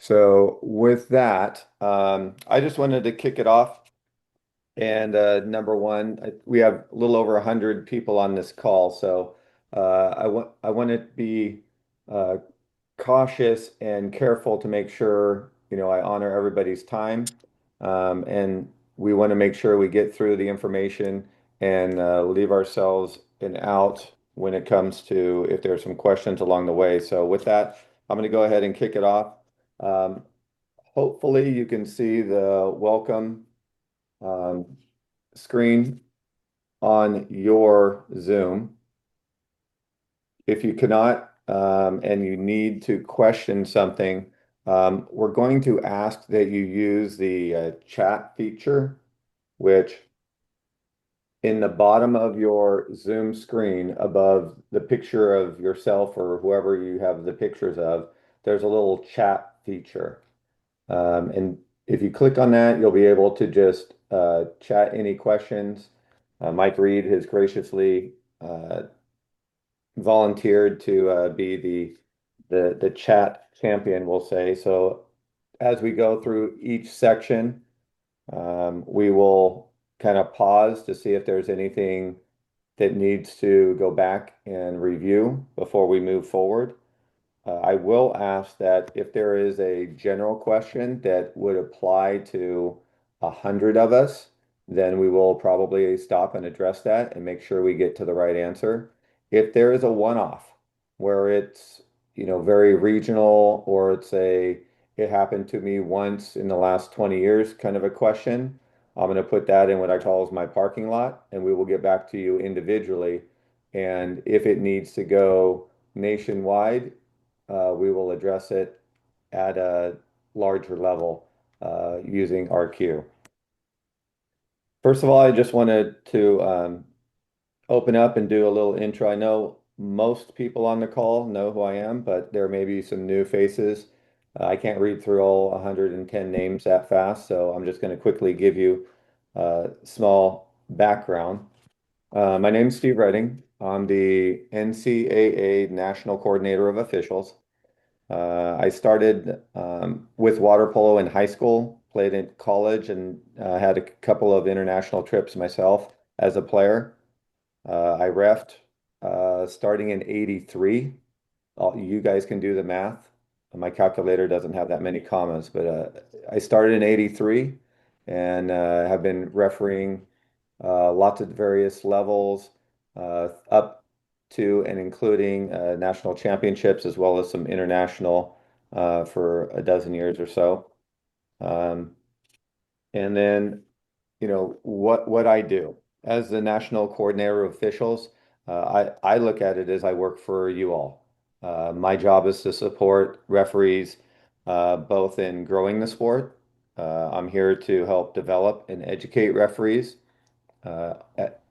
So with that, I just wanted to kick it off. And number one, we have a little over 100 people on this call, so I want to be uh, cautious and careful to make sure, I honor everybody's time. And we want to make sure we get through the information and leave ourselves an out when it comes to if there's some questions along the way. So with that, I'm going to go ahead and kick it off. Um, Hopefully you can see the welcome um, screen on your Zoom. If you cannot, and you need to question something, we're going to ask that you use the chat feature, which in the bottom of your Zoom screen above the picture of yourself or whoever you have the pictures of, there's a little chat feature. And if you click on that, you'll be able to just chat any questions. Mike Reed has graciously volunteered to be the chat champion, we'll say. So as we go through each section, we will kind of pause to see if there's anything that needs to go back and review before we move forward. I will ask that if there is a general question that would apply to 100 of us, then we will probably stop and address that and make sure we get to the right answer. If there is a one-off where it's, very regional or it happened to me once in the last 20 years kind of a question, I'm going to put that in what I call as my parking lot, and we will get back to you individually. And if it needs to go nationwide, we will address it at a larger level using RQ. First of all, I just wanted to open up and do a little intro. I know most people on the call know who I am, but there may be some new faces. I can't read through all 110 names that fast, so I'm just going to quickly give you a small background. My name is Steve Redding. I'm the NCAA National Coordinator of Officials. I started with water polo in high school, played in college, and had a couple of international trips myself as a player. I refed starting in 83. You guys can do the math. My calculator doesn't have that many commas, but I started in 83 and have been refereeing lots of various levels up to and including national championships as well as some international for a dozen years or so. Um, and then, what I do as the national coordinator of officials, I look at it as I work for you all. My job is to support referees both in growing the sport. I'm here to help develop and educate referees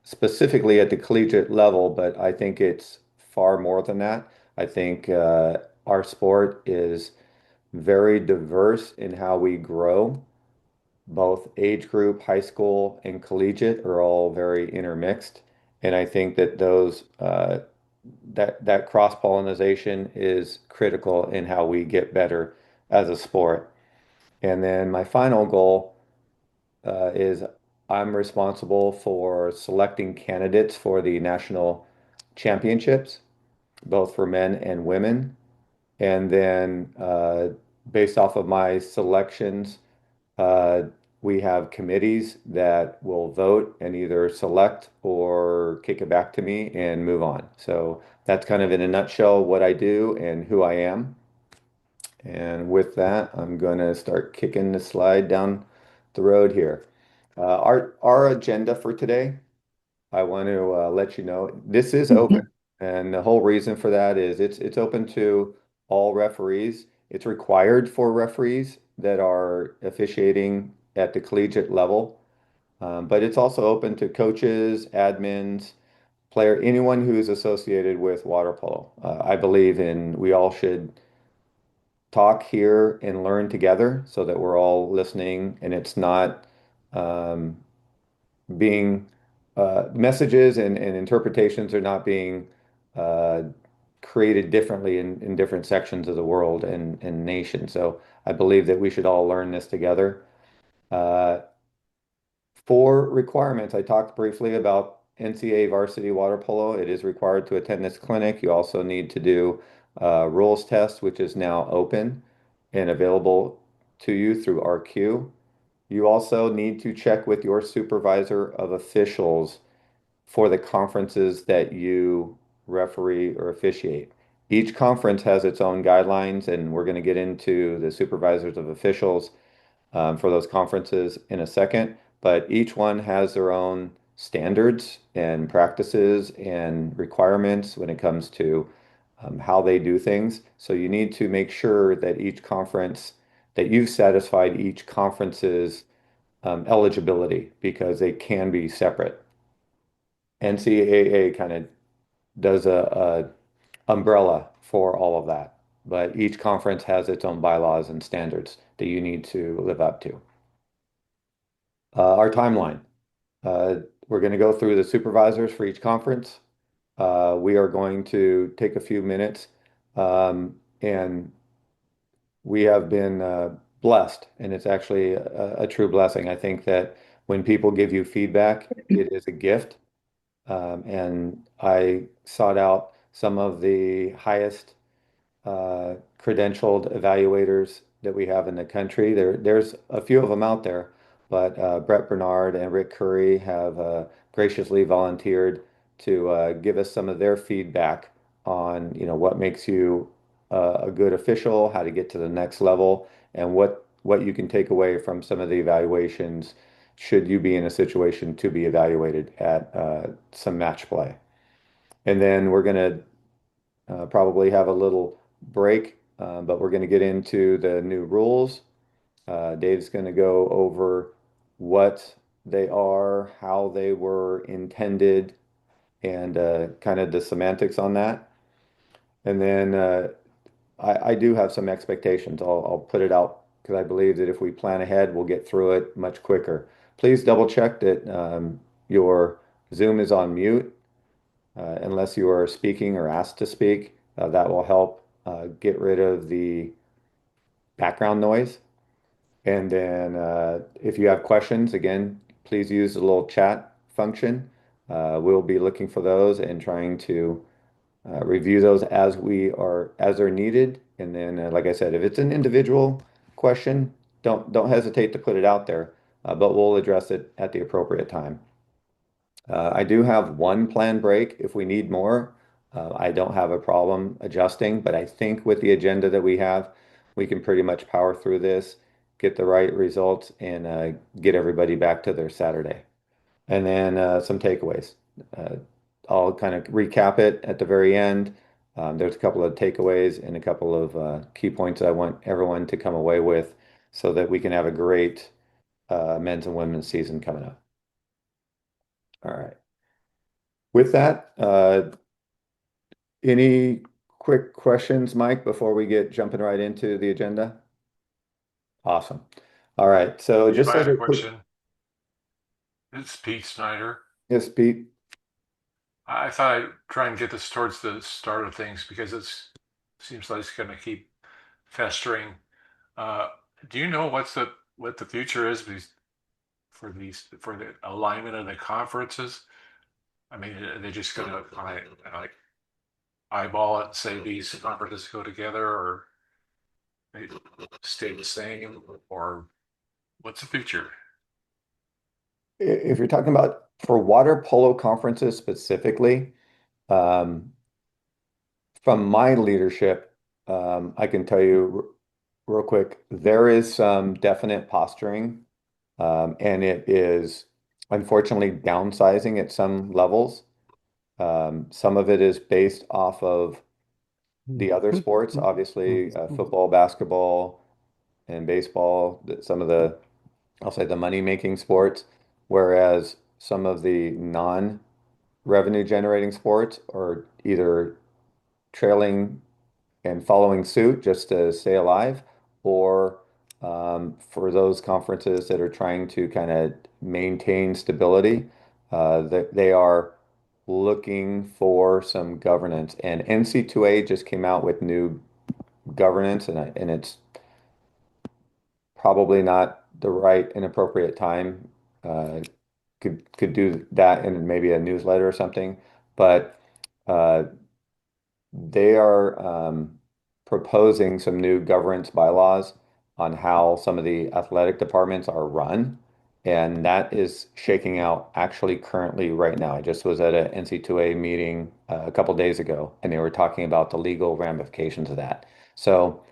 specifically at the collegiate level, but I think it's far more than that. I think our sport is very diverse in how we grow. Both age group, high school, and collegiate are all very intermixed, and I think that those that cross-pollination is critical in how we get better as a sport. And then my final goal is I'm responsible for selecting candidates for the national championships, both for men and women. And then based off of my selections, uh, we have committees that will vote and either select or kick it back to me and move on. So that's kind of in a nutshell what I do and who I am. And with that, I'm going to start kicking the slide down the road here. Our agenda for today, I want to let you know this is open, and the whole reason for that is it's open to all referees. It's required for referees that are officiating at the collegiate level, but it's also open to coaches, admins, anyone who is associated with water polo. I believe in we all should talk here and learn together so that we're all listening and it's not um, being messages and interpretations are not being uh, created differently in different sections of the world and nation. So I believe that we should all learn this together. Uh, for requirements, I talked briefly about NCAA varsity water polo. It is required to attend this clinic. You also need to do a rules test, which is now open and available to you through RQ. You also need to check with your supervisor of officials for the conferences that you referee or officiate. Each conference has its own guidelines, and we're going to get into the supervisors of officials for those conferences in a second, but each one has their own standards and practices and requirements when it comes to how they do things. So you need to make sure that each conference, that you've satisfied each conference's eligibility because they can be separate. NCAA kind of does a umbrella for all of that, but each conference has its own bylaws and standards that you need to live up to. Our timeline. Uh, we're going to go through the supervisors for each conference. We are going to take a few minutes, and we have been blessed, and it's actually a true blessing. I think that when people give you feedback, it is a gift. And I sought out some of the highest credentialed evaluators that we have in the country. There's a few of them out there, but Brett Bernard and Rick Curry have graciously volunteered to give us some of their feedback on, what makes you a good official, how to get to the next level, and what you can take away from some of the evaluations should you be in a situation to be evaluated at some match play. And then we're going to probably have a little break, but we're going to get into the new rules. Dave's going to go over what they are, how they were intended, and kind of the semantics on that. And then I do have some expectations. I'll put it out because I believe that if we plan ahead, we'll get through it much quicker. Please double check that your Zoom is on mute unless you are speaking or asked to speak. That will help get rid of the background noise. And then if you have questions, again, please use the little chat function. We'll be looking for those and trying to review those as they're needed. And then, like I said, if it's an individual question, don't hesitate to put it out there, but we'll address it at the appropriate time. I do have one planned break if we need more. I don't have a problem adjusting, but I think with the agenda that we have, we can pretty much power through this, get the right results, and get everybody back to their Saturday. And then some takeaways. Uh, I'll kind of recap it at the very end. There's a couple of takeaways and a couple of key points I want everyone to come away with so that we can have a great men's and women's season coming up. All right. With that, any quick questions, Mike, before we get jumping right into the agenda? Awesome. All right. So If just I as had a a quick, question, it's Pete Snyder. yes, Pete. I thought I'd try and get this towards the start of things because seems like it's going to keep festering. Uh, do you know what the future is for the alignment of the conferences? I mean, are they just going to like eyeball it and say these conferences go together, or they stay the same, or what's the future? If you're talking about for water polo conferences specifically, um, from my leadership, I can tell you real quick, there is some definite posturing, and it is unfortunately downsizing at some levels. Some of it is based off of the other sports, obviously, football, basketball, and baseball, some of the, I'll say the money-making sports, whereas some of the non-revenue generating sports are either trailing and following suit just to stay alive, or for those conferences that are trying to kind of maintain stability, that they are looking for some governance, and NC2A just came out with new governance, and it's probably not the right and appropriate time. Uh, could do that in maybe a newsletter or something, but uh, they are proposing some new governance bylaws on how some of the athletic departments are run. And that is shaking out actually currently right now. I just was at an NC2A meeting a couple days ago, and they were talking about the legal ramifications of that. So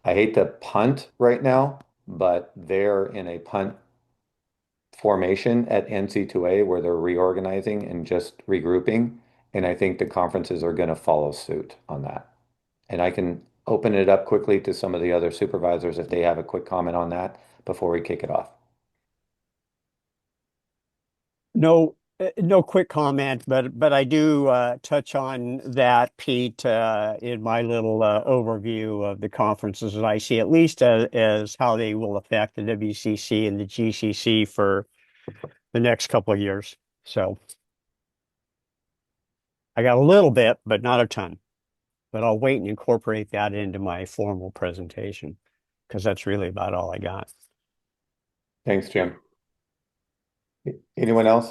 I hate to punt right now, but they're in a punt formation at NC2A where they're reorganizing and just regrouping. And I think the conferences are going to follow suit on that. And I can open it up quickly to some of the other supervisors if they have a quick comment on that before we kick it off. No, no quick comment, but I do touch on that, Pete, in my little overview of the conferences that I see, at least as how they will affect the WCC and the GCC for the next couple of years. So I got a little bit, but not a ton. But I'll wait and incorporate that into my formal presentation because that's really about all I got. Thanks, Jim. Anyone else?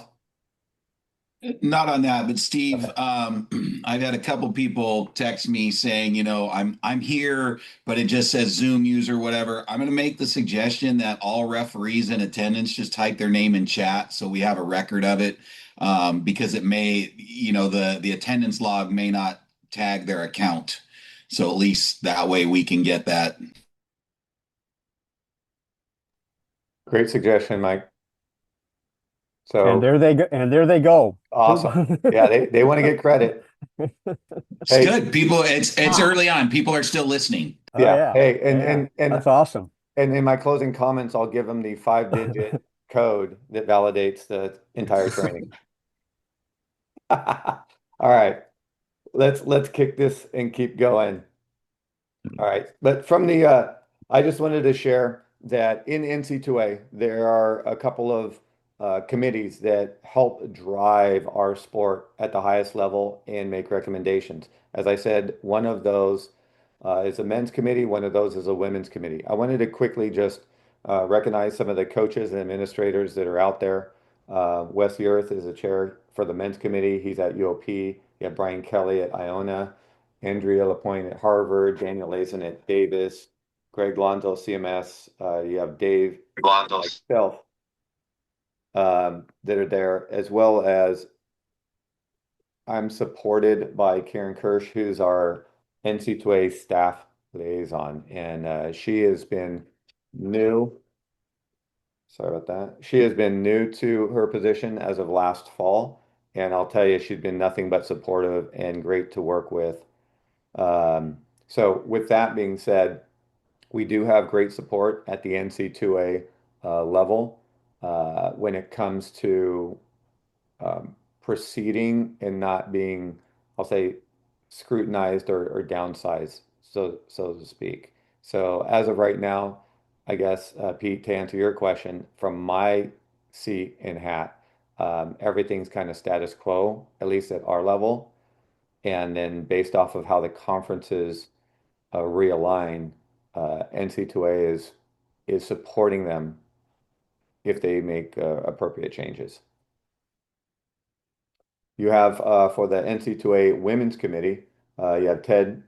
Not on that, but Steve, Okay. I've had a couple people text me saying, I'm here, but it just says Zoom user, whatever. I'm going to make the suggestion that all referees in attendance just type their name in chat so we have a record of it, because it may, the attendance log may not tag their account. So at least that way we can get that. Great suggestion, Mike. And So there they go. And there they go. awesome. Yeah, they want to get credit. It's Hey, good. People, it's Ah, early on. People are still listening. oh yeah. yeah, Hey, yeah. That's awesome. and in my closing comments, I'll give them the 5-digit code that validates the entire training. All right. Let's kick this and keep going. All right. But from the I just wanted to share that in NC2A there are a couple of committees that help drive our sport at the highest level and make recommendations. As I said, one of those is a men's committee, one of those is a women's committee. I wanted to quickly just recognize some of the coaches and administrators that are out there. Wes Earth is the chair for the men's committee. He's at UOP. You have Brian Kelly at Iona. Andrea Lapointe at Harvard, Daniel Lazen at Davis, Greg Lonzo, CMS. You have Dave, myself, that are there, as well as I'm supported by Karen Kirsch, who's our NC2A staff liaison, and she has been new. Sorry about that. She has been new to her position as of last fall, and I'll tell you, she's been nothing but supportive and great to work with. So with that being said, we do have great support at the NC2A level when it comes to proceeding and not being, I'll say, scrutinized or downsized, so to speak. So as of right now, I guess, Pete, to answer your question, from my seat and hat, everything's kind of status quo, at least at our level. And then based off of how the conferences realign, NC2A is supporting them if they make appropriate changes. You have for the NC2A Women's Committee, you have Ted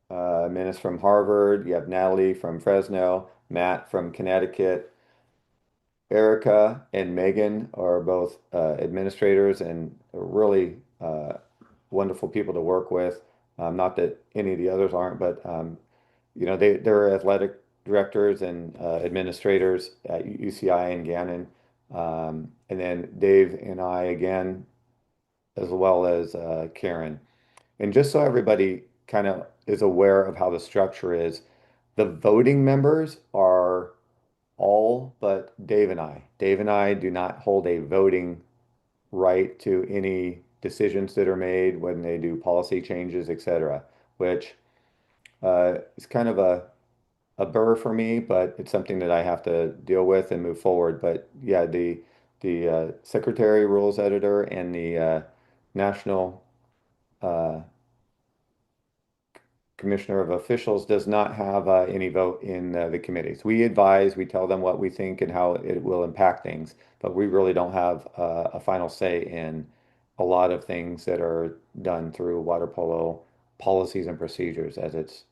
Minnis from Harvard, you have Natalie from Fresno, Matt from Connecticut, Erica and Megan are both administrators and really wonderful people to work with. Not that any of the others aren't, but they're athletic directors and administrators at UCI and Gannon. And then Dave and I again, as well as Karen. And just so everybody kind of is aware of how the structure is, the voting members are all but Dave and I. Dave and I do not hold a voting right to any decisions that are made when they do policy changes, etc., which is kind of a burr for me, but it's something that I have to deal with and move forward. But yeah, the secretary rules editor and the National uh, Commissioner of Officials does not have any vote in the committees. We advise, we tell them what we think and how it will impact things, but we really don't have a final say in a lot of things that are done through water polo policies and procedures as it's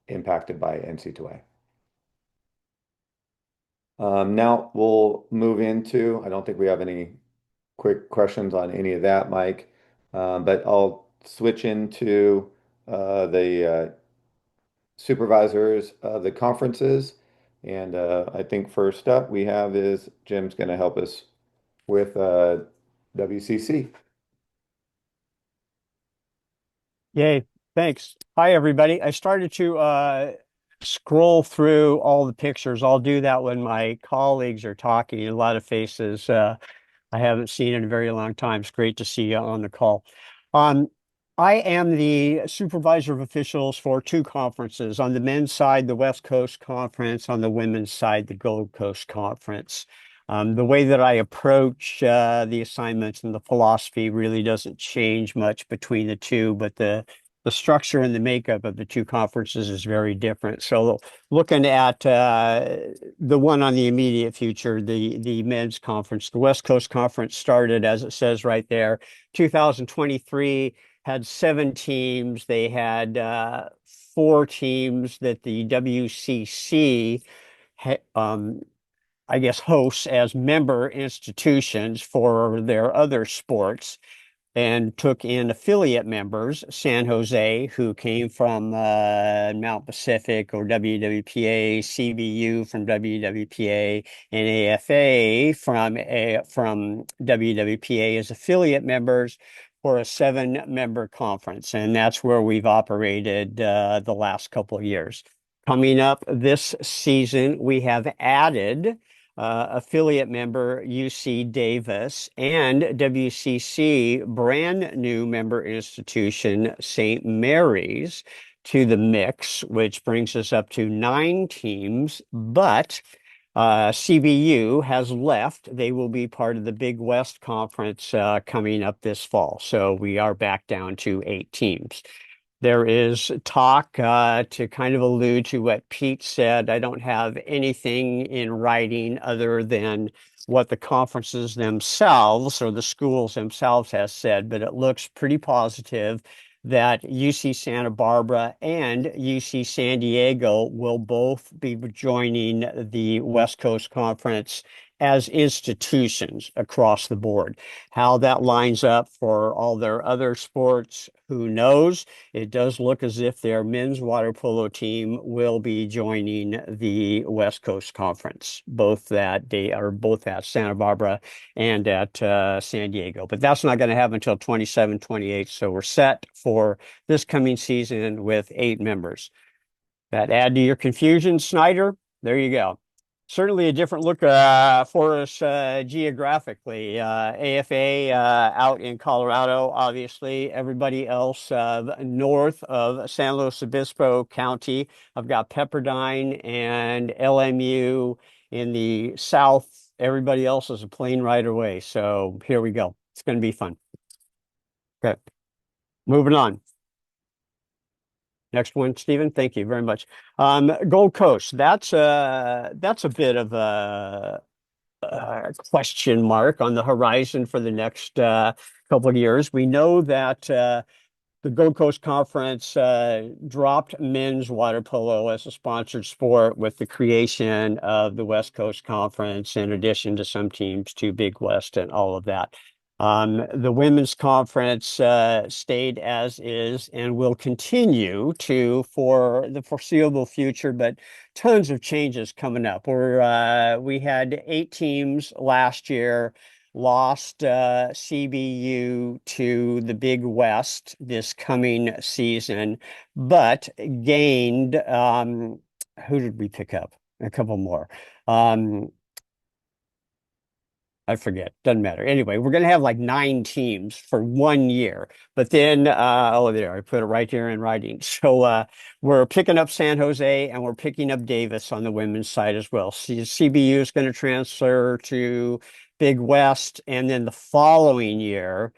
impacted by NC2A. Now we'll move into, I don't think we have any quick questions on any of that, Mike, but I'll switch into the supervisors of the conferences. And I think first up we have is Jim's going to help us with WCC. Yay, thanks. Hi, everybody. I started to scroll through all the pictures. I'll do that when my colleagues are talking. A lot of faces I haven't seen in a very long time. It's great to see you on the call. Um, I am the supervisor of officials for two conferences. On the men's side, the West Coast Conference. On the women's side, the Gold Coast Conference. The way that I approach the assignments and the philosophy really doesn't change much between the two, but the structure and the makeup of the two conferences is very different. So looking at the one on the immediate future, the men's conference, the West Coast Conference started, as it says right there, 2023, had 7 teams. They had 4 teams that the WCC I guess, hosts as member institutions for their other sports, and took in affiliate members, San Jose, who came from Mount Pacific or WWPA, CBU from WWPA, and AFA from WWPA as affiliate members for a 7-member conference. And that's where we've operated the last couple of years. Coming up this season, we have added affiliate member UC Davis and WCC brand new member institution St. Mary's to the mix, which brings us up to 9 teams. But CBU has left. They will be part of the Big West Conference coming up this fall. So we are back down to 8 teams. There is talk to kind of allude to what Pete said. I don't have anything in writing other than what the conferences themselves or the schools themselves has said, but it looks pretty positive that UC Santa Barbara and UC San Diego will both be joining the West Coast Conference as institutions across the board. How that lines up for all their other sports, who knows? It does look as if their men's water polo team will be joining the West Coast Conference, both at Santa Barbara and at San Diego. But that's not going to happen until 27, 28. So we're set for this coming season with 8 members. That add to your confusion, Snyder? There you go. Certainly a different look for us geographically. AFA out in Colorado, obviously. Everybody else north of San Luis Obispo County. I've got Pepperdine and LMU in the south. Everybody else is a plane ride away. So here we go. It's going to be fun. Okay, moving on. Next one, Stephen. Thank you very much. Gold Coast. That's a bit of a question mark on the horizon for the next couple of years. We know that the Gold Coast Conference dropped men's water polo as a sponsored sport with the creation of the West Coast Conference, in addition to some teams to Big West and all of that. The women's conference stayed as is and will continue to for the foreseeable future, but tons of changes coming up. We had 8 teams last year, lost CBU to the Big West this coming season, but gained, who did we pick up? A couple more. I forget, doesn't matter. Anyway, we're going to have like 9 teams for 1 year, but then, oh, there, I put it right here in writing. So we're picking up San Jose and we're picking up Davis on the women's side as well. CBU is going to transfer to Big West, and then the following year,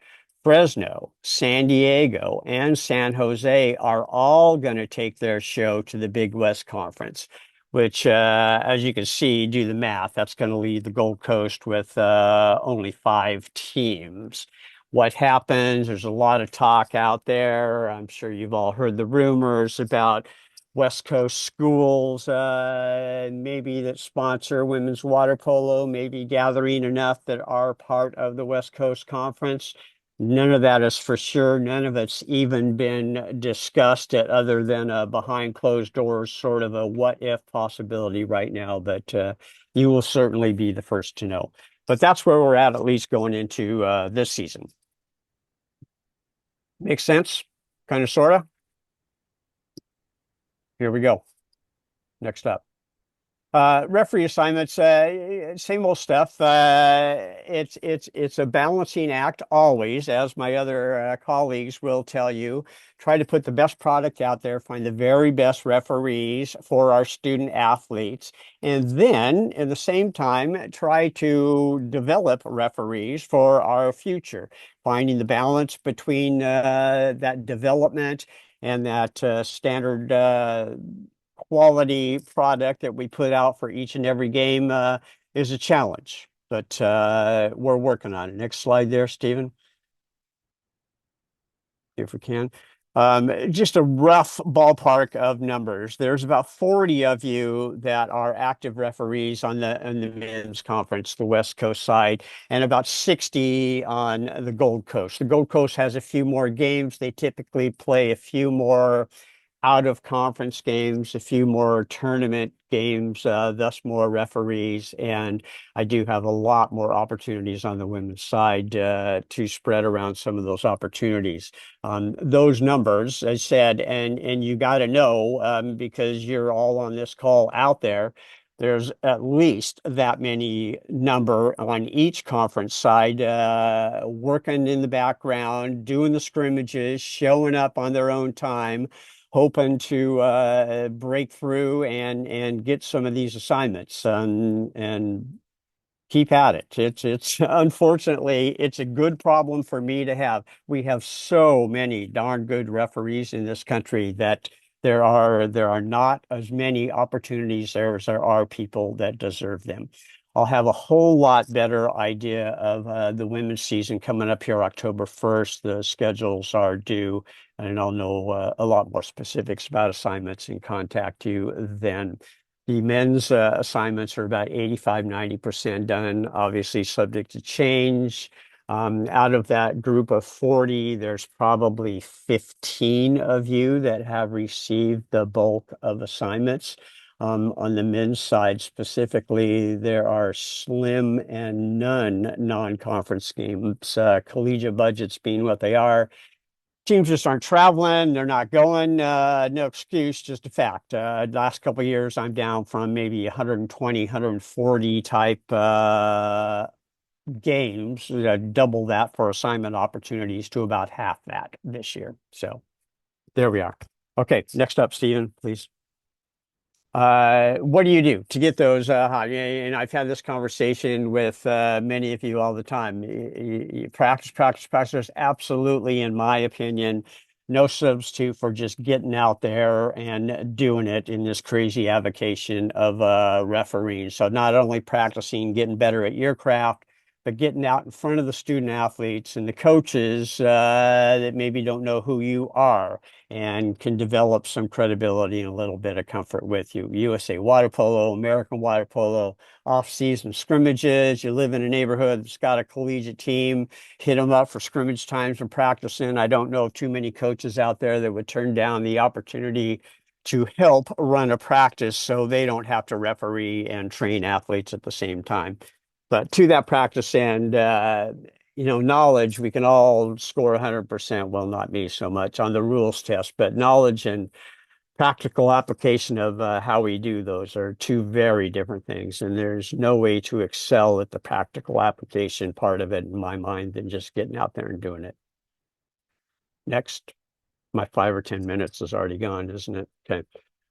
Fresno, San Diego, and San Jose are all going to take their show to the Big West Conference, which, as you can see, do the math, that's going to leave the Gold Coast with only 5 teams. What happens? There's a lot of talk out there. I'm sure you've all heard the rumors about West Coast schools, maybe that sponsor women's water polo, maybe gathering enough that are part of the West Coast Conference. None of that is for sure. None of it's even been discussed at other than a behind closed doors sort of a what if possibility right now, but you will certainly be the first to know. But that's where we're at least going into this season. Makes sense? Kind of, sort of. Here we go. Next up. Referee assignments, same old stuff. It's a balancing act always, as my other colleagues will tell you. Try to put the best product out there, find the very best referees for our student athletes, and then at the same time try to develop referees for our future. Finding the balance between that development and that standard quality product that we put out for each and every game is a challenge, but we're working on it. Next slide there, Stephen, if we can. Just a rough ballpark of numbers. There's about 40 of you that are active referees on the men's conference, the West Coast side, and about 60 on the Gold Coast. The Gold Coast has a few more games. They typically play a few more out of conference games, a few more tournament games, thus more referees. And I do have a lot more opportunities on the women's side to spread around some of those opportunities. Those numbers, I said, and you got to know because you're all on this call out there, there's at least that many number on each conference side working in the background, doing the scrimmages, showing up on their own time, hoping to break through and get some of these assignments and keep at it. It's unfortunately it's a good problem for me to have. We have so many darn good referees in this country that there are not as many opportunities there as there are people that deserve them. I'll have a whole lot better idea of the women's season coming up here October 1st. The schedules are due, and I'll know a lot more specifics about assignments and contact you then. The men's assignments are about 85–90% done, obviously subject to change. Out of that group of 40, there's probably 15 of you that have received the bulk of assignments. On the men's side specifically, there are slim and none non-conference games, collegiate budgets being what they are. Teams just aren't traveling. They're not going. No excuse, just a fact. Last couple of years, I'm down from maybe 120, 140 type games, double that for assignment opportunities to about half that this year. So there we are. Okay, next up, Stephen, please. What do you do to get those and I've had this conversation with many of you all the time. You practice. There's absolutely, in my opinion, no substitute for just getting out there and doing it in this crazy avocation of refereeing. So not only practicing, getting better at your craft, but getting out in front of the student athletes and the coaches that maybe don't know who you are and can develop some credibility and a little bit of comfort with you. USA Water Polo, American Water Polo, off-season scrimmages. You live in a neighborhood that's got a collegiate team, hit them up for scrimmage times and practicing. I don't know of too many coaches out there that would turn down the opportunity to help run a practice so they don't have to referee and train athletes at the same time. But to that practice and knowledge, we can all score 100%. Well, not me so much on the rules test, but knowledge and practical application of how we do those are two very different things. And there's no way to excel at the practical application part of it in my mind than just getting out there and doing it. Next, my 5 or 10 minutes is already gone, isn't it? Okay.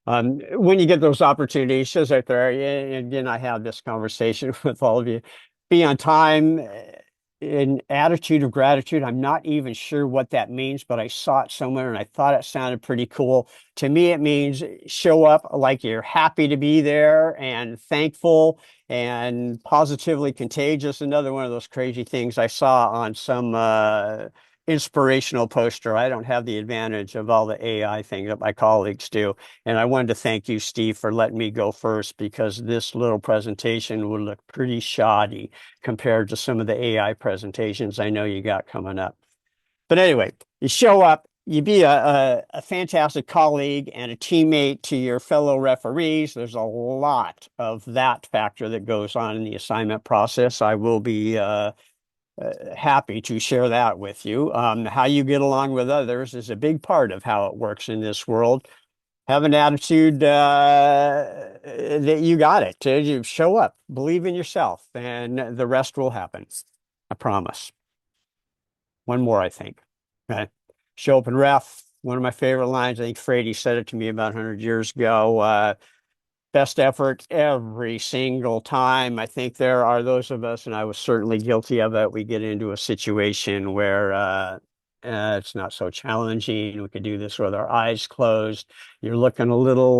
When you get those opportunities, shows right there, and again, I have this conversation with all of you, be on time. an attitude of gratitude. I'm not even sure what that means, but I saw it somewhere and I thought it sounded pretty cool. To me, it means show up like you're happy to be there and thankful and positively contagious. Another one of those crazy things I saw on some inspirational poster. I don't have the advantage of all the AI things that my colleagues do. And I wanted to thank you, Steve, for letting me go first because this little presentation would look pretty shoddy compared to some of the AI presentations I know you got coming up. But anyway, you show up, you be a fantastic colleague and a teammate to your fellow referees. There's a lot of that factor that goes on in the assignment process. I will be happy to share that with you. How you get along with others is a big part of how it works in this world. Have an attitude that you got it. You show up, believe in yourself, and the rest will happen. I promise. One more, I think. Okay. Show up and ref. One of my favorite lines. I think Frady said it to me about 100 years ago. Best effort every single time. I think there are those of us, and I was certainly guilty of it. We get into a situation where it's not so challenging. We could do this with our eyes closed. You're looking a little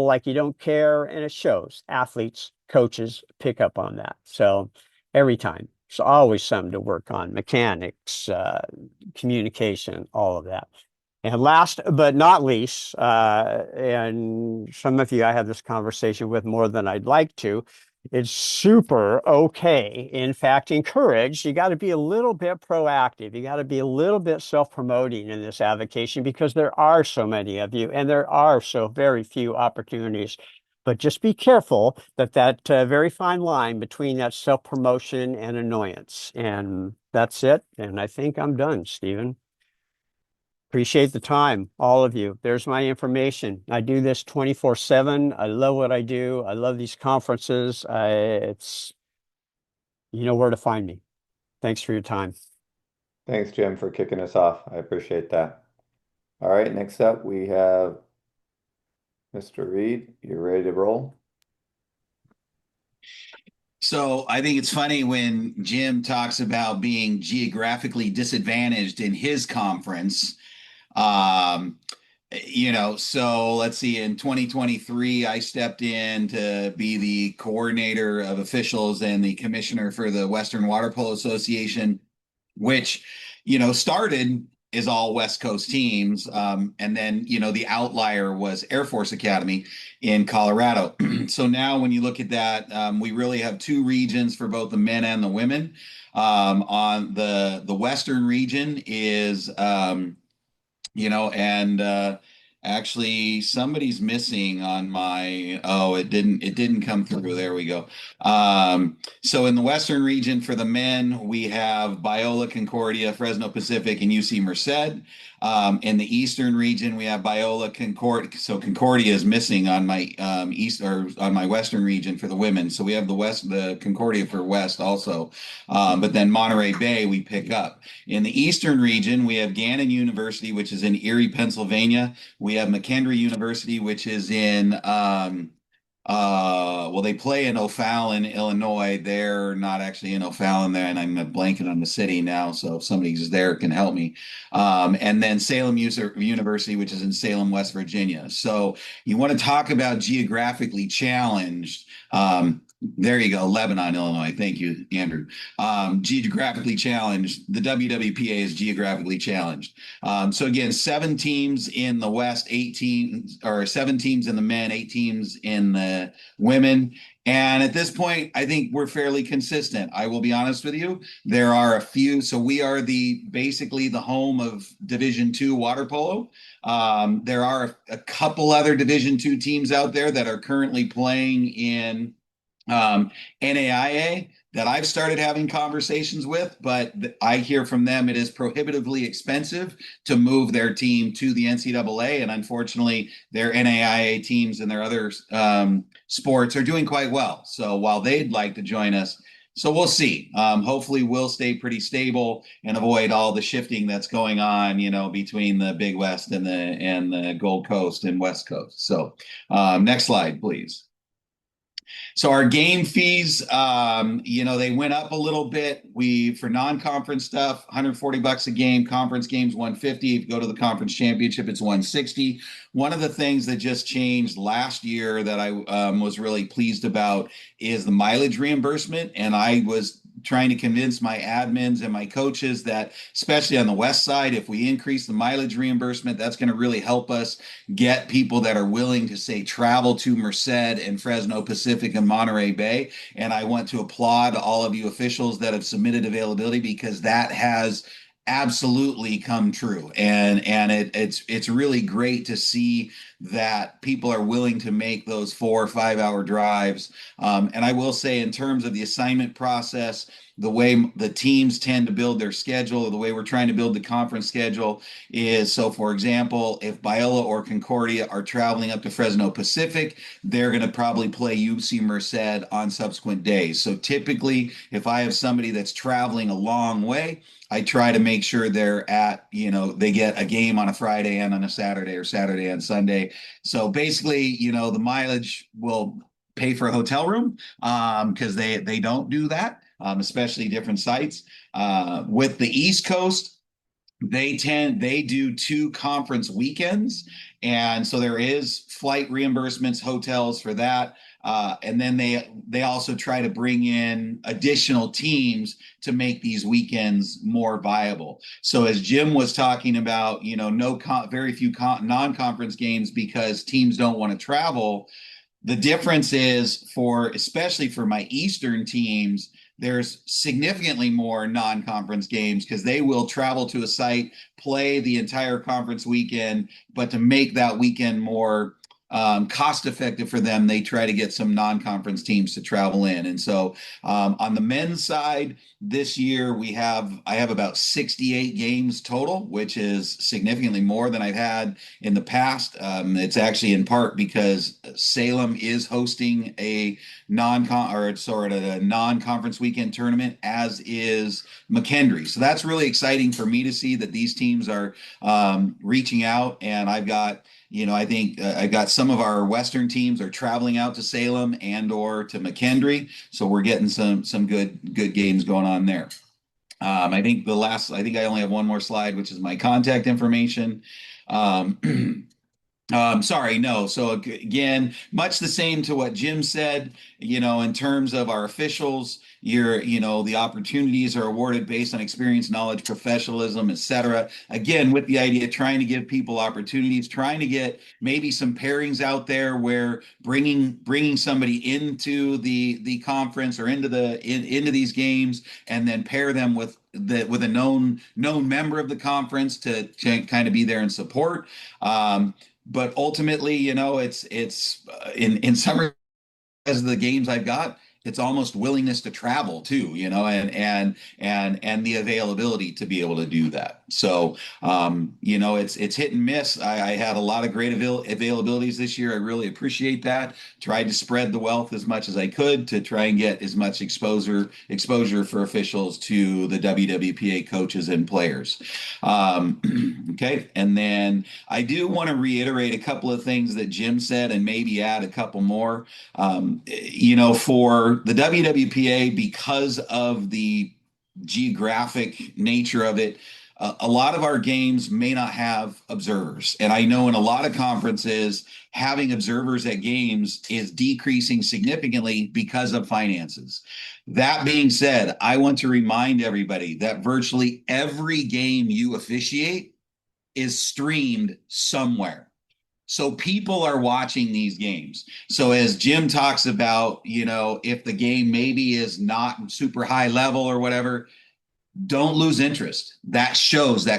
like you don't care, and it shows. Athletes, coaches pick up on that. So every time, it's always something to work on. Mechanics, communication, all of that. And last but not least, and some of you I have this conversation with more than I'd like to, it's super okay. In fact, encouraged. You got to be a little bit proactive. You got to be a little bit self-promoting in this avocation because there are so many of you and there are so very few opportunities. But just be careful that very fine line between that self-promotion and annoyance. And that's it. And I think I'm done, Stephen. Appreciate the time, all of you. There's my information. I do this 24/7. I love what I do. I love these conferences. You know where to find me. Thanks for your time. Thanks, Jim, for kicking us off. I appreciate that. All right, next up we have Mr. Reed. You're ready to roll? So I think it's funny when Jim talks about being geographically disadvantaged in his conference. Um, so let's see, in 2023, I stepped in to be the coordinator of officials and the commissioner for the Western Water Polo Association, which, started is all West Coast teams. And then, the outlier was Air Force Academy in Colorado. So now when you look at that, we really have two regions for both the men and the women. On the Western region is and actually somebody's missing on my, it didn't come through. There we go. So in the Western region for the men, we have Biola, Concordia, Fresno Pacific, and UC Merced. In the Eastern region, we have Biola, Concordia. So Concordia is missing on my on my Western region for the women. So we have the Concordia for West also. But then Monterey Bay, we pick up. In the Eastern region, we have Gannon University, which is in Erie, Pennsylvania. We have McKendree University, which is in they play in O'Fallon, Illinois. They're not actually in O'Fallon there, and I'm blanking on the city now. So if somebody's there can help me. And then Salem University, which is in Salem, West Virginia. So you want to talk about geographically challenged. There you go, Lebanon, Illinois. Thank you, Andrew. Geographically challenged. The WWPA is geographically challenged. So again, 7 teams in the West, 7 teams in the men, 8 teams in the women. And at this point, I think we're fairly consistent. I will be honest with you. There are a few. So we are basically the home of Division II water polo. There are a couple other Division II teams out there that are currently playing in NAIA that I've started having conversations with, but I hear from them it is prohibitively expensive to move their team to the NCAA. And unfortunately, their NAIA teams and their other sports are doing quite well. So while they'd like to join us, so we'll see. Hopefully we'll stay pretty stable and avoid all the shifting that's going on, between the Big West and the Gold Coast and West Coast. So next slide, please. So our game fees, they went up a little bit. For non-conference stuff, $140 a game. Conference games, 150. If you go to the conference championship, it's 160. One of the things that just changed last year that I was really pleased about is the mileage reimbursement. And I was trying to convince my admins and my coaches that, especially on the west side, if we increase the mileage reimbursement, that's going to really help us get people that are willing to, say, travel to Merced and Fresno Pacific and Monterey Bay. And I want to applaud all of you officials that have submitted availability, because that has absolutely come true. It's really great to see that people are willing to make those 4 or 5 hour drives. And I will say, in terms of the assignment process, the way the teams tend to build their schedule, or the way we're trying to build the conference schedule, is, so for example, if Biola or Concordia are traveling up to Fresno Pacific, they're going to probably play UC Merced on subsequent days. So typically, if I have somebody that's traveling a long way, I try to make sure they get a game on a Friday and on a Saturday, or Saturday and Sunday. So basically, the mileage will pay for a hotel room, because they don't do that, especially different sites. With the East Coast, they do 2 conference weekends, and so there is flight reimbursements, hotels for that. And then they also try to bring in additional teams to make these weekends more viable. So as Jim was talking about, very few non-conference games because teams don't want to travel. The difference is, especially for my Eastern teams, there's significantly more non-conference games, because they will travel to a site, play the entire conference weekend, but to make that weekend more cost effective for them, they try to get some non-conference teams to travel in. And so on the men's side, this year I have about 68 games total, which is significantly more than I've had in the past. It's actually in part because Salem is hosting a non-conference weekend tournament, as is McKendree. So that's really exciting for me to see that these teams are reaching out. And I think I got some of our Western teams are traveling out to Salem and or to McKendree. So we're getting some good games going on there. I think I only have one more slide, which is my contact information. Sorry, no. So again, much the same to what Jim said, in terms of our officials, the opportunities are awarded based on experience, knowledge, professionalism, etc. Again, with the idea of trying to give people opportunities, trying to get maybe some pairings out there where bringing somebody into the conference or into these games, and then pair them with a known member of the conference to kind of be there and support. But ultimately, it's in some of the games I've got, it's almost willingness to travel too, and the availability to be able to do that. So, it's hit and miss. I had a lot of great availabilities this year. I really appreciate that. Tried to spread the wealth as much as I could to try and get as much exposure for officials to the WWPA coaches and players. Okay. And then I do want to reiterate a couple of things that Jim said, and maybe add a couple more. For the WWPA, because of the geographic nature of it, a lot of our games may not have observers. And I know in a lot of conferences, having observers at games is decreasing significantly because of finances. That being said, I want to remind everybody that virtually every game you officiate is streamed somewhere. So people are watching these games. So as Jim talks about, if the game maybe is not super high level or whatever, don't lose interest. That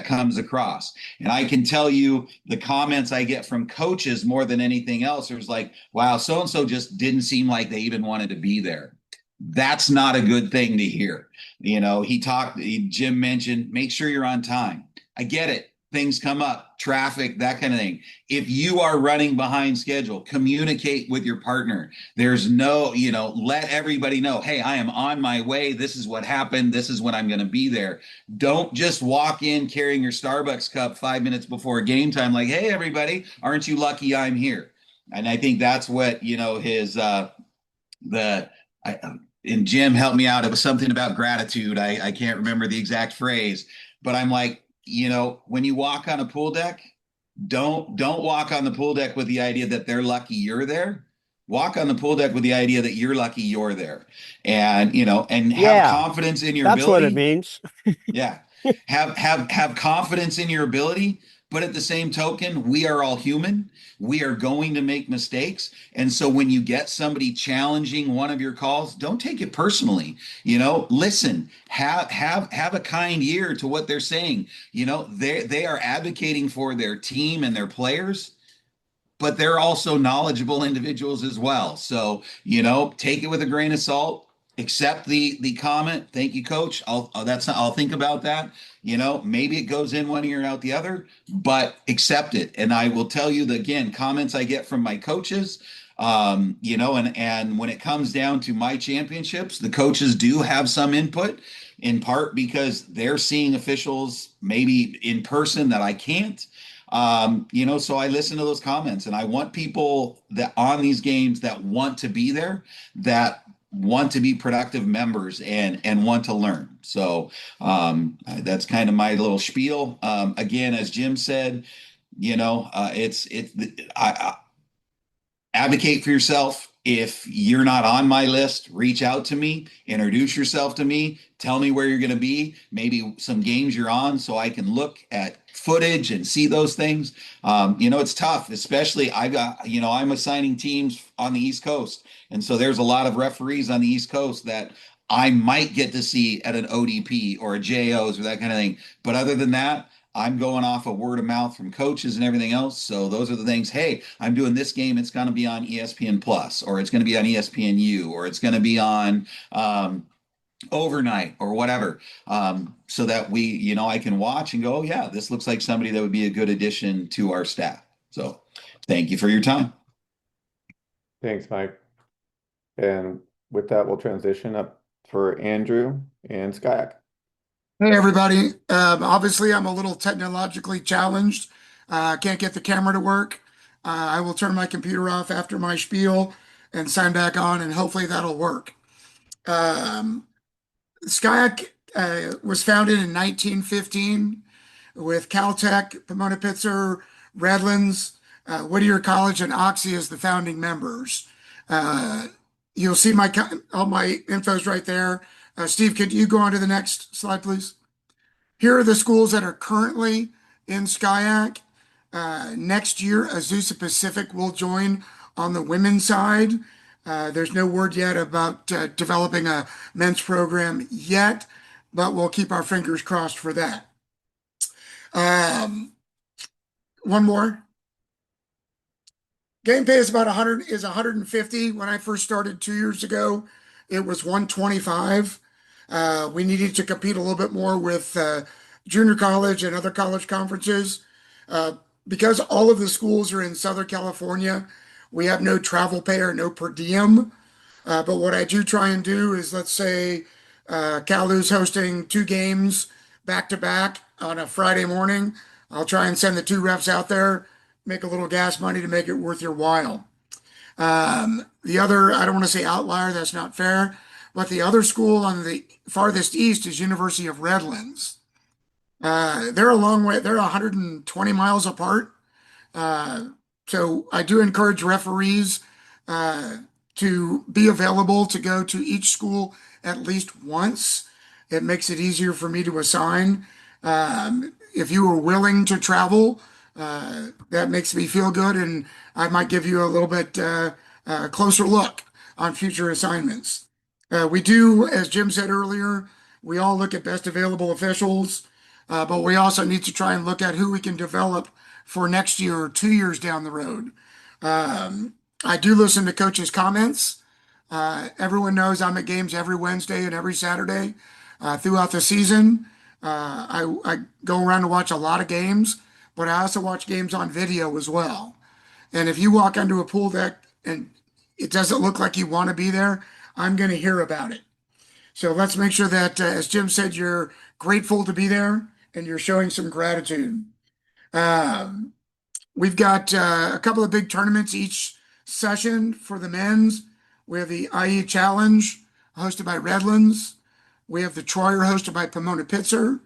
comes across. And I can tell you the comments I get from coaches more than anything else is like, wow, so-and-so just didn't seem like they even wanted to be there. That's not a good thing to hear. Jim mentioned, make sure you're on time. I get it. Things come up, traffic, that kind of thing. If you are running behind schedule, communicate with your partner. There's let everybody know, hey, I am on my way. This is what happened. This is when I'm going to be there. Don't just walk in carrying your Starbucks cup 5 minutes before game time, like, hey, everybody, aren't you lucky I'm here? And I think that's what, the I and Jim helped me out. It was something about gratitude. I can't remember the exact phrase, but I'm like, when you walk on a pool deck, don't walk on the pool deck with the idea that they're lucky you're there. Walk on the pool deck with the idea that you're lucky you're there. And and have Yeah, confidence in your that's what it ability. means. Yeah. Have confidence in your ability, but at the same token, we are all human. We are going to make mistakes. And so when you get somebody challenging one of your calls, don't take it personally. Listen, have a kind ear to what they're saying. They are advocating for their team and their players, but they're also knowledgeable individuals as well. So, take it with a grain of salt. Accept the comment. Thank you, coach. I'll think about that. Maybe it goes in one ear and out the other, but accept it. And I will tell you that, again, comments I get from my coaches, and when it comes down to my championships, the coaches do have some input, in part because they're seeing officials maybe in person that I can't. So I listen to those comments, and I want people that on these games that want to be there, that want to be productive members and want to learn. So that's kind of my little spiel. Again, as Jim said, I advocate for yourself. If you're not on my list, reach out to me, introduce yourself to me, tell me where you're going to be, maybe some games you're on so I can look at footage and see those things. It's tough, especially I'm assigning teams on the East Coast. And so there's a lot of referees on the East Coast that I might get to see at an ODP or a JOs or that kind of thing. But other than that, I'm going off of word of mouth from coaches and everything else. So those are the things. Hey, I'm doing this game. It's going to be on ESPN Plus, or it's going to be on ESPNU, or it's going to be on overnight or whatever. So that I can watch and go, oh, yeah, this looks like somebody that would be a good addition to our staff. So thank you for your time. Thanks, Mike. And with that, we'll transition up for Andrew and Skyak. Hey, everybody. Obviously, I'm a little technologically challenged. Can't get the camera to work. I will turn my computer off after my spiel and sign back on, and hopefully that'll work. Um, Skyak was founded in 1915 with Caltech, Pomona Pitzer, Redlands, Whittier College, and Oxy as the founding members. Uh, you'll see all my info's right there. Steve, could you go on to the next slide, please? Here are the schools that are currently in SCIAC. Next year, Azusa Pacific will join on the women's side. There's no word yet about developing a men's program yet, but we'll keep our fingers crossed for that. One more. Game pay is about 150. When I first started 2 years ago, it was 125. We needed to compete a little bit more with junior college and other college conferences. Because all of the schools are in Southern California, we have no travel pay or no per diem. But what I do try and do is, let's say Calu's hosting 2 games back to back on a Friday morning. I'll try and send the 2 refs out there, make a little gas money to make it worth your while. The other, I don't want to say outlier, that's not fair, but the other school on the farthest east is University of Redlands. They're a long way, they're 120 miles apart. So I do encourage referees to be available to go to each school at least once. It makes it easier for me to assign. If you are willing to travel, that makes me feel good, and I might give you a little bit closer look on future assignments. We do, as Jim said earlier, we all look at best available officials, but we also need to try and look at who we can develop for next year or 2 years down the road. I do listen to coaches' comments. Everyone knows I'm at games every Wednesday and every Saturday throughout the season. I go around to watch a lot of games, but I also watch games on video as well. And if you walk onto a pool deck and it doesn't look like you want to be there, I'm going to hear about it. So let's make sure that, as Jim said, you're grateful to be there and you're showing some gratitude. We've got a couple of big tournaments each session for the men's. We have the IE Challenge hosted by Redlands. We have the Troyer hosted by Pomona Pitzer.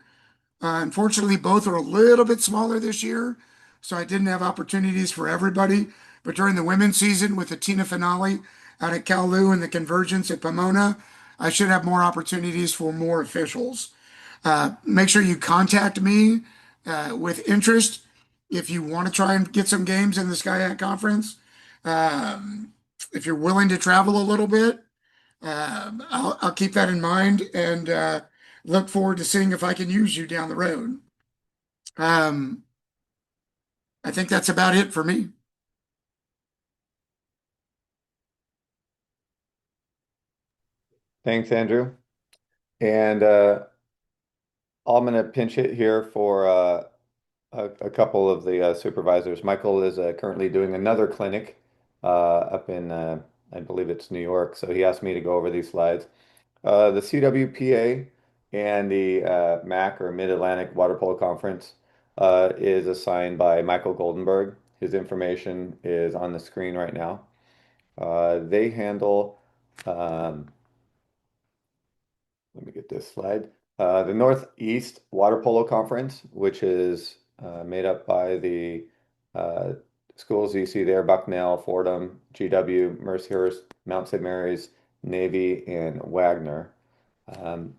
Unfortunately, both are a little bit smaller this year, so I didn't have opportunities for everybody. But during the women's season with the Tina finale out at Kowloon and the Convergence at Pomona, I should have more opportunities for more officials. Make sure you contact me with interest if you want to try and get some games in the SkyHack Conference. If you're willing to travel a little bit, I'll keep that in mind and look forward to seeing if I can use you down the road. Um, I think that's about it for me. Thanks, Andrew. And I'm going to pinch it here for a couple of the supervisors. Michael is currently doing another clinic up in, I believe it's New York. So he asked me to go over these slides. The CWPA and the MAC or Mid-Atlantic Water Polo Conference is assigned by Michael Goldenberg. His information is on the screen right now. They handle um, let me get this slide. The Northeast Water Polo Conference, which is made up by the uh, schools you see there, Bucknell, Fordham, GW, Mercyhurst, Mount St. Mary's, Navy, and Wagner. Um,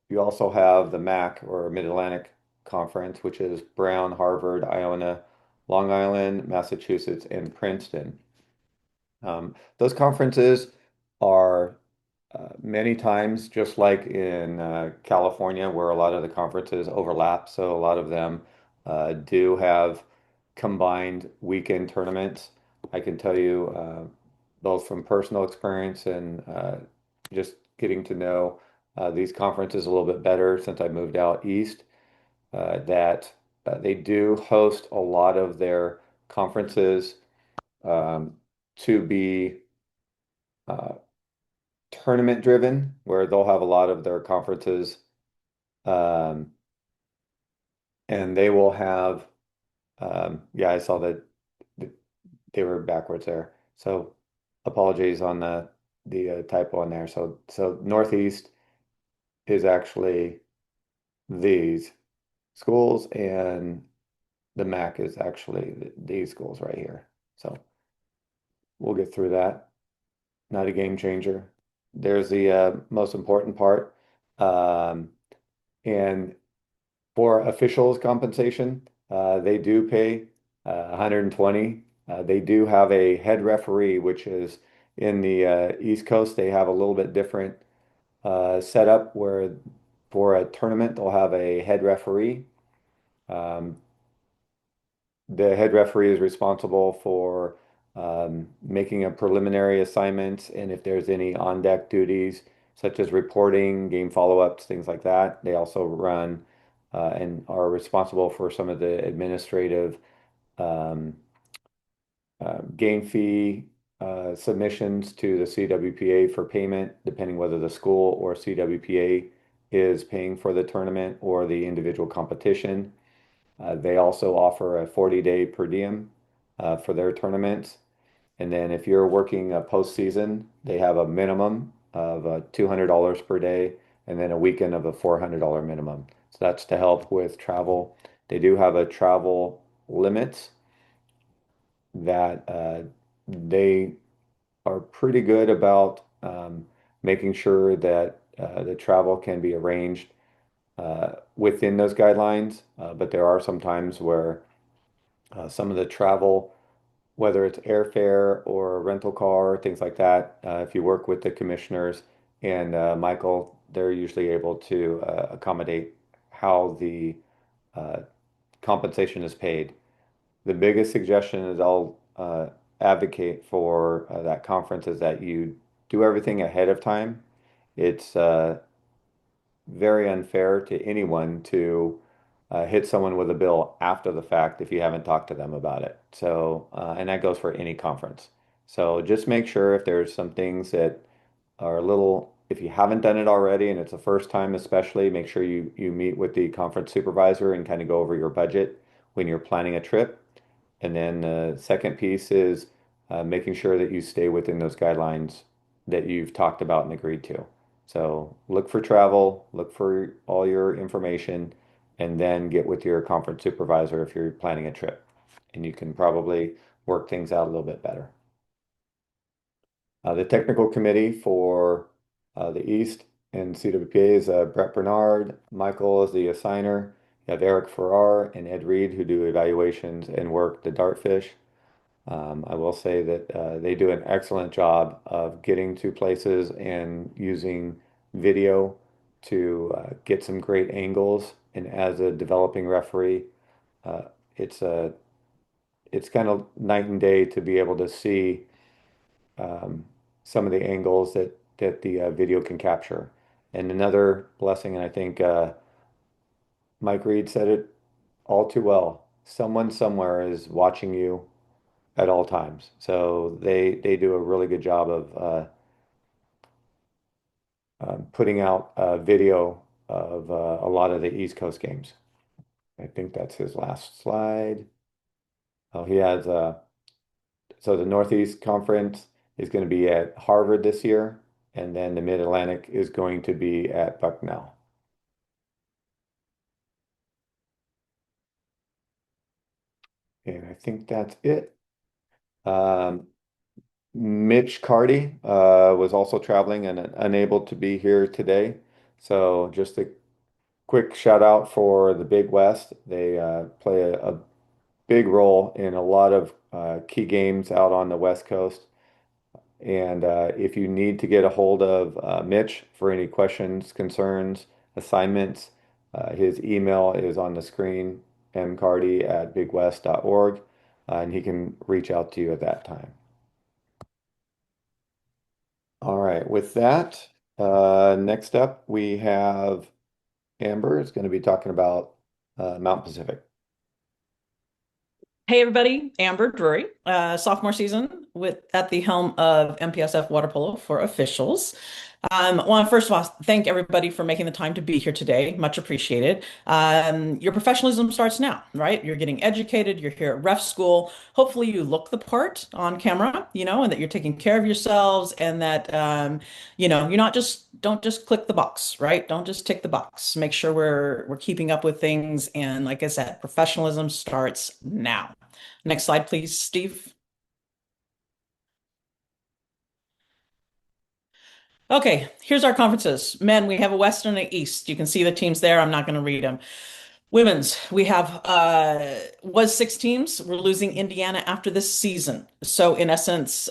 you also have the MAC, or Mid-Atlantic Conference, which is Brown, Harvard, Iona, Long Island, Massachusetts, and Princeton. Those conferences are many times, just like in California, where a lot of the conferences overlap. So a lot of them do have combined weekend tournaments. I can tell you, both from personal experience and just getting to know these conferences a little bit better since I moved out east, that they do host a lot of their conferences um, to be uh, tournament driven, where they'll have a lot of their conferences, um, and they will have, yeah, I saw that they were backwards there. So apologies on the typo on there. So Northeast is actually these schools, and the MAC is actually these schools right here. So we'll get through that. Not a game changer. There's the most important part. And for officials compensation, they do pay 120. They do have a head referee, which is in the East Coast. They have a little bit different setup where for a tournament they'll have a head referee. Um, the head referee is responsible for making a preliminary assignments, and if there's any on-deck duties, such as reporting, game follow-ups, things like that. They also run and are responsible for some of the administrative um, game fee submissions to the CWPA for payment, depending whether the school or CWPA is paying for the tournament or the individual competition. They also offer a 40-day per diem for their tournaments. And then if you're working a postseason, they have a minimum of $200 per day and then a weekend of a $400 minimum. So that's to help with travel. They do have a travel limits that they are pretty good about making sure that the travel can be arranged within those guidelines. But there are some times where some of the travel, whether it's airfare or a rental car, things like that, if you work with the commissioners and Michael, they're usually able to accommodate how the uh, compensation is paid. The biggest suggestion is I'll advocate for that conference is that you do everything ahead of time. It's very unfair to anyone to hit someone with a bill after the fact if you haven't talked to them about it. So, and that goes for any conference. So just make sure if there's some things that are a little, if you haven't done it already and it's the first time especially, make sure you meet with the conference supervisor and kind of go over your budget when you're planning a trip. And then the second piece is making sure that you stay within those guidelines that you've talked about and agreed to. So look for travel, look for all your information, and then get with your conference supervisor if you're planning a trip. And you can probably work things out a little bit better. The technical committee for the East and CWPA is Brett Bernard. Michael is the assigner. You have Eric Farrar and Ed Reed who do evaluations and work the Dartfish. I will say that they do an excellent job of getting to places and using video to get some great angles. And as a developing referee, uh, it's a it's kind of night and day to be able to see um, some of the angles that the video can capture. And another blessing, and I think Mike Reed said it all too well. Someone somewhere is watching you at all times. So they do a really good job of putting out video of a lot of the East Coast games. I think that's his last slide. Oh, he has so the Northeast Conference is going to be at Harvard this year, and then the Mid-Atlantic is going to be at Bucknell. And I think that's it. Um, Mitch Cardy was also traveling and unable to be here today. So just a quick shout out for the Big West. They play a big role in a lot of key games out on the West Coast. And if you need to get a hold of Mitch for any questions, concerns, assignments, his email is on the screen, mcardy@bigwest.org, and he can reach out to you at that time. All right, with that, next up we have Amber is going to be talking about Mount Pacific. Hey everybody, Amber Drury, sophomore season at the helm of MPSF Water Polo for officials. Want to first of all thank everybody for making the time to be here today. Much appreciated. Your professionalism starts now, right? You're getting educated. You're here at ref school. Hopefully you look the part on camera, and that you're taking care of yourselves and that you're not just don't just click the box, right? Don't just tick the box. Make sure we're keeping up with things. And like I said, professionalism starts now. Next slide, please, Steve. Okay, here's our conferences. Men, we have a West and an East. You can see the teams there. I'm not going to read them. Women's, we have was 6 teams. We're losing Indiana after this season. So in essence,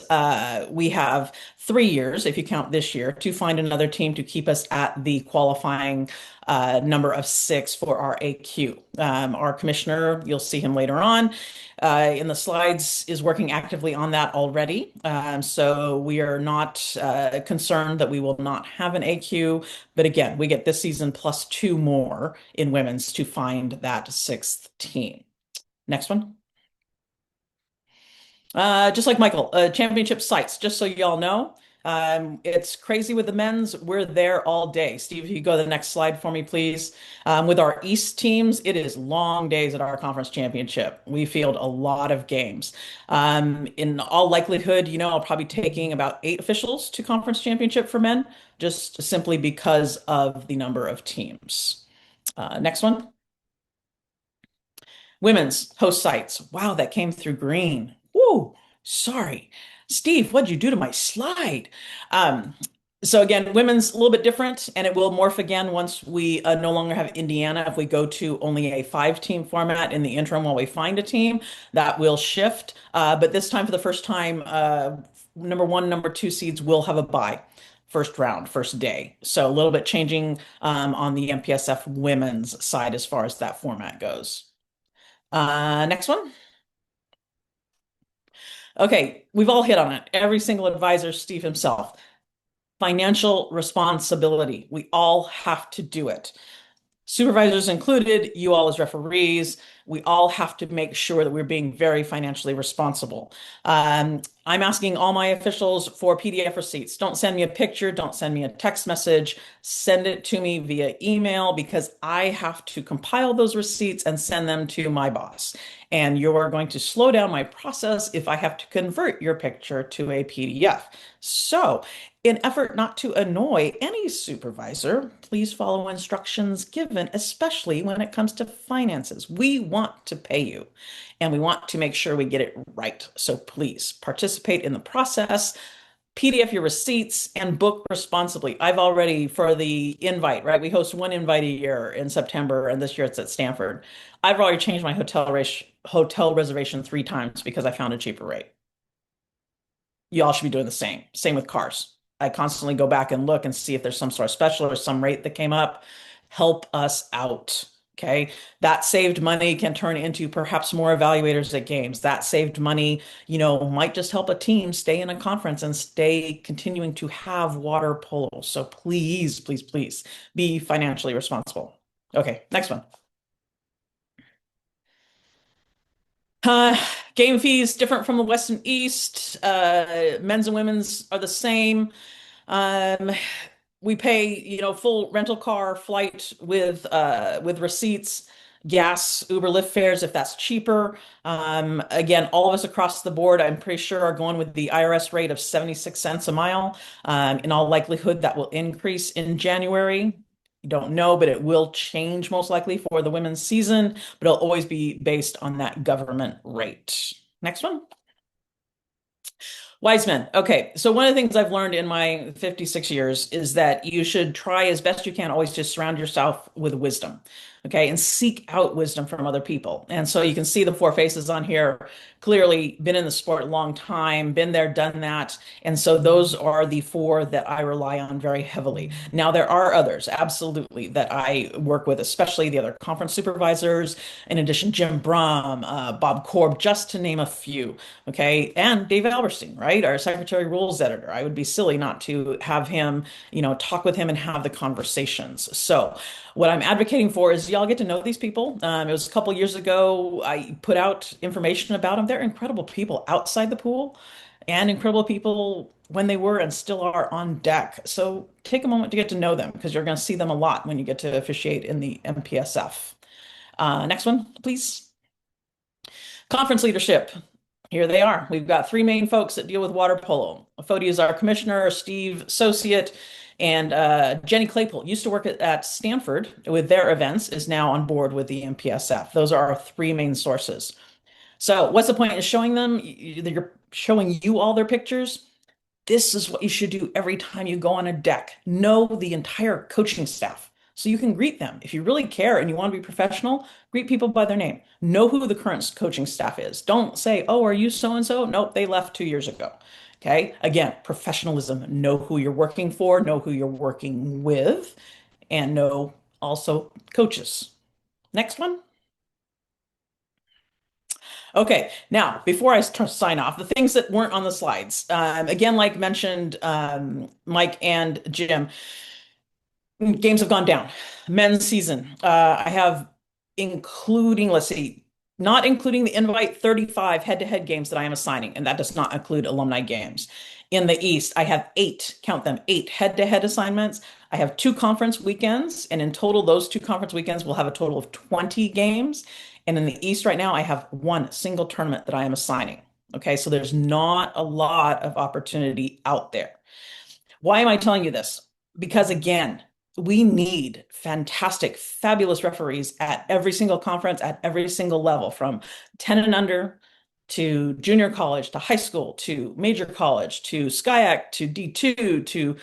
we have 3 years, if you count this year, to find another team to keep us at the qualifying number of 6 for our AQ. Our commissioner, you'll see him later on in the slides, is working actively on that already. So we are not concerned that we will not have an AQ. But again, we get this season plus 2 more in women's to find that 6th team. Next one. Just like Michael, championship sites, just so y'all know. It's crazy with the men's. We're there all day. Steve, if you go to the next slide for me, please. With our East teams, it is long days at our conference championship. We field a lot of games. In all likelihood, I'll probably be taking about 8 officials to conference championship for men, just simply because of the number of teams. Next one. Women's host sites. Wow, that came through green. Woo, sorry. Steve, what'd you do to my slide? Um, so again, women's a little bit different, and it will morph again once we no longer have Indiana. If we go to only a 5-team format in the interim while we find a team, that will shift. But this time, for the first time, number 1, number 2 seeds will have a bye. First round, first day. So a little bit changing on the MPSF women's side as far as that format goes. Next one. Okay, we've all hit on it. Every single advisor, Steve himself. Financial responsibility. We all have to do it. Supervisors included, you all as referees, we all have to make sure that we're being very financially responsible. I'm asking all my officials for PDF receipts. Don't send me a picture, don't send me a text message, send it to me via email because I have to compile those receipts and send them to my boss. And you're going to slow down my process if I have to convert your picture to a PDF. So, in effort not to annoy any supervisor, please follow instructions given, especially when it comes to finances. We want to pay you and we want to make sure we get it right. So please participate in the process, PDF your receipts, and book responsibly. I've already, for the invite, right? We host one invite a year in September, and this year it's at Stanford. I've already changed my hotel reservation 3 times because I found a cheaper rate. Y'all should be doing the same. Same with cars. I constantly go back and look and see if there's some sort of special or some rate that came up. Help us out. Okay. That saved money can turn into perhaps more evaluators at games. That saved money, might just help a team stay in a conference and stay continuing to have water polo. So please, please, please be financially responsible. Okay. Next one. Game fees different from the West and East. Men's and women's are the same. Um, we pay, full rental car, flight with receipts, gas, Uber, Lyft fares if that's cheaper. Again, all of us across the board, I'm pretty sure, are going with the IRS rate of 76 cents a mile. In all likelihood, that will increase in January. You don't know, but it will change most likely for the women's season, but it'll always be based on that government rate. Next one. Wise men. Okay, so one of the things I've learned in my 56 years is that you should try as best you can always to surround yourself with wisdom, okay, and seek out wisdom from other people. And so you can see the 4 faces on here, clearly been in the sport a long time, been there, done that. And so those are the 4 that I rely on very heavily. Now, there are others, absolutely, that I work with, especially the other conference supervisors, in addition, Jim Brum, Bob Korb, just to name a few, okay, and Dave Alberstein, right, our secretary rules editor. I would be silly not to have him, talk with him and have the conversations. So what I'm advocating for is y'all get to know these people. It was a couple years ago, I put out information about them. They're incredible people outside the pool and incredible people when they were and still are on deck. So take a moment to get to know them because you're going to see them a lot when you get to officiate in the MPSF. Next one, please. Conference leadership. Here they are. We've got 3 main folks that deal with water polo. Fody is our commissioner, Steve Associate, and Jenny Claypool used to work at Stanford with their events, is now on board with the MPSF. Those are our 3 main sources. So what's the point in showing them? You're showing you all their pictures. This is what you should do every time you go on a deck. Know the entire coaching staff so you can greet them. If you really care and you want to be professional, greet people by their name. Know who the current coaching staff is. Don't say, oh, are you so-and-so? Nope, they left 2 years ago. Okay. Again, professionalism. Know who you're working for, know who you're working with, and know also coaches. Next one. Okay, now before I sign off, the things that weren't on the slides. Again, like mentioned, Mike and Jim, games have gone down. Men's season, I have including, let's see, not including the invite 35 head-to-head games that I am assigning, and that does not include alumni games. In the East, I have 8, count them, 8 head-to-head assignments. I have 2 conference weekends, and in total, those 2 conference weekends will have a total of 20 games. And in the East right now, I have 1 single tournament that I am assigning. Okay, so there's not a lot of opportunity out there. Why am I telling you this? Because again, we need fantastic, fabulous referees at every single conference, at every single level, from 10 and under to junior college, to high school, to major college, to SCIAC, to D2, to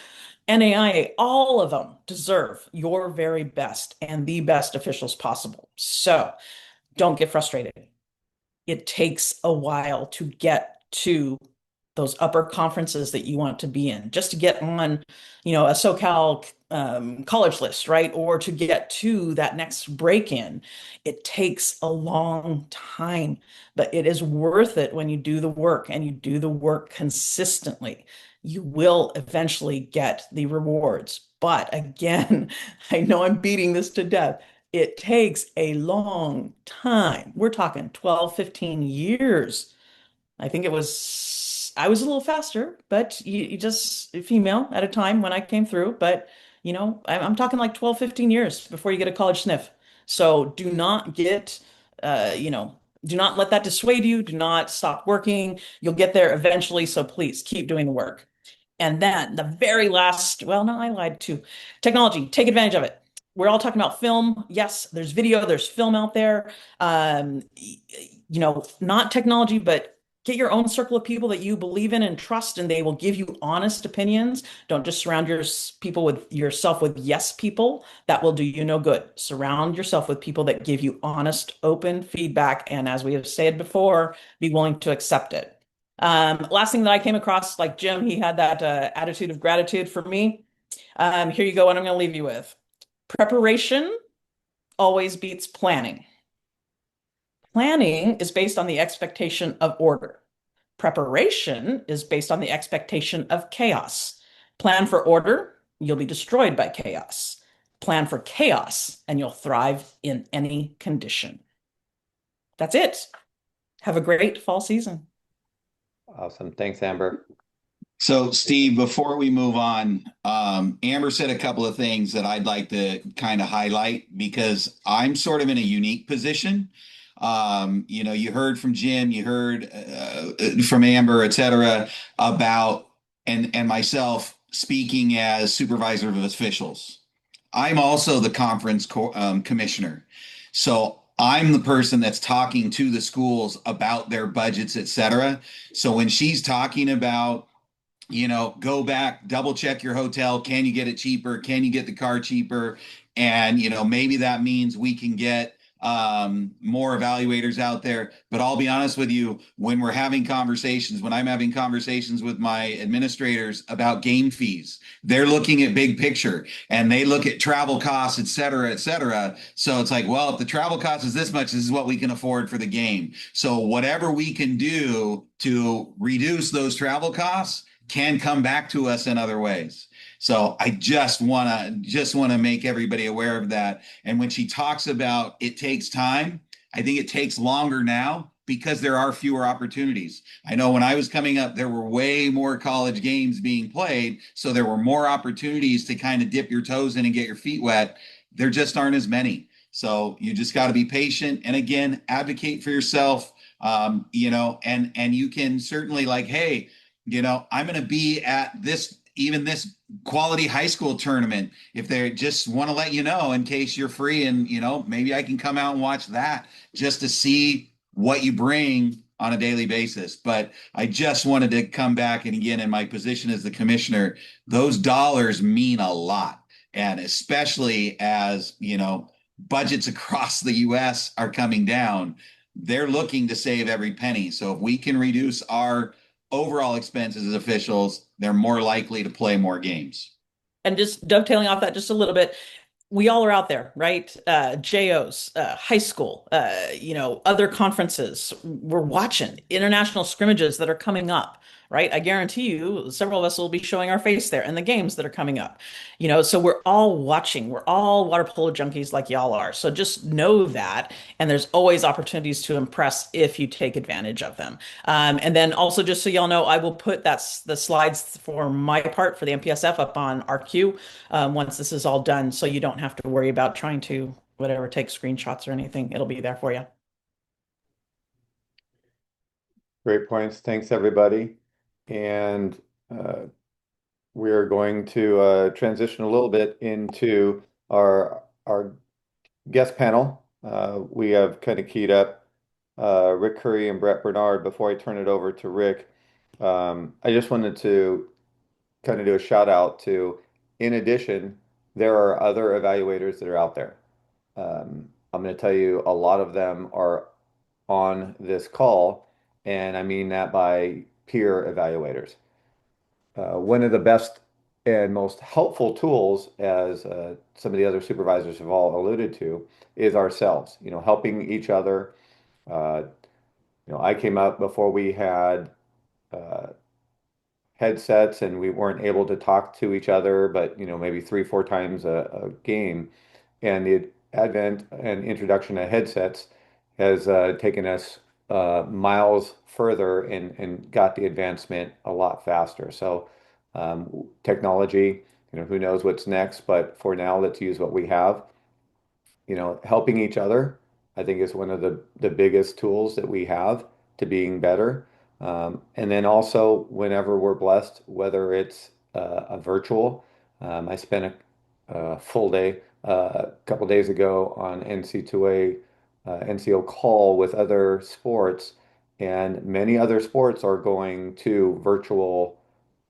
NAIA. All of them deserve your very best and the best officials possible. So don't get frustrated. It takes a while to get to those upper conferences that you want to be in, just to get on, a SoCal college list, right? Or to get to that next break-in. It takes a long time, but it is worth it when you do the work and you do the work consistently. You will eventually get the rewards. But again, I know I'm beating this to death. It takes a long time. We're talking 12, 15 years. I think I was a little faster, but you just female at a time when I came through. But, I'm talking like 12, 15 years before you get a college sniff. So do not get, do not let that dissuade you. Do not stop working. You'll get there eventually. So please keep doing the work. And then the very last, well, no, I lied too. Technology, take advantage of it. We're all talking about film. Yes, there's video, there's film out there. Not technology, but get your own circle of people that you believe in and trust, and they will give you honest opinions. Don't just surround yourself with yes people. That will do you no good. Surround yourself with people that give you honest, open feedback, and as we have said before, be willing to accept it. Last thing that I came across, like Jim, he had that attitude of gratitude for me. Here you go, what I'm going to leave you with. Preparation always beats planning. Planning is based on the expectation of order. Preparation is based on the expectation of chaos. Plan for order, you'll be destroyed by chaos. Plan for chaos, and you'll thrive in any condition. That's it. Have a great fall season. Awesome. Thanks, Amber. So, Steve, before we move on, Amber said a couple of things that I'd like to kind of highlight because I'm sort of in a unique position. You heard from Jim, you heard from Amber, et cetera, about and myself speaking as supervisor of officials. I'm also the commissioner. So I'm the person that's talking to the schools about their budgets, et cetera. So when she's talking about go back, double check your hotel. Can you get it cheaper? Can you get the car cheaper? And, maybe that means we can get more evaluators out there. But I'll be honest with you, when I'm having conversations with my administrators about game fees, they're looking at big picture and they look at travel costs, et cetera, et cetera. So it's like, well, if the travel cost is this much, this is what we can afford for the game. So whatever we can do to reduce those travel costs can come back to us in other ways. So I just want to make everybody aware of that. And when she talks about it takes time, I think it takes longer now because there are fewer opportunities. I know when I was coming up, there were way more college games being played. So there were more opportunities to kind of dip your toes in and get your feet wet. There just aren't as many. So you just got to be patient. And again, advocate for yourself, and you can certainly like, hey, I'm going to be at this quality high school tournament. If they just want to let you know in case you're free and, maybe I can come out and watch that just to see what you bring on a daily basis. But I just wanted to come back and again, in my position as the commissioner, those dollars mean a lot. And especially as, budgets across the US are coming down, they're looking to save every penny. So if we can reduce our overall expenses as officials, they're more likely to play more games. And just dovetailing off that just a little bit, we all are out there, right? JOs, high school, other conferences. We're watching international scrimmages that are coming up, right? I guarantee you, several of us will be showing our face there and the games that are coming up. So we're all watching. We're all water polo junkies like y'all are. So just know that. And there's always opportunities to impress if you take advantage of them. And then also, just so y'all know, I will put the slides for my part for the MPSF up on RQ once this is all done. So you don't have to worry about trying to whatever, take screenshots or anything. It'll be there for you. Great points. Thanks, everybody. And we are going to transition a little bit into our guest panel. We have kind of keyed up Rick Curry and Brett Bernard. Before I turn it over to Rick, I just wanted to kind of do a shout out to, in addition, there are other evaluators that are out there. I'm going to tell you a lot of them are on this call, and I mean that by peer evaluators. One of the best and most helpful tools, as some of the other supervisors have all alluded to, is ourselves, helping each other. Uh, I came up before we had uh, headsets and we weren't able to talk to each other, but maybe 3, 4 times a game. And the advent and introduction of headsets has taken us miles further and got the advancement a lot faster. So technology, who knows what's next, but for now, let's use what we have. Helping each other, I think is one of the biggest tools that we have to being better. And then also whenever we're blessed, whether it's a virtual, I spent a full day a couple days ago on NC2A, NCO call with other sports, and many other sports are going to virtual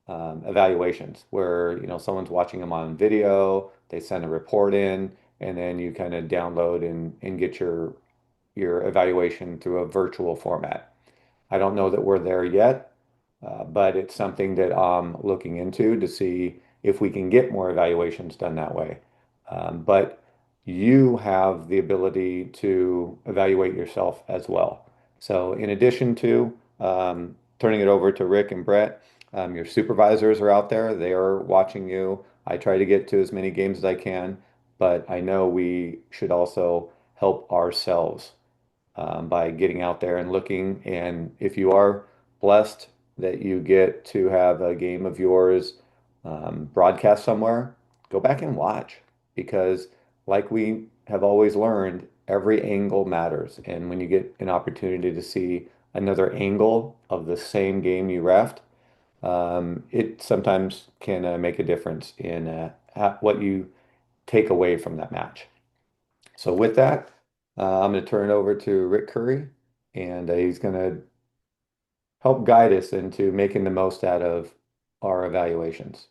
evaluations where someone's watching them on video, they send a report in, and then you kind of download and get your evaluation through a virtual format. I don't know that we're there yet, but it's something that I'm looking into to see if we can get more evaluations done that way. But you have the ability to evaluate yourself as well. So in addition to turning it over to Rick and Brett, your supervisors are out there. They are watching you. I try to get to as many games as I can, but I know we should also help ourselves by getting out there and looking. And if you are blessed that you get to have a game of yours broadcast somewhere, go back and watch because, like we have always learned, every angle matters. And when you get an opportunity to see another angle of the same game you refed, it sometimes can make a difference in what you take away from that match. So with that, I'm going to turn it over to Rick Curry, and he's going to help guide us into making the most out of our evaluations.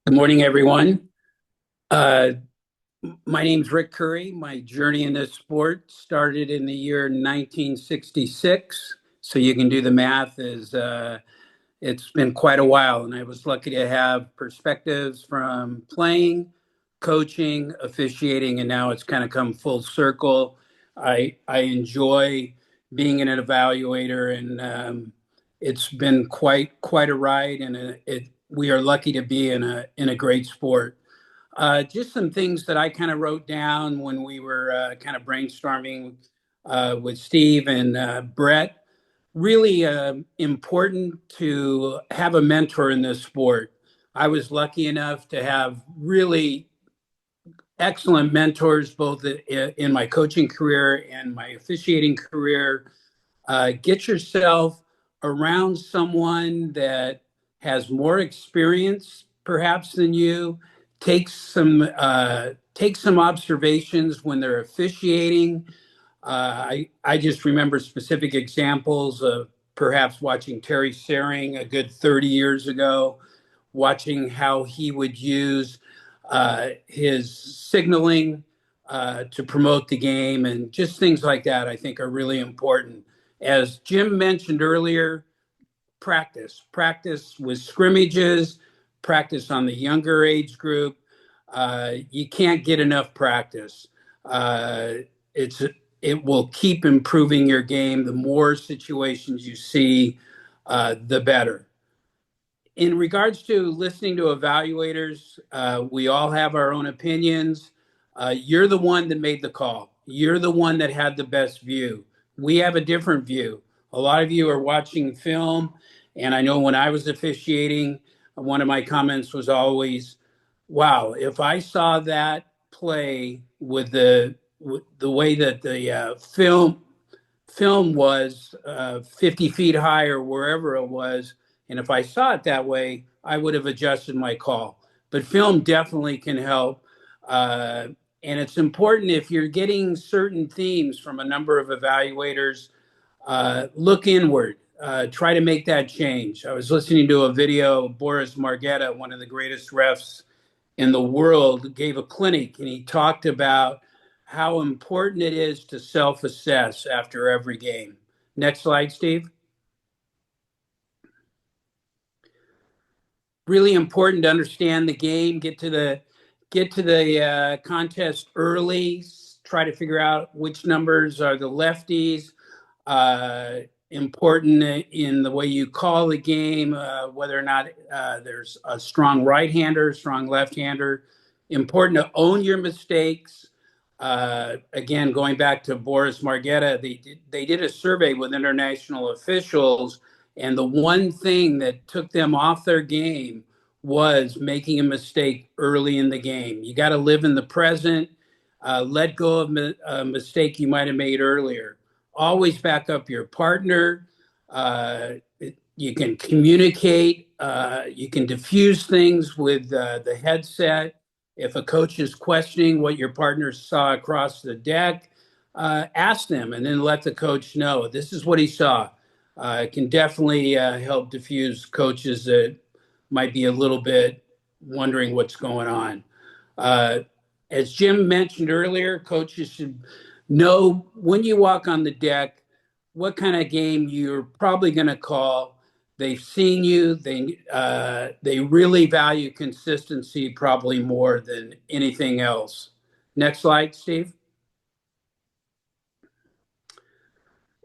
Good morning, everyone. My name's Rick Curry. My journey in this sport started in the year 1966. So you can do the math as it's been quite a while. And I was lucky to have perspectives from playing, coaching, officiating, and now it's kind of come full circle. I enjoy being an evaluator, and it's been quite a ride, and we are lucky to be in a great sport. Just some things that I kind of wrote down when we were kind of brainstorming with Steve and Brett. Really important to have a mentor in this sport. I was lucky enough to have really excellent mentors, both in my coaching career and my officiating career. Get yourself around someone that has more experience, perhaps, than you. Take some observations when they're officiating. I just remember specific examples of perhaps watching Terry Sering a good 30 years ago, watching how he would use his signaling to promote the game, and just things like that I think are really important. As Jim mentioned earlier, practice with scrimmages, practice on the younger age group. You can't get enough practice. It will keep improving your game. The more situations you see, the better. In regards to listening to evaluators, we all have our own opinions. You're the one that made the call. You're the one that had the best view. We have a different view. A lot of you are watching film, and I know when I was officiating, one of my comments was always, wow, if I saw that play with the way that the film was 50 feet high or wherever it was, and if I saw it that way, I would have adjusted my call. But film definitely can help. And it's important if you're getting certain themes from a number of evaluators, look inward. Try to make that change. I was listening to a video. Boris Margetta, one of the greatest refs in the world, gave a clinic, and he talked about how important it is to self-assess after every game. Next slide, Steve. Really important to understand the game, get to the contest early, try to figure out which numbers are the lefties. Important in the way you call the game, whether or not there's a strong right-hander, strong left-hander. important to own your mistakes. Again, going back to Boris Margetta, they did a survey with international officials, and the one thing that took them off their game was making a mistake early in the game. You got to live in the present, let go of a mistake you might have made earlier. Always back up your partner. You can communicate. You can diffuse things with the headset. If a coach is questioning what your partner saw across the deck, ask them and then let the coach know this is what he saw. It can definitely help diffuse coaches that might be a little bit wondering what's going on. As Jim mentioned earlier, coaches should know when you walk on the deck what kind of game you're probably going to call. They've seen you. They really value consistency probably more than anything else. Next slide, Steve.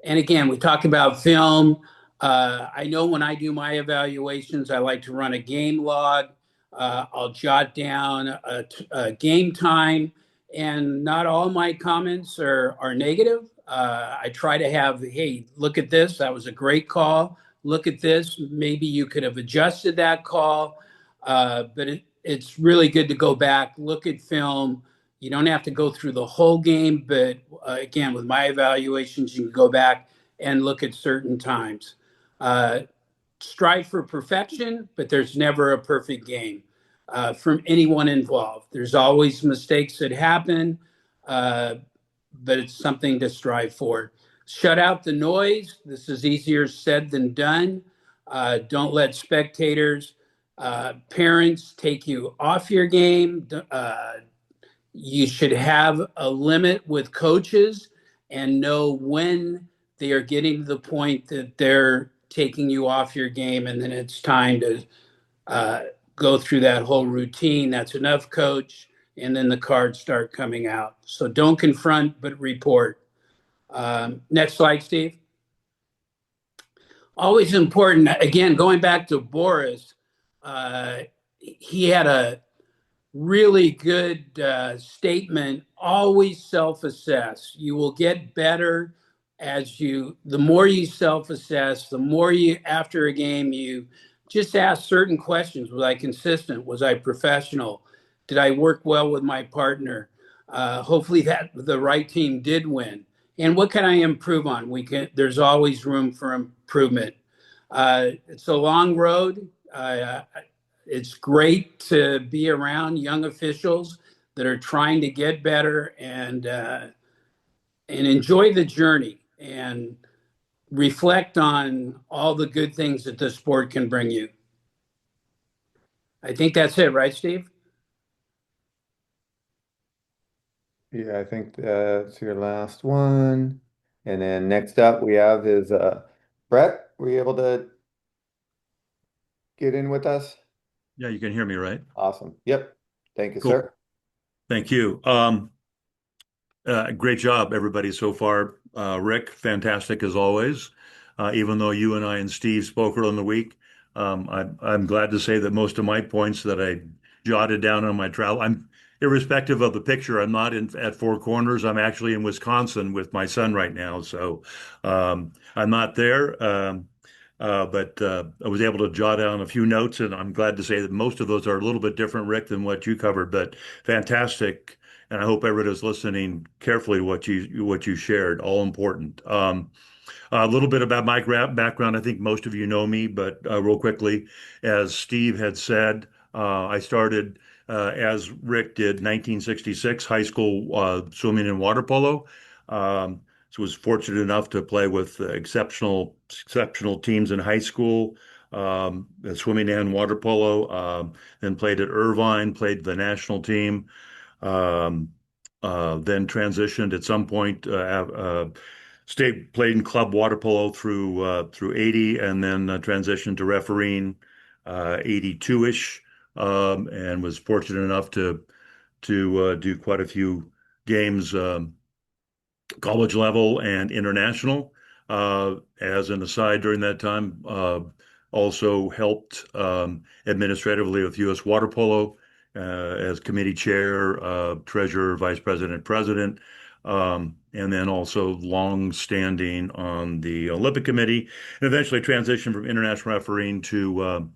And again, we talked about film. I know when I do my evaluations, I like to run a game log. I'll jot down a game time, and not all my comments are negative. I try to have, hey, look at this. That was a great call. Look at this. Maybe you could have adjusted that call. But it's really good to go back, look at film. You don't have to go through the whole game, but again, with my evaluations, you can go back and look at certain times. Strive for perfection, but there's never a perfect game from anyone involved. There's always mistakes that happen, but it's something to strive for. Shut out the noise. This is easier said than done. Don't let spectators, parents take you off your game. You should have a limit with coaches and know when they are getting to the point that they're taking you off your game, and then it's time to go through that whole routine. That's enough, coach, and then the cards start coming out. So don't confront, but report. Next slide, Steve. Always important, again, going back to Boris, he had a really good statement. Always self-assess. You will get better the more you self-assess, the more you, after a game, you just ask certain questions. Was I consistent? Was I professional? Did I work well with my partner? Hopefully that the right team did win. And what can I improve on? There's always room for improvement. It's a long road. It's great to be around young officials that are trying to get better and enjoy the journey and reflect on all the good things that the sport can bring you. I think that's it, right, Steve? Yeah, I think that's your last one. And then next up we have is Brett. Were you able to get in with us? Yeah, you can hear me, right? Awesome. Yep. Thank you, Cool. sir. Thank you. Great job, everybody, so far. Rick, fantastic as always. Even though you and I and Steve spoke earlier in the week, I'm glad to say that most of my points that I jotted down on my travel, I'm irrespective of the picture, I'm not at Four Corners. I'm actually in Wisconsin with my son right now, so I'm not there. But I was able to jot down a few notes, and I'm glad to say that most of those are a little bit different, Rick, than what you covered. But fantastic, and I hope everybody's listening carefully to what you shared. All important. A little bit about my background. I think most of you know me, but real quickly, as Steve had said, I started as Rick did, 1966 high school swimming and water polo. So was fortunate enough to play with exceptional teams in high school, swimming and water polo. Then played at Irvine, played the national team. Um, then transitioned at some point. Played in club water polo through 80, and then transitioned to refereeing 82-ish, and was fortunate enough to do quite a few games. College level and international. As an aside, during that time, also helped administratively with U.S. water polo as committee chair, treasurer, vice president, president, and then also long-standing on the Olympic Committee, and eventually transitioned from international refereeing to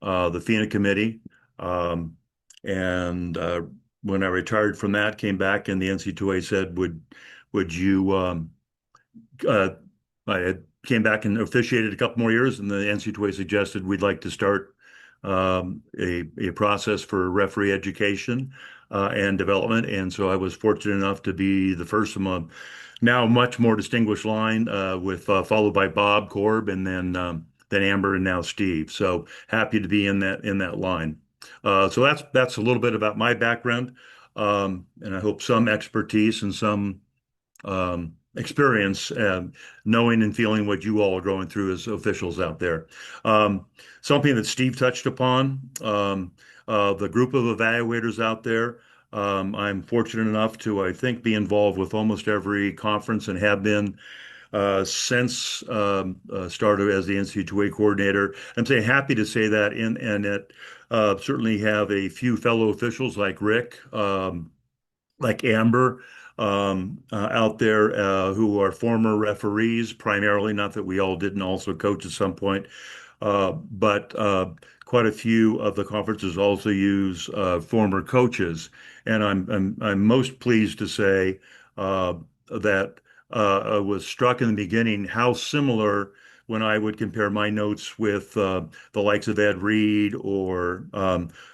the FINA committee. And when I retired from that, came back, and the NC2A said, "Would you?" Uh, I had came back and officiated a couple more years, and the NC2A suggested we'd like to start a process for referee education and development. And so I was fortunate enough to be the first of a now much more distinguished line, with followed by Bob Korb, and then Amber, and now Steve. So happy to be in that line. So that's a little bit about my background, and I hope some expertise and some experience, knowing and feeling what you all are going through as officials out there. Something that Steve touched upon, the group of evaluators out there. I'm fortunate enough to, I think, be involved with almost every conference, and have been since started as the NC2A coordinator. I'm saying happy to say that, and that certainly have a few fellow officials like Rick, like Amber, out there, who are former referees primarily, not that we all didn't also coach at some point, but quite a few of the conferences also use former coaches. And I'm most pleased to say that I was struck in the beginning how similar, when I would compare my notes with the likes of Ed Reed, or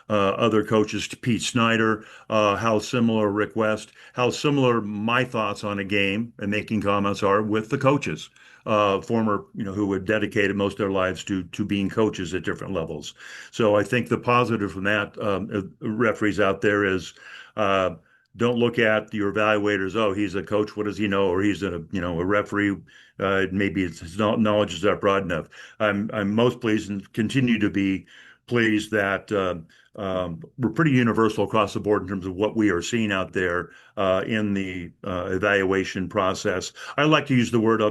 other coaches, to Pete Snyder, how similar Rick West, how similar my thoughts on a game and making comments are with the coaches, former, who had dedicated most of their lives to being coaches at different levels. So I think the positive from that, referees out there, is don't look at your evaluators. Oh, he's a coach. What does he know? Or he's a referee. Maybe his knowledge is not broad enough. I'm most pleased, and continue to be pleased, that we're pretty universal across the board in terms of what we are seeing out there in the evaluation process. I like to use the word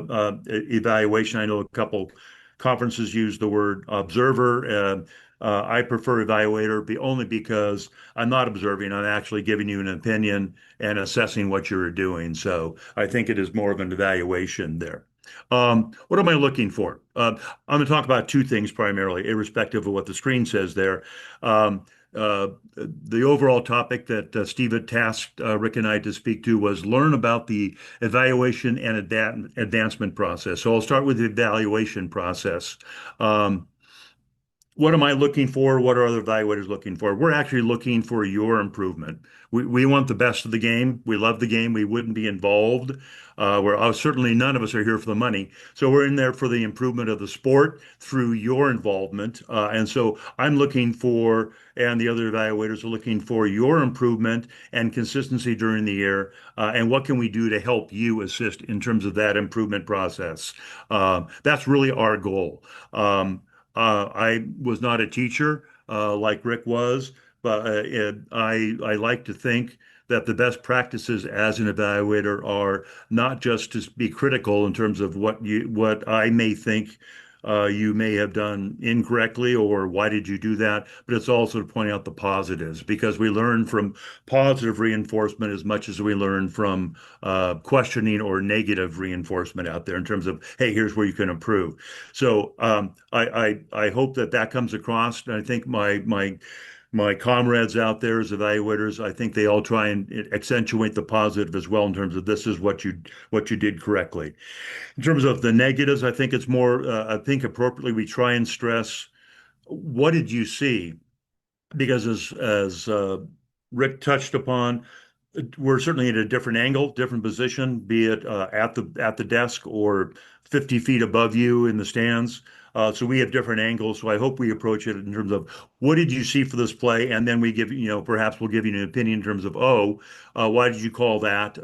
evaluation. I know a couple conferences use the word observer. I prefer evaluator, only because I'm not observing. I'm actually giving you an opinion and assessing what you're doing. So I think it is more of an evaluation there. What am I looking for? I'm going to talk about two things primarily, irrespective of what the screen says there. The overall topic that Steve had tasked Rick and I to speak to was learn about the evaluation and advancement process. So I'll start with the evaluation process. What am I looking for? What are other evaluators looking for? We're actually looking for your improvement. We want the best of the game. We love the game. We wouldn't be involved. Certainly none of us are here for the money. So we're in there for the improvement of the sport through your involvement. And so I'm looking for, and the other evaluators are looking for, your improvement and consistency during the year. And what can we do to help you assist in terms of that improvement process? That's really our goal. I was not a teacher like Rick was, but I like to think that the best practices as an evaluator are not just to be critical in terms of what I may think you may have done incorrectly, or why did you do that, but it's also to point out the positives, because we learn from positive reinforcement as much as we learn from questioning or negative reinforcement out there in terms of, hey, here's where you can improve. So I hope that comes across. And I think my comrades out there as evaluators, I think they all try and accentuate the positive as well, in terms of this is what you did correctly. In terms of the negatives, I think it's more, I think appropriately we try and stress, what did you see? Because as Rick touched upon, we're certainly at a different angle, different position, be it at the desk or 50 feet above you in the stands. So we have different angles. So I hope we approach it in terms of, what did you see for this play? And then we give, perhaps we'll give you an opinion in terms of, why did you call that?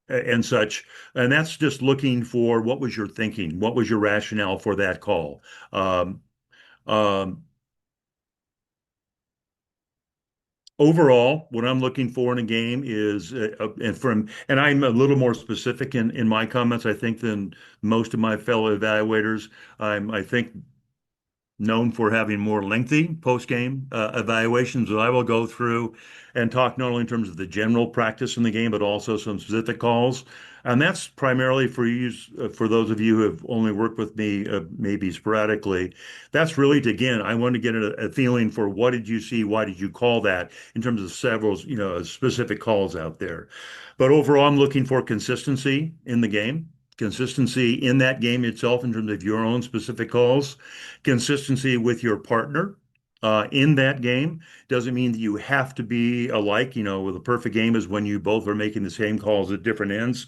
And such. And that's just looking for, what was your thinking? What was your rationale for that call? Um, um, Overall, what I'm looking for in a game is, and I'm a little more specific in my comments, I think, than most of my fellow evaluators. I think known for having more lengthy post-game evaluations that I will go through and talk not only in terms of the general practice in the game, but also some specific calls. And that's primarily for you, for those of you who have only worked with me maybe sporadically. That's really to, again, I want to get a feeling for what did you see, why did you call that in terms of several, specific calls out there. But overall, I'm looking for consistency in the game, consistency in that game itself in terms of your own specific calls, consistency with your partner in that game. Doesn't mean that you have to be alike. With a perfect game is when you both are making the same calls at different ends.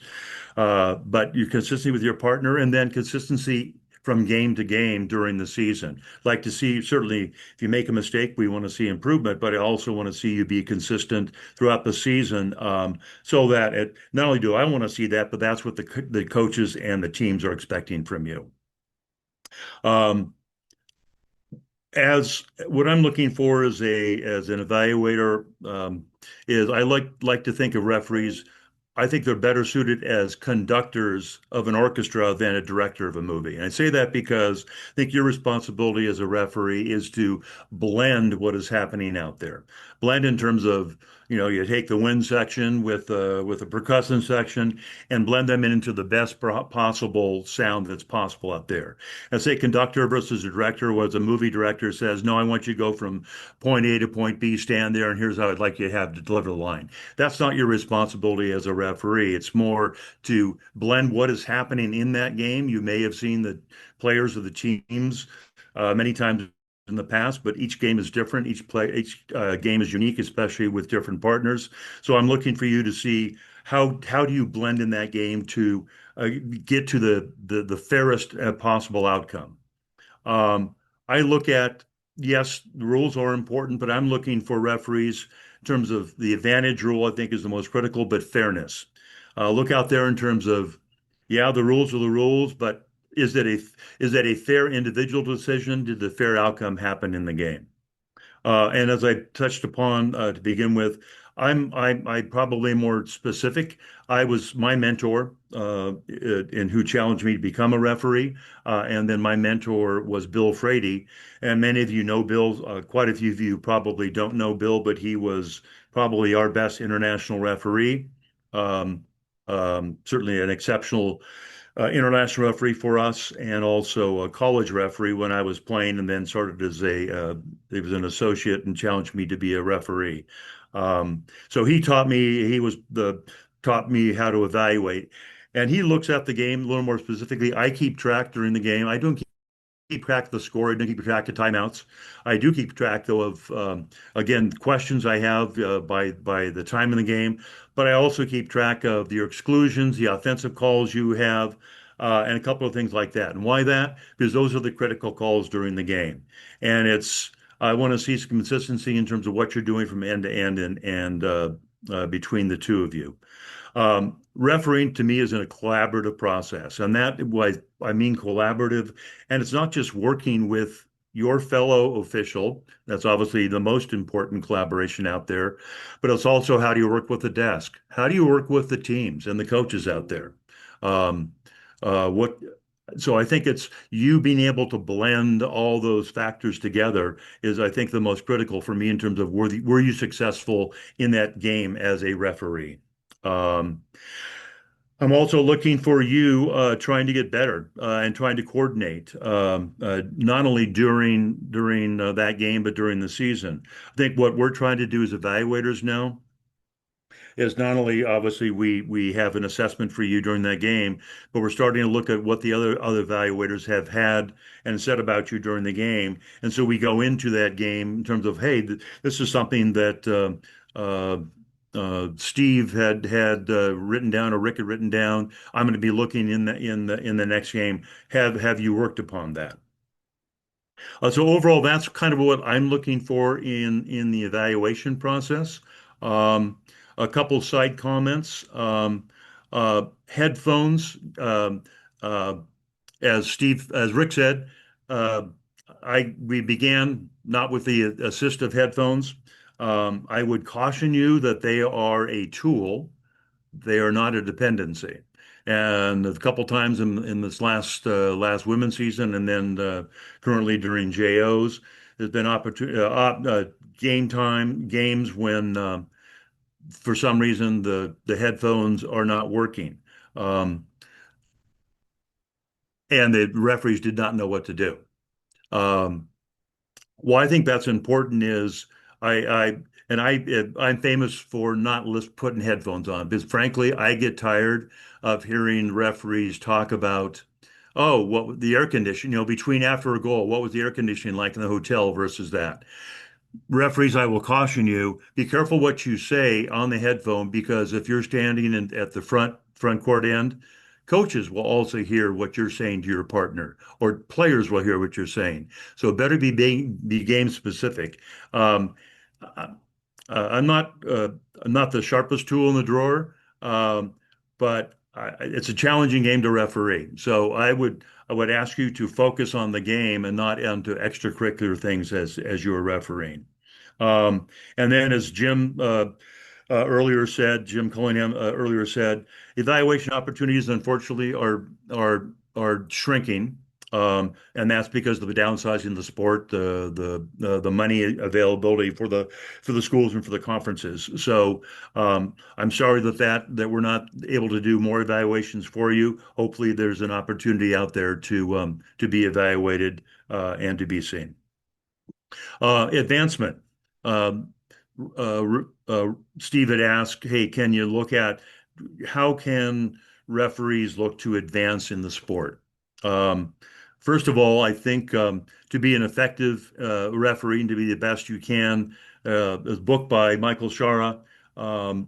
But your consistency with your partner and then consistency from game to game during the season. Like to see, certainly, if you make a mistake, we want to see improvement, but I also want to see you be consistent throughout the season, so that not only do I want to see that, but that's what the coaches and the teams are expecting from you. Um, as what I'm looking for as an evaluator, is I like to think of referees. I think they're better suited as conductors of an orchestra than a director of a movie. And I say that because I think your responsibility as a referee is to blend what is happening out there. Blend in terms of, you take the wind section with the percussion section and blend them into the best possible sound that's possible out there. And say conductor versus a director was a movie director says, no, I want you to go from point A to point B, stand there, and here's how I'd like you to have to deliver the line. That's not your responsibility as a referee. It's more to blend what is happening in that game. You may have seen the players of the teams many times in the past, but each game is different. Each game is unique, especially with different partners. So I'm looking for you to see how do you blend in that game to get to the fairest possible outcome. Um, I look at, yes, the rules are important, but I'm looking for referees in terms of the advantage rule, I think is the most critical, but fairness. Look out there in terms of, yeah, the rules are the rules, but is it a fair individual decision? Did the fair outcome happen in the game? And as I touched upon to begin with, I probably more specific. I was my mentor, and who challenged me to become a referee, and then my mentor was Bill Frady, and many of you know Bill. Quite a few of you probably don't know Bill, but he was probably our best international referee. Um, Certainly an exceptional international referee for us, and also a college referee when I was playing, and then started as he was an associate and challenged me to be a referee. So he taught me, taught me how to evaluate. And he looks at the game a little more specifically. I keep track during the game. I don't keep track of the score. I don't keep track of timeouts. I do keep track, though, of again questions I have by the time in the game. But I also keep track of your exclusions, the offensive calls you have, and a couple of things like that. And why that? Because those are the critical calls during the game. And I want to see some consistency in terms of what you're doing from end to end and between the two of you. Refereeing to me is a collaborative process, and that was I mean collaborative, and it's not just working with your fellow official. That's obviously the most important collaboration out there, but it's also how do you work with the desk? How do you work with the teams and the coaches out there? Um, what So I think it's you being able to blend all those factors together is, I think, the most critical for me in terms of were you successful in that game as a referee? Um, I'm also looking for you trying to get better and trying to coordinate, not only during that game, but during the season. I think what we're trying to do as evaluators now is not only obviously we have an assessment for you during that game, but we're starting to look at what the other evaluators have had and said about you during the game. And so we go into that game in terms of, hey, this is something that Steve had written down, or Rick had written down. I'm going to be looking in the next game. Have you worked upon that? So overall, that's kind of what I'm looking for in the evaluation process. Um, a couple side comments. Headphones, uh, as Rick said, uh, we began not with the assist of headphones. I would caution you that they are a tool. they are not a dependency. And a couple times in this last women's season, and then currently during JOs, there's been game time games when for some reason the headphones are not working, um, and the referees did not know what to do. Um, Why I think that's important is I and I'm famous for not putting headphones on because frankly I get tired of hearing referees talk about, oh, what the air conditioning, between after a goal, what was the air conditioning like in the hotel versus that. Referees, I will caution you, be careful what you say on the headphone because if you're standing at the front court end, coaches will also hear what you're saying to your partner, or players will hear what you're saying. So it better be game specific. Um, uh, I'm not the sharpest tool in the drawer, but it's a challenging game to referee. So I would ask you to focus on the game and not onto extracurricular things as you're refereeing. Um, and then, as Jim Cunningham earlier said, evaluation opportunities unfortunately are shrinking. And that's because of the downsizing of the sport, the money availability for the schools and for the conferences. So I'm sorry that we're not able to do more evaluations for you. Hopefully, there's an opportunity out there to be evaluated and to be seen. Advancement. Um, Steve had asked, "Hey, can you look at how can referees look to advance in the sport?" Um, First of all, I think to be an effective referee and to be the best you can, a book by Michael Shara,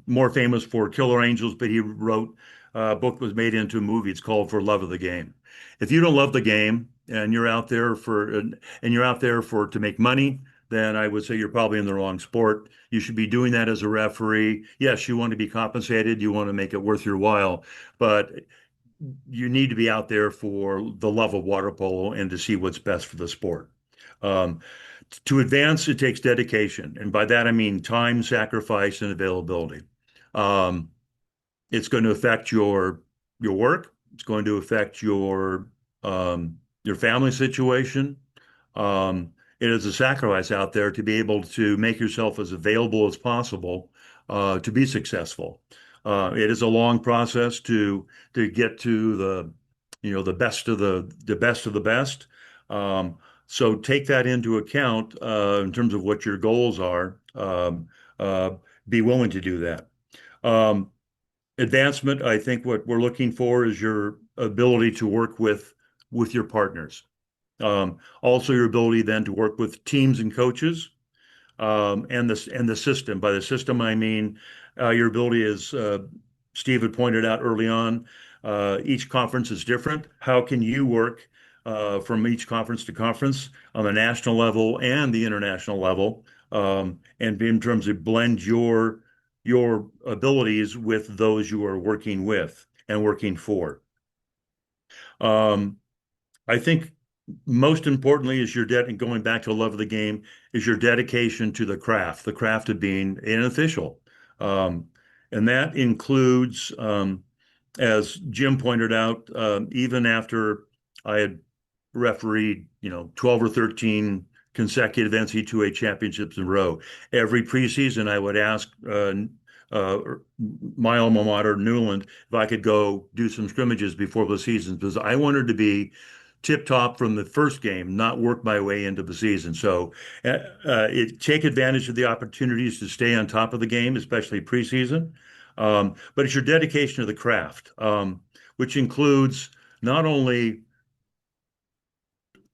more famous for Killer Angels, but he wrote a book was made into a movie. It's called For Love of the Game. If you don't love the game and you're out there for to make money, then I would say you're probably in the wrong sport. You should be doing that as a referee. Yes, you want to be compensated, you want to make it worth your while, but you need to be out there for the love of water polo and to see what's best for the sport. Um, to advance, it takes dedication. And by that, I mean time, sacrifice, and availability. Um, it's going to affect your work. It's going to affect your family situation. Um, it is a sacrifice out there to be able to make yourself as available as possible to be successful. It is a long process to get to the best of the best of the best. Um, so take that into account in terms of what your goals are. Uh, be willing to do that. Um, Advancement, I think what we're looking for is your ability to work with your partners. Also, your ability then to work with teams and coaches, and the system. By the system, I mean your ability, as Steve had pointed out early on, each conference is different. How can you work from each conference to conference on the national level and the international level, and in terms of blend your abilities with those you are working with and working for. Um, I think most importantly is and going back to the love of the game, is your dedication to the craft of being an official. Um, and that includes, as Jim pointed out, even after I had refereed, 12 or 13 consecutive NCAA championships in a row, every preseason I would ask uh, my alma mater, Newland, if I could go do some scrimmages before the season because I wanted to be tip top from the first game, not work my way into the season. So take advantage of the opportunities to stay on top of the game, especially preseason. But it's your dedication to the craft, which includes not only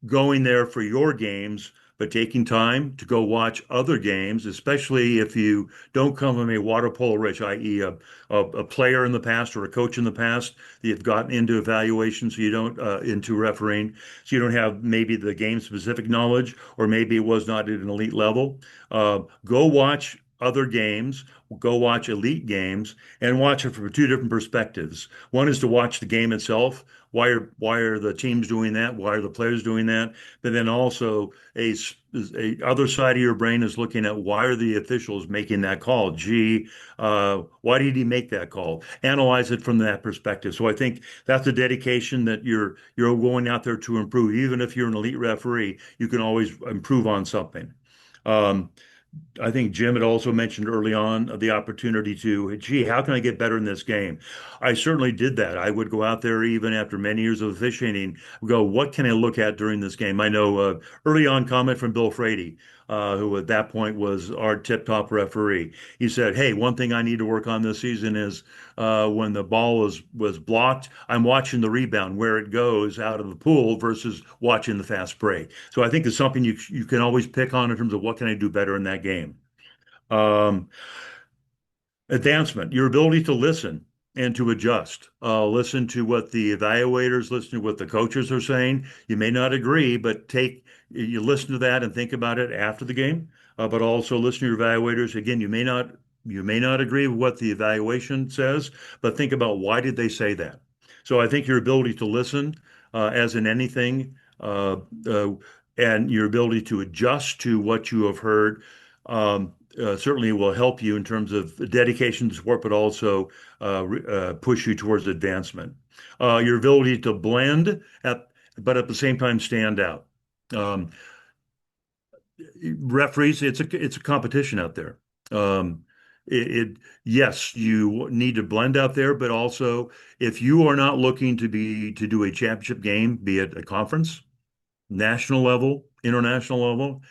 going there for your games, but taking time to go watch other games, especially if you don't come from a water polo rich, i.e., a player in the past or a coach in the past that you've gotten into evaluation, so you don't into refereeing, so you don't have maybe the game specific knowledge, or maybe it was not at an elite level. Go watch other games, go watch elite games, and watch it from two different perspectives. One is to watch the game itself. Why are the teams doing that? Why are the players doing that? But then also a other side of your brain is looking at why are the officials making that call? Gee, why did he make that call? Analyze it from that perspective. So I think that's a dedication that you're going out there to improve. Even if you're an elite referee, you can always improve on something. Um, I think Jim had also mentioned early on the opportunity to, gee, how can I get better in this game? I certainly did that. I would go out there even after many years of officiating, go, what can I look at during this game? I know early on comment from Bill Frady, who at that point was our tip-top referee. He said, hey, one thing I need to work on this season is when the ball was blocked, I'm watching the rebound, where it goes out of the pool versus watching the fast break. So I think it's something you can always pick on in terms of what can I do better in that game. Um, Advancement, your ability to listen and to adjust. Listen to what the evaluators, listen to what the coaches are saying. You may not agree, but you listen to that and think about it after the game. But also listen to your evaluators. Again, you may not agree with what the evaluation says, but think about why did they say that. So I think your ability to listen, as in anything, uh, and your ability to adjust to what you have heard. Certainly will help you in terms of dedication to sport, but also push you towards advancement. Your ability to blend, but at the same time stand out. Um, Referees, it's a competition out there. Um, yes, you need to blend out there, but also if you are not looking to do a championship game, be it a conference, national level, international level,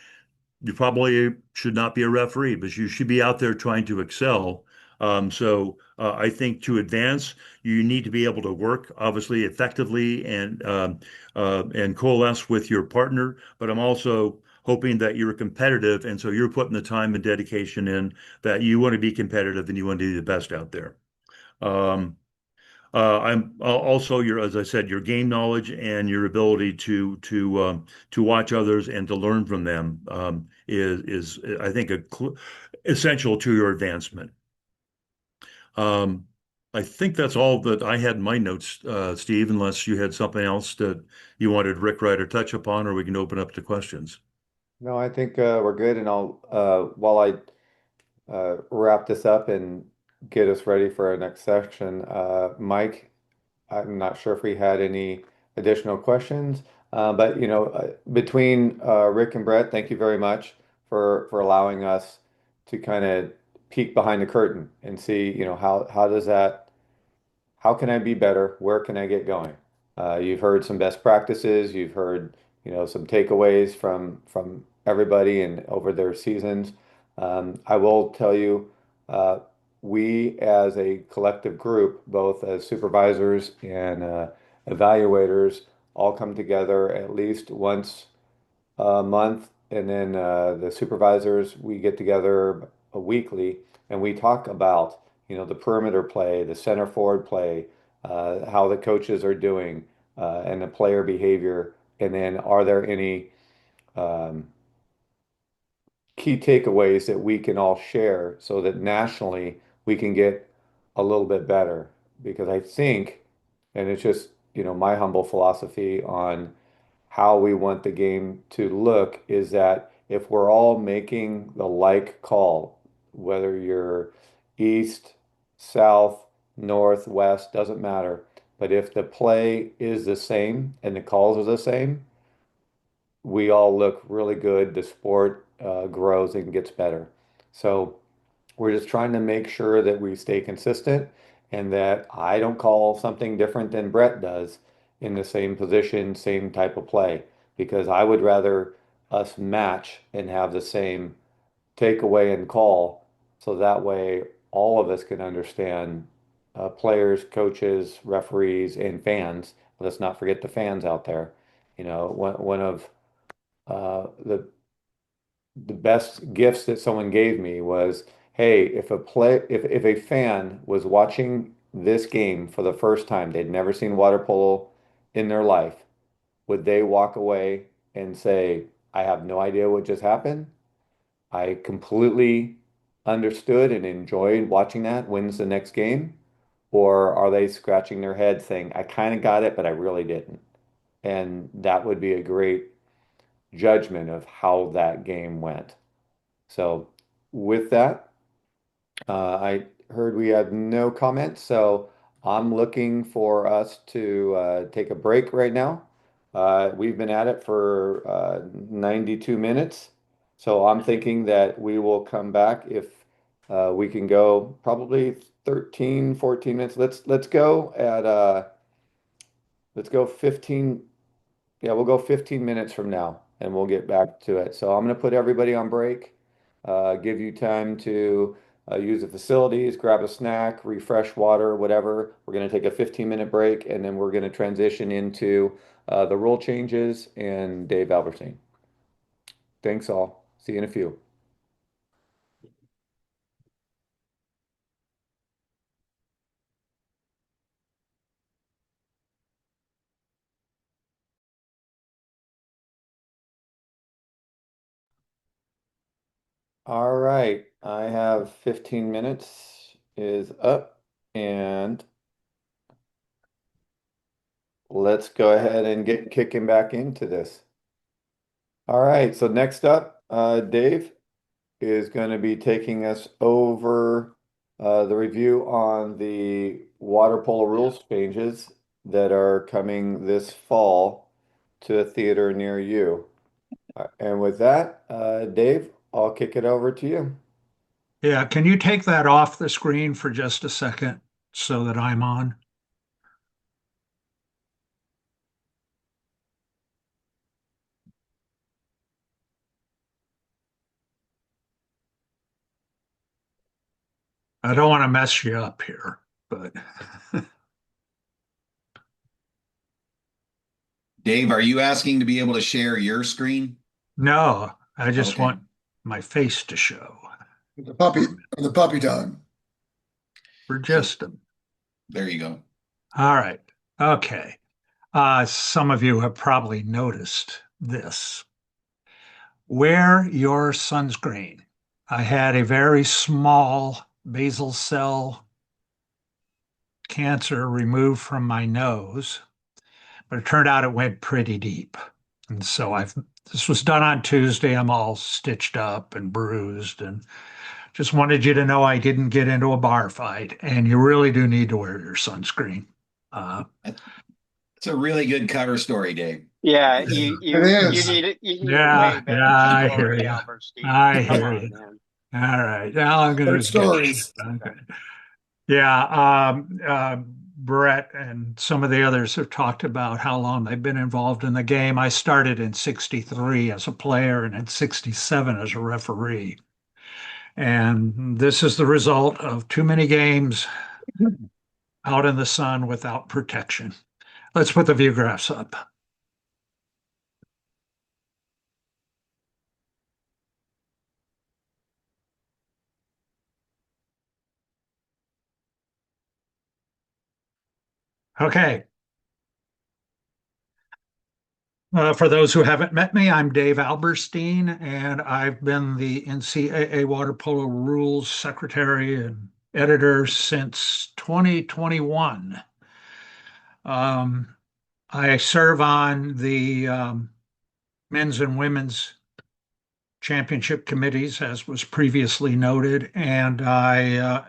you probably should not be a referee, but you should be out there trying to excel. I think to advance, you need to be able to work obviously effectively and coalesce with your partner. But I'm also hoping that you're competitive, and so you're putting the time and dedication in that you want to be competitive and you want to be the best out there. Um, I'm also as I said, your game knowledge and your ability to watch others and to learn from them is I think essential to your advancement. Um, I think that's all that I had in my notes, Steve, unless you had something else that you wanted Rick Wright to touch upon, or we can open up to questions. No, I think we're good, and I'll while I wrap this up and get us ready for our next section. Mike, I'm not sure if we had any additional questions, but between Rick and Brett, thank you very much for allowing us to kind of peek behind the curtain and see, how does that how can I be better? Where can I get going? You've heard some best practices. You've heard, some takeaways from everybody and over their seasons. I will tell you, we as a collective group, both as supervisors and evaluators, all come together at least once a month, and then the supervisors, we get together weekly and we talk about, the perimeter play, the center forward play, how the coaches are doing, and the player behavior, and then are there any um, key takeaways that we can all share so that nationally we can get a little bit better. Because I think, and it's just, my humble philosophy on how we want the game to look is that if we're all making the like call, whether you're east, south, north, west, doesn't matter. But if the play is the same and the calls are the same, we all look really good. The sport grows and gets better. So we're just trying to make sure that we stay consistent and that I don't call something different than Brett does in the same position, same type of play, because I would rather us match and have the same takeaway and call so that way all of us can understand players, coaches, referees, and fans. Let's not forget the fans out there. One of the best gifts that someone gave me was, hey, if a fan was watching this game for the first time, they'd never seen water polo in their life, would they walk away and say, I have no idea what just happened? I completely understood and enjoyed watching that wins the next game? Or are they scratching their head saying, I kind of got it, but I really didn't? And that would be a great judgment of how that game went. So with that, I heard we have no comments, so I'm looking for us to take a break right now. We've been at it for 92 minutes, so I'm thinking that we will come back if we can go probably 13, 14 minutes. Let's go at let's go 15. Yeah, we'll go 15 minutes from now and we'll get back to it. So I'm going to put everybody on break, give you time to use the facilities, grab a snack, refresh water, whatever. We're going to take a 15-minute break and then we're going to transition into the rule changes and Dave Albertine. Thanks all. See you in a few. All right, I have 15 minutes is up and let's go ahead and get kicking back into this. All right, so next up, Dave is going to be taking us over the review on the water polo rules changes that are coming this fall to a theater near you. And with that, Dave, I'll kick it over to you. Yeah, can you take that off the screen for just a second so that I'm on? I don't want to mess you up here, but Dave, are you asking to be able to share your screen? no, I just Okay. want my face to show The puppy dog. for just a. There you go. All right. Okay. Some of you have probably noticed this. Wear your sunscreen. I had a very small basal cell cancer removed from my nose, but it turned out it went pretty deep. And so this was done on Tuesday. I'm all stitched up and bruised and just wanted you to know I didn't get into a bar fight and you really do need to wear your sunscreen. It's a really good cover story, Dave. Yeah, It is. you need a Yeah, way better yeah, I hear story, you. Albertine. I Come hear on, you. man. All right. Now I'm going Good to stories. Okay. Yeah, Brett and some of the others have talked about how long they've been involved in the game. I started in 63 as a player and in 67 as a referee. And this is the result of too many games out in the sun without protection. Let's put the view graphs up. Okay. For those who haven't met me, I'm Dave Albertine, and I've been the NCAA Water Polo Rules Secretary and Editor since 2021. I serve on the men's and women's championship committees, as was previously noted, and I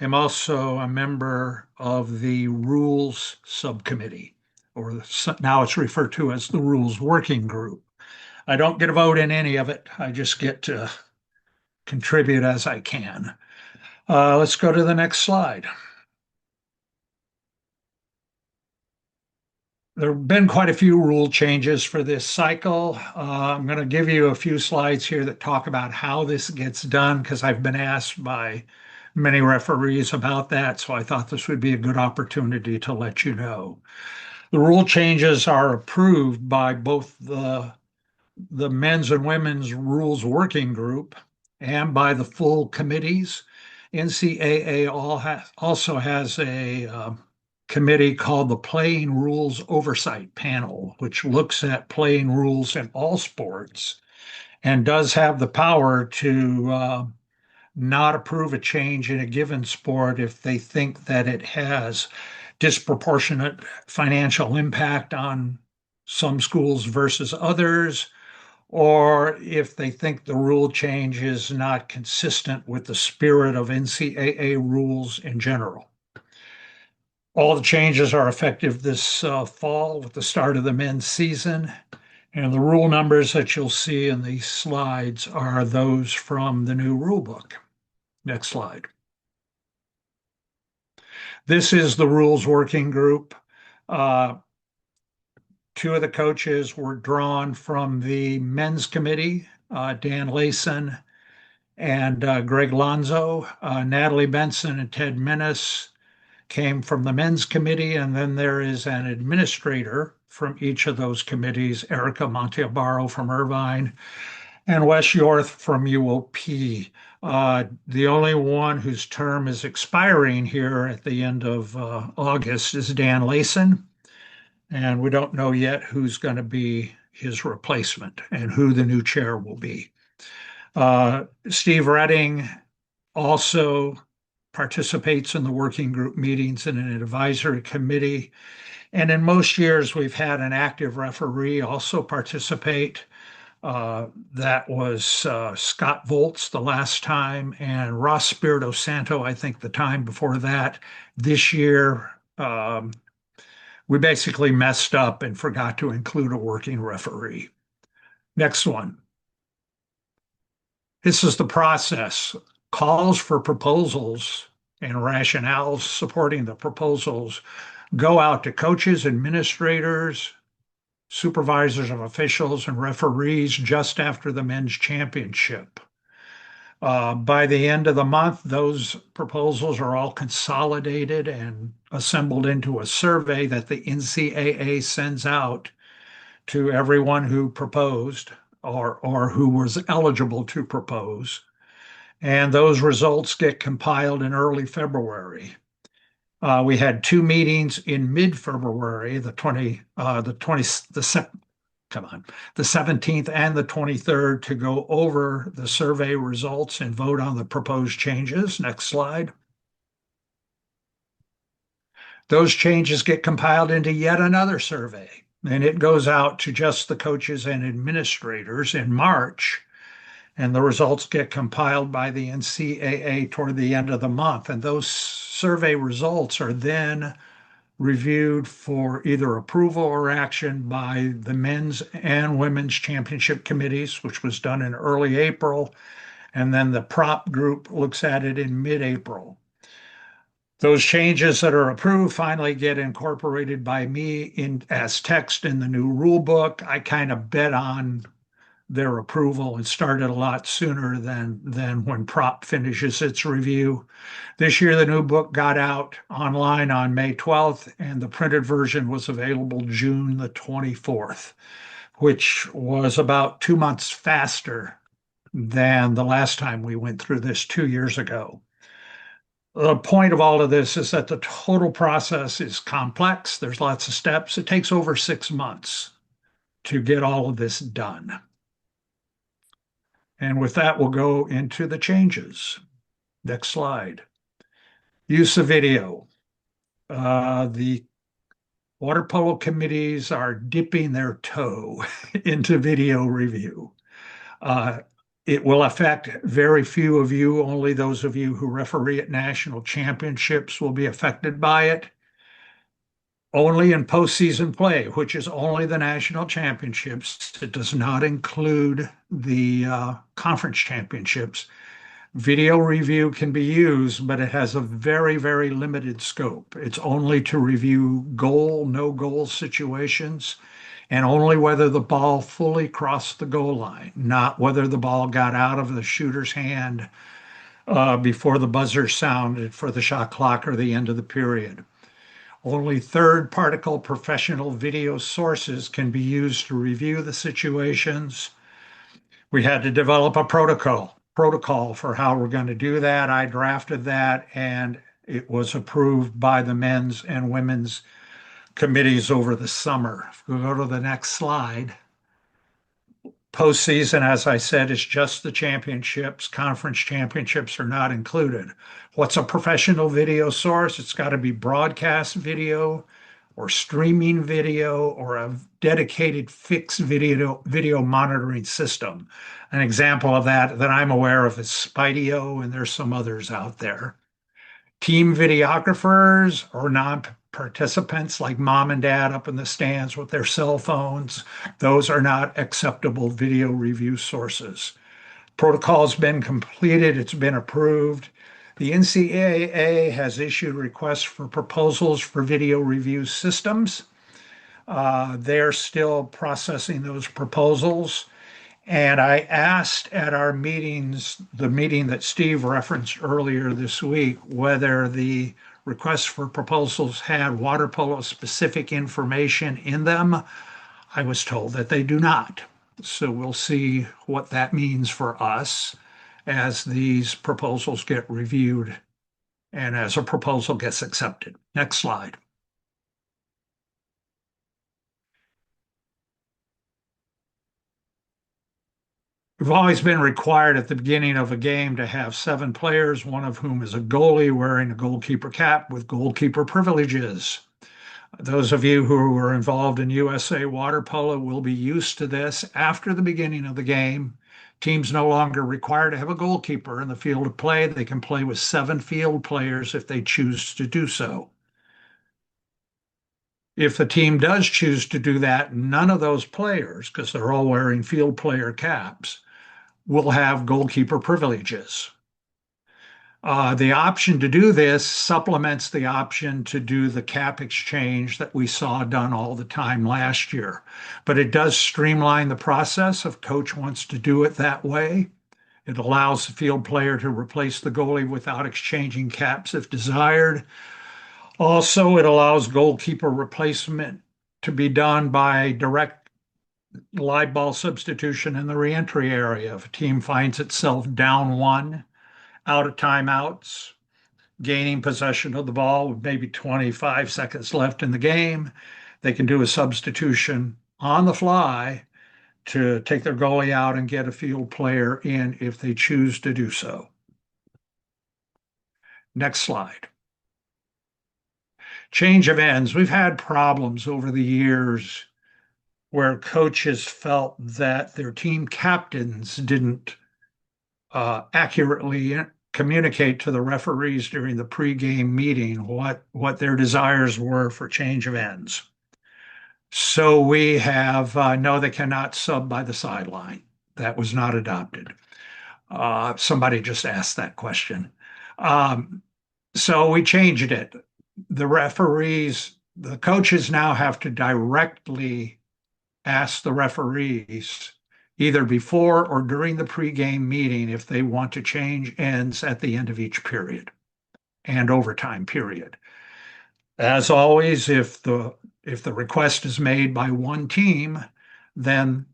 am also a member of the Rules Subcommittee, or now it's referred to as the Rules Working Group. I don't get a vote in any of it. I just get to contribute as I can. Let's go to the next slide. There have been quite a few rule changes for this cycle. I'm going to give you a few slides here that talk about how this gets done because I've been asked by many referees about that. So I thought this would be a good opportunity to let you know. The rule changes are approved by both the men's and women's rules working group and by the full committees. NCAA also has a committee called the Playing Rules Oversight Panel, which looks at playing rules in all sports and does have the power to not approve a change in a given sport if they think that it has disproportionate financial impact on some schools versus others, or if they think the rule change is not consistent with the spirit of NCAA rules in general. All the changes are effective this fall with the start of the men's season. And the rule numbers that you'll see in these slides are those from the new rule book. Next slide. This is the rules working group. Two of the coaches were drawn from the men's committee, Dan Layson and Greg Lonzo. Natalie Benson and Ted Menace came from the men's committee, and then there is an administrator from each of those committees, Erica Monteabaro from Irvine, and Wes Yorth from UOP. The only one whose term is expiring here at the end of August is Dan Layson, and we don't know yet who's going to be his replacement and who the new chair will be. Steve Redding also participates in the working group meetings in an advisory committee. And in most years, we've had an active referee also participate. That was Scott Volts the last time, and Ross Spirito Santo, I think the time before that. This year, we basically messed up and forgot to include a working referee. Next one. This is the process. Calls for proposals and rationales supporting the proposals go out to coaches, administrators, supervisors of officials, and referees just after the men's championship. By the end of the month, those proposals are all consolidated and assembled into a survey that the NCAA sends out to everyone who proposed or who was eligible to propose. And those results get compiled in early February. We had two meetings in mid-February, the 17th and the 23rd, to go over the survey results and vote on the proposed changes. Next slide. Those changes get compiled into yet another survey, and it goes out to just the coaches and administrators in March. And the results get compiled by the NCAA toward the end of the month. And those survey results are then reviewed for either approval or action by the men's and women's championship committees, which was done in early April. And then the prop group looks at it in mid-April. Those changes that are approved finally get incorporated by me in as text in the new rule book. I kind of bet on their approval and started a lot sooner than when prop finishes its review. This year, the new book got out online on May 12th, and the printed version was available June the 24th, which was about 2 months faster than the last time we went through this 2 years ago. The point of all of this is that the total process is complex. There's lots of steps. It takes over 6 months to get all of this done. And with that, we'll go into the changes. Next slide. Use of video. The water polo committees are dipping their toe into video review. It will affect very few of you. Only those of you who referee at national championships will be affected by it. Only in postseason play, which is only the national championships. It does not include the conference championships. Video review can be used, but it has a very, very limited scope. It's only to review goal, no goal situations, and only whether the ball fully crossed the goal line, not whether the ball got out of the shooter's hand before the buzzer sounded for the shot clock or the end of the period. Only third particle professional video sources can be used to review the situations. We had to develop a protocol for how we're going to do that. I drafted that, and it was approved by the men's and women's committees over the summer. If we go to the next slide. Postseason, as I said, is just the championships. Conference championships are not included. What's a professional video source? It's got to be broadcast video or streaming video or a dedicated fixed video monitoring system. An example of that I'm aware of is Spideo, and there's some others out there. Team videographers or non-participants like mom and dad up in the stands with their cell phones, those are not acceptable video review sources. Protocol's been completed, it's been approved. The NCAA has issued requests for proposals for video review systems. They're still processing those proposals. And I asked at our meetings, the meeting that Steve referenced earlier this week, whether the requests for proposals had water polo specific information in them. I was told that they do not. So we'll see what that means for us as these proposals get reviewed and as a proposal gets accepted. Next slide. We've always been required at the beginning of a game to have 7 players, one of whom is a goalie wearing a goalkeeper cap with goalkeeper privileges. Those of you who were involved in USA water polo will be used to this. After the beginning of the game, teams no longer require to have a goalkeeper in the field of play. They can play with 7 field players if they choose to do so. If the team does choose to do that, none of those players, because they're all wearing field player caps, will have goalkeeper privileges. The option to do this supplements the option to do the cap exchange that we saw done all the time last year. But it does streamline the process if coach wants to do it that way. It allows the field player to replace the goalie without exchanging caps if desired. Also, it allows goalkeeper replacement to be done by direct live ball substitution in the reentry area. If a team finds itself down 1, out of timeouts, gaining possession of the ball with maybe 25 seconds left in the game, they can do a substitution on the fly to take their goalie out and get a field player in if they choose to do so. Next slide. Change of ends. We've had problems over the years where coaches felt that their team captains didn't accurately communicate to the referees during the pregame meeting what their desires were for change of ends. So we have no, they cannot sub by the sideline. That was not adopted. Somebody just asked that question. So we changed it. The referees, the coaches now have to directly ask the referees either before or during the pregame meeting if they want to change ends at the end of each period and overtime period. As always, if the request is made by one team, then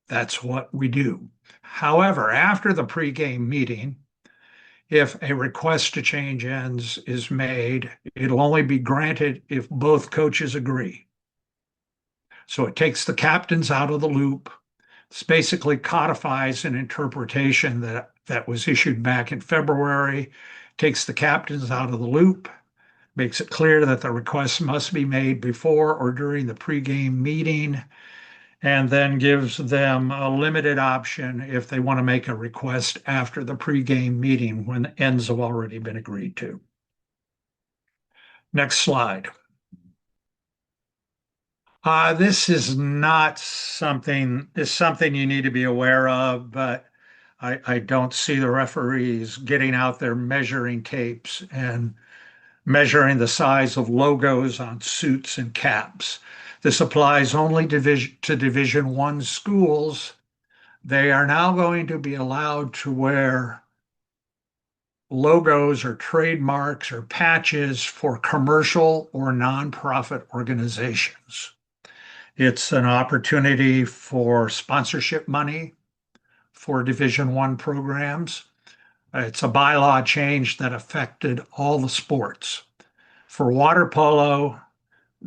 that's what we do. However, after the pregame meeting, if a request to change ends is made, it'll only be granted if both coaches agree. So it takes the captains out of the loop. This basically codifies an interpretation that was issued back in February, takes the captains out of the loop, makes it clear that the request must be made before or during the pregame meeting, and then gives them a limited option if they want to make a request after the pregame meeting when ends have already been agreed to. Next slide. This is not something, it's something you need to be aware of, but I don't see the referees getting out their measuring tapes and measuring the size of logos on suits and caps. This applies only to Division I schools. They are now going to be allowed to wear logos or trademarks or patches for commercial or nonprofit organizations. It's an opportunity for sponsorship money for Division I programs. It's a bylaw change that affected all the sports. For water polo,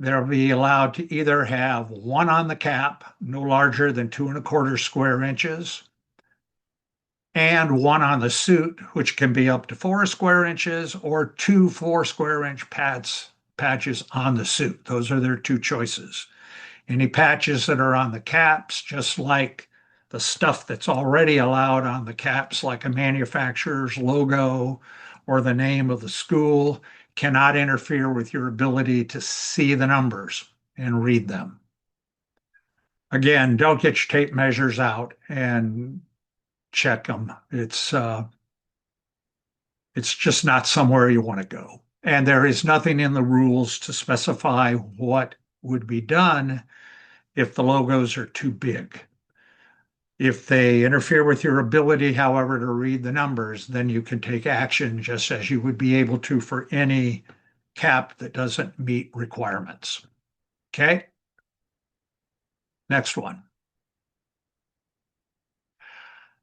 they'll be allowed to either have one on the cap, no larger than 2¼ square inches, and one on the suit, which can be up to 4 square inches, or two 4 square inch patches on the suit. Those are their two choices. Any patches that are on the caps, just like the stuff that's already allowed on the caps, like a manufacturer's logo or the name of the school, cannot interfere with your ability to see the numbers and read them. Again, don't get your tape measures out and check them. It's just not somewhere you want to go. And there is nothing in the rules to specify what would be done if the logos are too big. If they interfere with your ability, however, to read the numbers, then you can take action just as you would be able to for any cap that doesn't meet requirements. Okay? Next one.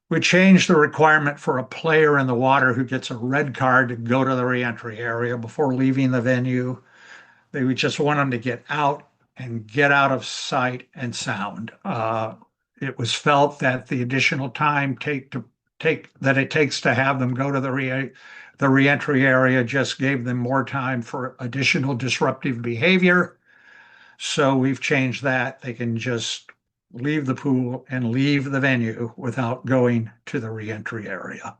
We changed the requirement for a player in the water who gets a red card to go to the reentry area before leaving the venue. They would just want them to get out and get out of sight and sound. It was felt that the additional time that it takes to have them go to the reentry area just gave them more time for additional disruptive behavior. So we've changed that. They can just leave the pool and leave the venue without going to the reentry area.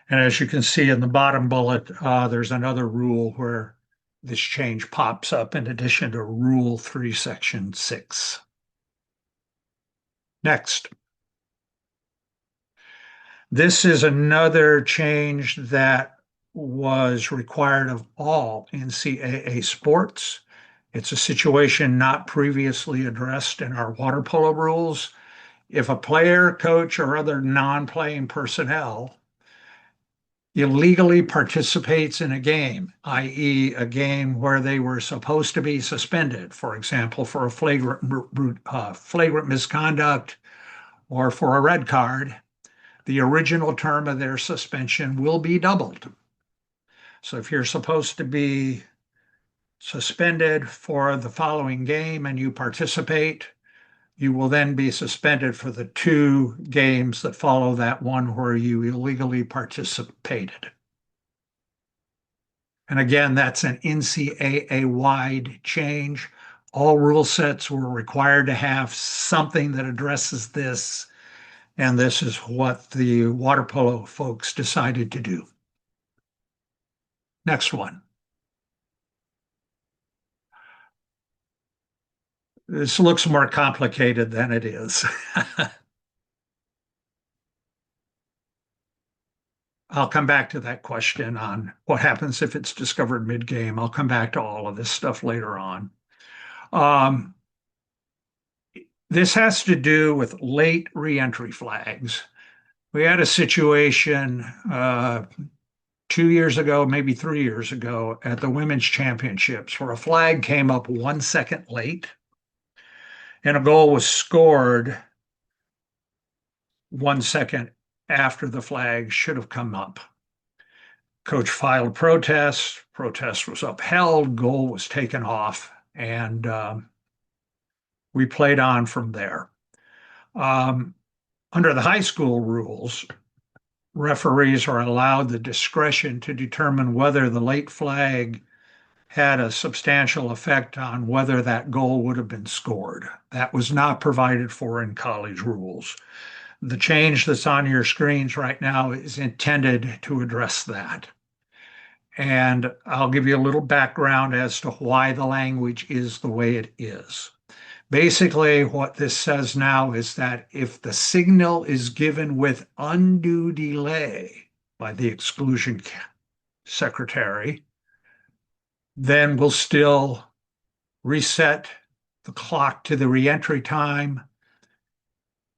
And as you can see in the bottom bullet, there's another rule where this change pops up in addition to Rule 3, Section 6. Next. This is another change that was required of all NCAA sports. It's a situation not previously addressed in our water polo rules. If a player, coach, or other non-playing personnel illegally participates in a game, i.e. a game where they were supposed to be suspended, for example, for a flagrant misconduct or for a red card, the original term of their suspension will be doubled. So if you're supposed to be suspended for the following game and you participate, you will then be suspended for the 2 games that follow that one where you illegally participated. And again, that's an NCAA-wide change. All rule sets were required to have something that addresses this, and this is what the water polo folks decided to do. Next one. This looks more complicated than it is. I'll come back to that question on what happens if it's discovered mid-game. I'll come back to all of this stuff later on. This has to do with late reentry flags. We had a situation 2 years ago, maybe 3 years ago, at the Women's Championships, where a flag came up 1 second late, and a goal was scored 1 second after the flag should have come up. Coach filed protest. Protest was upheld. Goal was taken off, and we played on from there. Under the high school rules, referees are allowed the discretion to determine whether the late flag had a substantial effect on whether that goal would have been scored. That was not provided for in college rules. The change that's on your screens right now is intended to address that. And I'll give you a little background as to why the language is the way it is. Basically, what this says now is that if the signal is given with undue delay by the exclusion secretary, then we'll still reset the clock to the reentry time,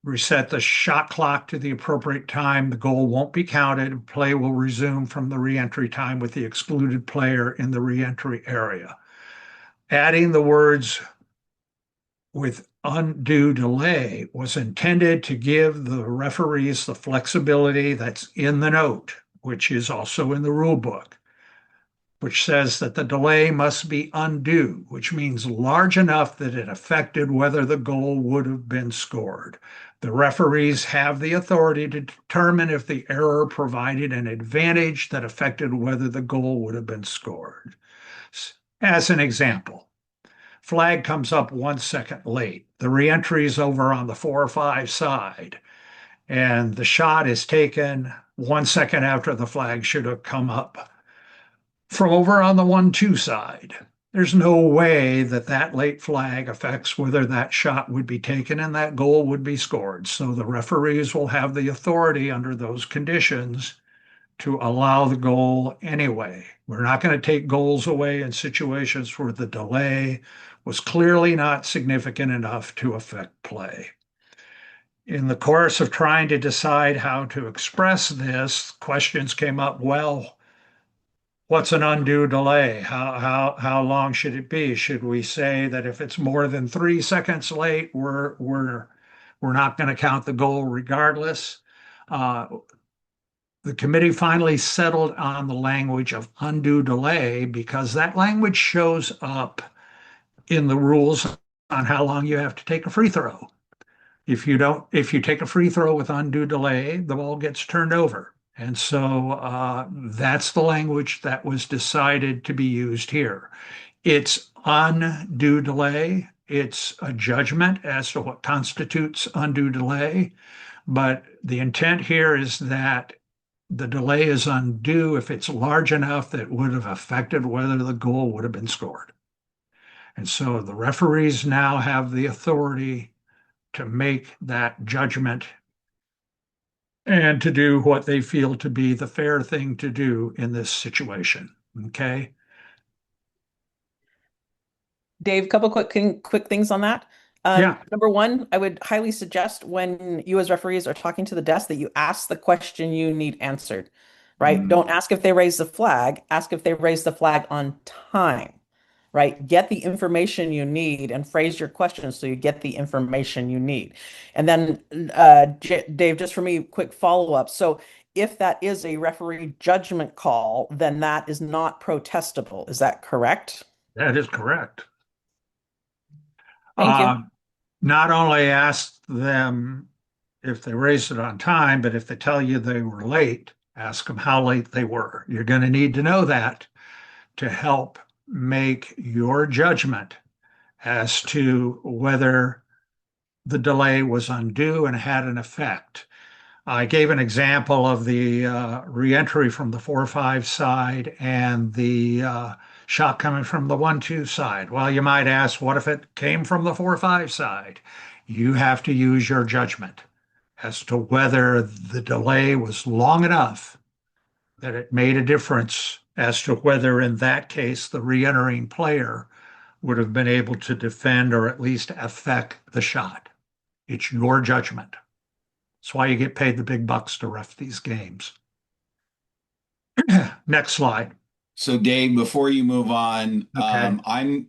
reset the shot clock to the appropriate time. The goal won't be counted. Play will resume from the reentry time with the excluded player in the reentry area. Adding the words with undue delay was intended to give the referees the flexibility that's in the note, which is also in the rule book. which says that the delay must be undue, which means large enough that it affected whether the goal would have been scored. The referees have the authority to determine if the error provided an advantage that affected whether the goal would have been scored. As an example, flag comes up 1 second late. The reentry is over on the 4 or 5 side, and the shot is taken 1 second after the flag should have come up from over on the 1-2 side. There's no way that that late flag affects whether that shot would be taken and that goal would be scored. So the referees will have the authority under those conditions to allow the goal anyway. We're not going to take goals away in situations where the delay was clearly not significant enough to affect play. In the course of trying to decide how to express this, questions came up. Well, what's an undue delay? How long should it be? Should we say that if it's more than 3 seconds late, we're not going to count the goal regardless? The committee finally settled on the language of undue delay because that language shows up in the rules on how long you have to take a free throw. If you take a free throw with undue delay, the ball gets turned over. And so that's the language that was decided to be used here. It's undue delay. It's a judgment as to what constitutes undue delay. But the intent here is that the delay is undue if it's large enough that it would have affected whether the goal would have been scored. And so the referees now have the authority to make that judgment and to do what they feel to be the fair thing to do in this situation. Okay. Dave, couple quick things on that. Yeah. Number one, I would highly suggest when you as referees are talking to the desk that you ask the question you need answered, right? Don't ask if they raise the flag, ask if they raise the flag on time, right? Get the information you need and phrase your questions so you get the information you need. And then, Dave, just for me, quick follow-up. So if that is a referee judgment call, then that is not protestable. Is that correct? That is correct. Thank you. Not only ask them if they raised it on time, but if they tell you they were late, ask them how late they were. You're going to need to know that to help make your judgment as to whether the delay was undue and had an effect. I gave an example of the reentry from the 4-5 side and the shot coming from the 1-2 side. Well, you might ask, what if it came from the 4-5 side? You have to use your judgment as to whether the delay was long enough that it made a difference as to whether, in that case, the reentering player would have been able to defend or at least affect the shot. It's your judgment. That's why you get paid the big bucks to ref these games. Next slide. So Dave, before you move on, Okay.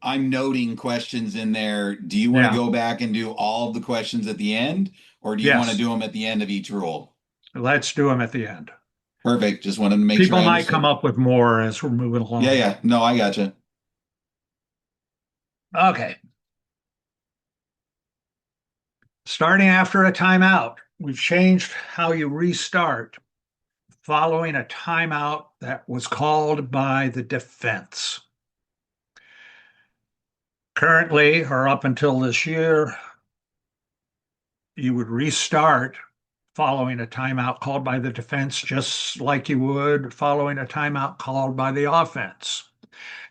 I'm noting questions in there. Do you want to Yeah. go back and do all of the questions at the end, or do you want to Yes. do them at the end of each rule? Let's do them at the end. Perfect. Just wanted to make sure People I might understood. come up with more as we're moving along. Yeah. No, I gotcha. Okay. Starting after a timeout, we've changed how you restart following a timeout that was called by the defense. Currently, or up until this year, you would restart following a timeout called by the defense, just like you would following a timeout called by the offense.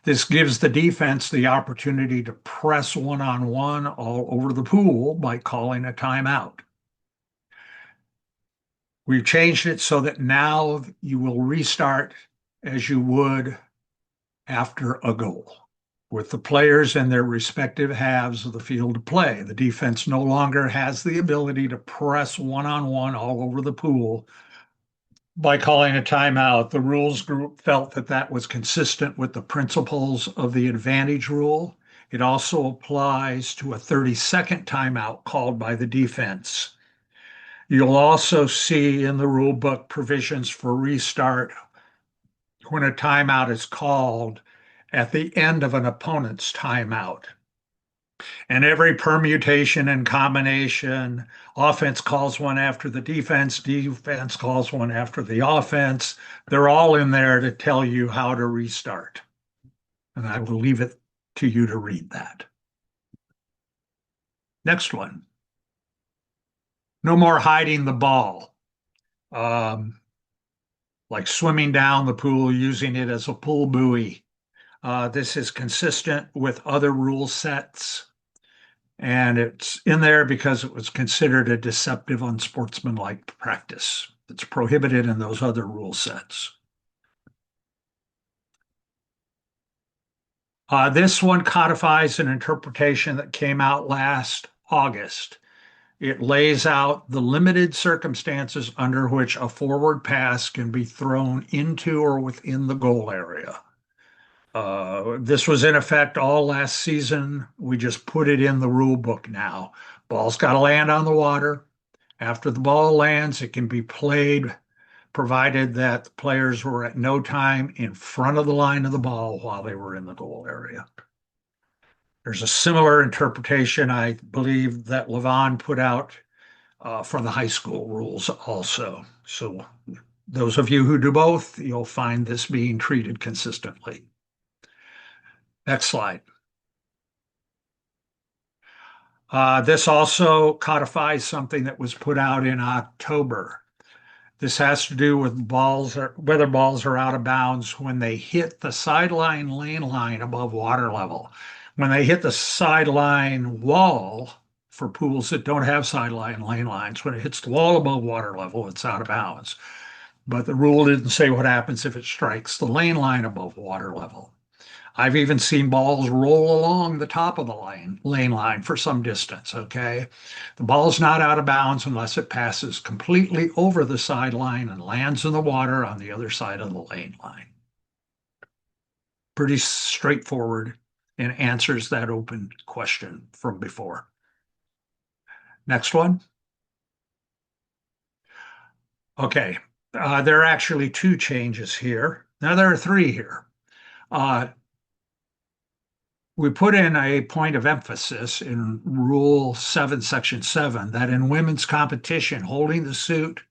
This gives the defense the opportunity to press one-on-one all over the pool by calling a timeout. We've changed it so that now you will restart as you would after a goal, with the players in their respective halves of the field to play. The defense no longer has the ability to press one-on-one all over the pool by calling a timeout. The rules group felt that that was consistent with the principles of the advantage rule. It also applies to a 30-second timeout called by the defense. You'll also see in the rule book provisions for restart when a timeout is called at the end of an opponent's timeout. And every permutation and combination, offense calls one after the defense calls one after the offense. They're all in there to tell you how to restart. And I will leave it to you to read that. Next one. No more hiding the ball. Like swimming down the pool, using it as a pool buoy. This is consistent with other rule sets. And it's in there because it was considered a deceptive, unsportsmanlike practice. It's prohibited in those other rule sets. This one codifies an interpretation that came out last August. It lays out the limited circumstances under which a forward pass can be thrown into or within the goal area. This was in effect all last season. We just put it in the rule book now. Ball's got to land on the water. After the ball lands, it can be played, provided that the players were at no time in front of the line of the ball while they were in the goal area. There's a similar interpretation, I believe, that Levon put out for the high school rules also. So those of you who do both, you'll find this being treated consistently. Next slide. This also codifies something that was put out in October. This has to do with whether balls are out of bounds when they hit the sideline lane line above water level. When they hit the sideline wall, for pools that don't have sideline lane lines, when it hits the wall above water level, it's out of bounds. But the rule didn't say what happens if it strikes the lane line above water level. I've even seen balls roll along the top of the lane line for some distance, okay? The ball's not out of bounds unless it passes completely over the sideline and lands in the water on the other side of the lane line. Pretty straightforward and answers that open question from before. Next one. Okay, there are actually two changes here. Now there are three here. We put in a point of emphasis in Rule 7, Section 7, that in women's competition, holding the suit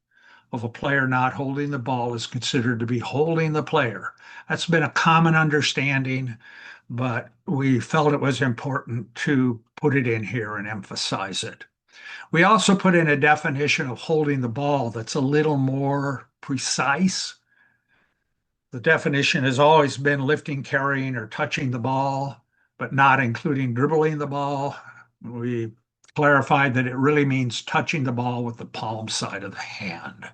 of a player not holding the ball is considered to be holding the player. That's been a common understanding, but we felt it was important to put it in here and emphasize it. We also put in a definition of holding the ball that's a little more precise. The definition has always been lifting, carrying, or touching the ball, but not including dribbling the ball. We clarified that it really means touching the ball with the palm side of the hand.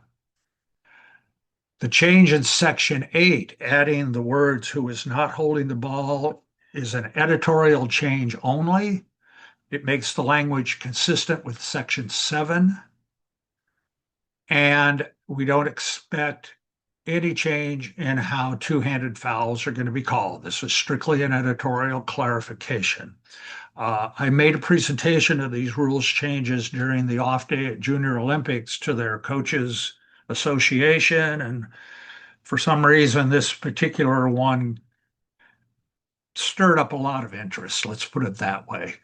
The change in Section 8, adding the words "who is not holding the ball," is an editorial change only. It makes the language consistent with Section 7. And we don't expect any change in how two-handed fouls are going to be called. This is strictly an editorial clarification. I made a presentation of these rules changes during the off day at Junior Olympics to their coaches association. And for some reason, this particular one stirred up a lot of interest. Let's put it that way.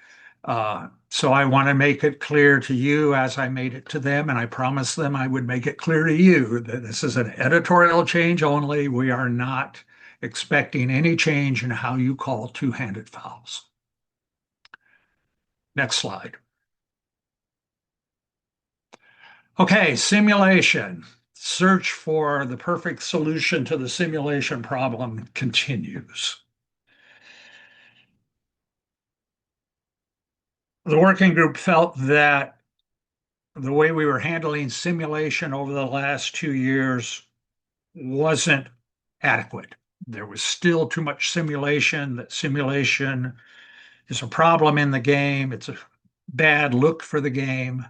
So I want to make it clear to you as I made it to them, and I promised them I would make it clear to you that this is an editorial change only. We are not expecting any change in how you call two-handed fouls. Next slide. Okay, simulation. Search for the perfect solution to the simulation problem continues. The working group felt that the way we were handling simulation over the last 2 years wasn't adequate. There was still too much simulation. That simulation is a problem in the game. It's a bad look for the game.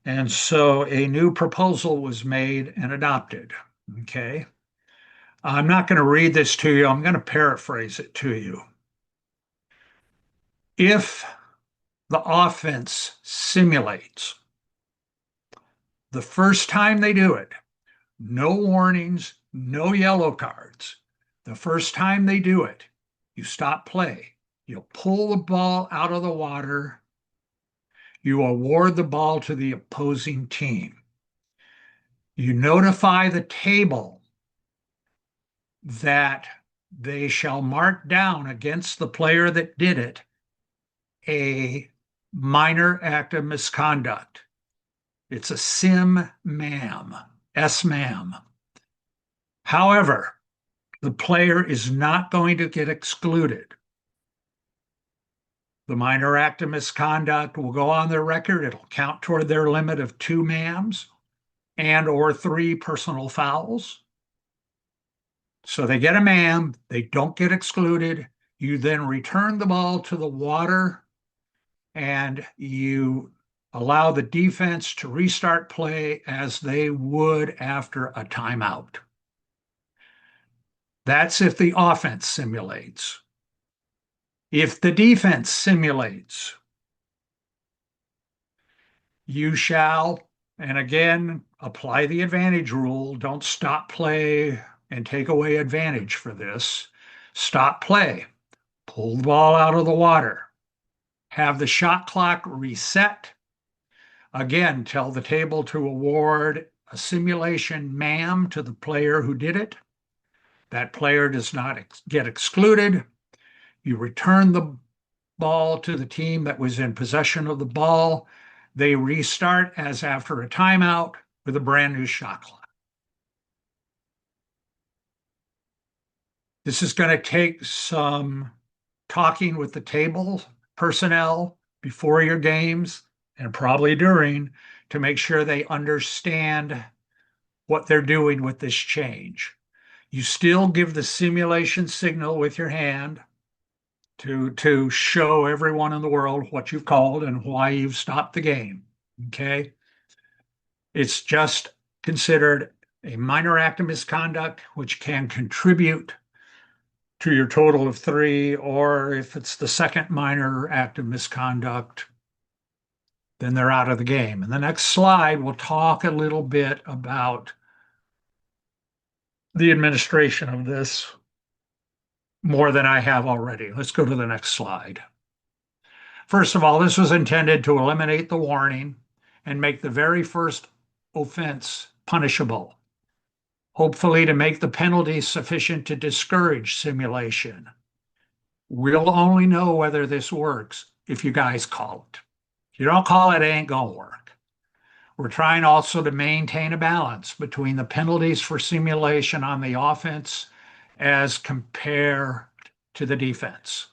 And so a new proposal was made and adopted. Okay. I'm not going to read this to you. I'm going to paraphrase it to you. If the offense simulates, the first time they do it, no warnings, no yellow cards. The first time they do it, you stop play. You'll pull the ball out of the water. You award the ball to the opposing team. You notify the table that they shall mark down against the player that did it a minor act of misconduct. It's a sim-mam, S-mam. However, the player is not going to get excluded. The minor act of misconduct will go on their record. It'll count toward their limit of 2 mams and or 3 personal fouls. So they get a mam, they don't get excluded. You then return the ball to the water and you allow the defense to restart play as they would after a timeout. That's if the offense simulates. If the defense simulates, you shall, and again, apply the advantage rule. Don't stop play and take away advantage for this. Stop play, pull the ball out of the water, have the shot clock reset. Again, tell the table to award a simulation mam to the player who did it. That player does not get excluded. You return the ball to the team that was in possession of the ball. They restart as after a timeout with a brand new shot clock. This is going to take some talking with the table personnel before your games and probably during to make sure they understand what they're doing with this change. You still give the simulation signal with your hand to show everyone in the world what you've called and why you've stopped the game. Okay? It's just considered a minor act of misconduct, which can contribute to your total of 3, or if it's the second minor act of misconduct, then they're out of the game. In the next slide, we'll talk a little bit about the administration of this more than I have already. Let's go to the next slide. First of all, this was intended to eliminate the warning and make the very first offense punishable, hopefully to make the penalty sufficient to discourage simulation. We'll only know whether this works if you guys call it. If you don't call it, it ain't gonna work. We're trying also to maintain a balance between the penalties for simulation on the offense as compared to the defense.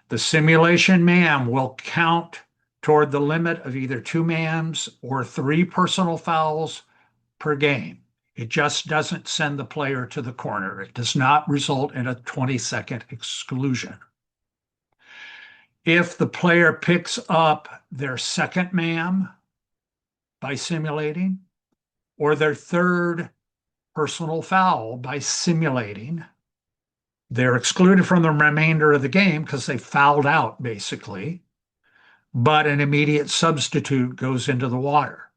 The simulation mam will count toward the limit of either 2 mams or 3 personal fouls per game. It just doesn't send the player to the corner. It does not result in a 20-second exclusion. If the player picks up their second mam by simulating, or their third personal foul by simulating, they're excluded from the remainder of the game because they fouled out, basically, but an immediate substitute goes into the water.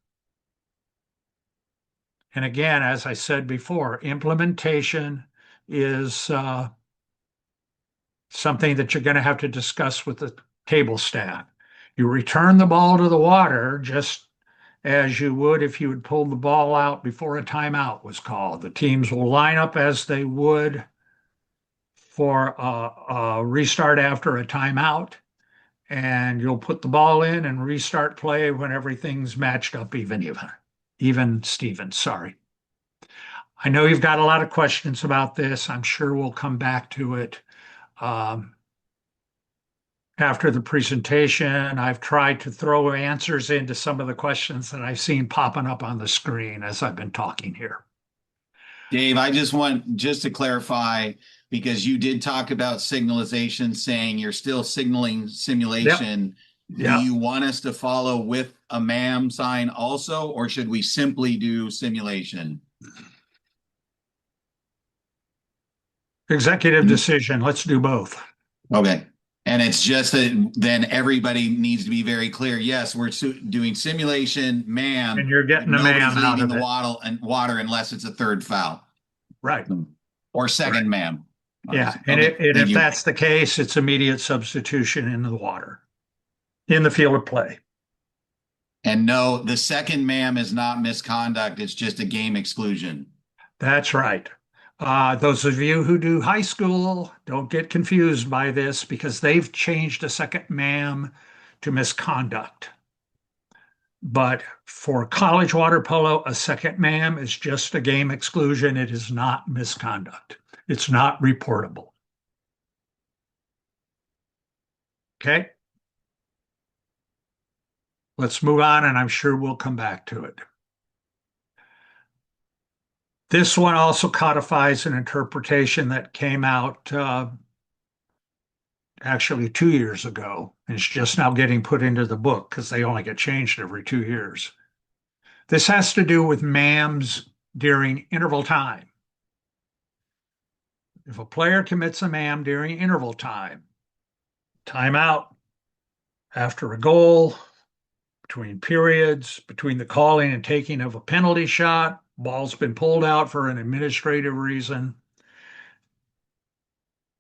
And again, as I said before, implementation is something that you're going to have to discuss with the table staff. You return the ball to the water just as you would if you had pulled the ball out before a timeout was called. The teams will line up as they would for a restart after a timeout, and you'll put the ball in and restart play when everything's matched up even Stevens, sorry. I know you've got a lot of questions about this. I'm sure we'll come back to it after the presentation. I've tried to throw answers into some of the questions that I've seen popping up on the screen as I've been talking here. Dave, I just want to clarify, because you did talk about signalization, saying you're still signaling simulation. Yep. Do you want us to follow with a mam sign also, or should we simply do simulation? Executive decision. Let's do both. Okay. And it's just that then everybody needs to be very clear. Yes, we're doing simulation, mam. And you're getting the nobody's mam out leaving of the it. water unless it's a third foul. Right. Or second mam. Yeah, and Okay, thank if you. that's the case, it's immediate substitution in the water, in the field of play. And no, the second ma'am is not misconduct. It's just a game exclusion. That's right. Those of you who do high school, don't get confused by this because they've changed a second ma'am to misconduct. But for college water polo, a second ma'am is just a game exclusion. It is not misconduct. It's not reportable. Okay. Let's move on, and I'm sure we'll come back to it. This one also codifies an interpretation that came out actually 2 years ago. And it's just now getting put into the book because they only get changed every 2 years. This has to do with ma'ams during interval time. If a player commits a ma'am during interval time, timeout, after a goal, between periods, between the calling and taking of a penalty shot, ball's been pulled out for an administrative reason,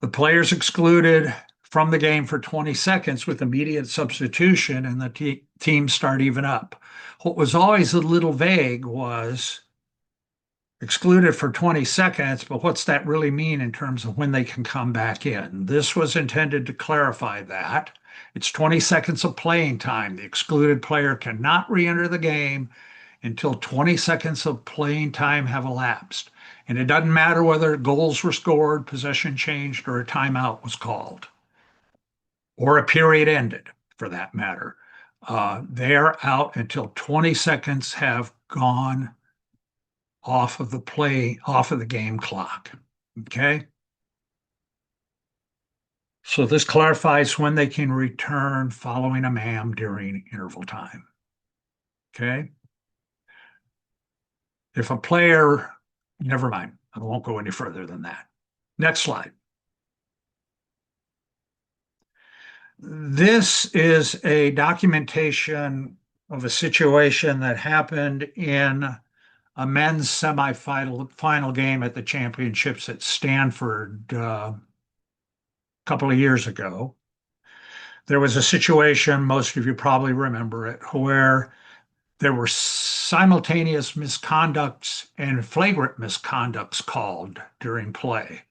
the player's excluded from the game for 20 seconds with immediate substitution, and the teams start even up. What was always a little vague was excluded for 20 seconds, but what's that really mean in terms of when they can come back in? This was intended to clarify that. It's 20 seconds of playing time. The excluded player cannot re-enter the game until 20 seconds of playing time have elapsed. And it doesn't matter whether goals were scored, possession changed, or a timeout was called, or a period ended, for that matter. They're out until 20 seconds have gone off of the game clock. Okay. So this clarifies when they can return following a ma'am during interval time. Okay. If a player, never mind, I won't go any further than that. Next slide. This is a documentation of a situation that happened in a men's semifinal game at the championships at Stanford a couple of years ago. There was a situation, most of you probably remember it, where there were simultaneous misconducts and flagrant misconducts called during play.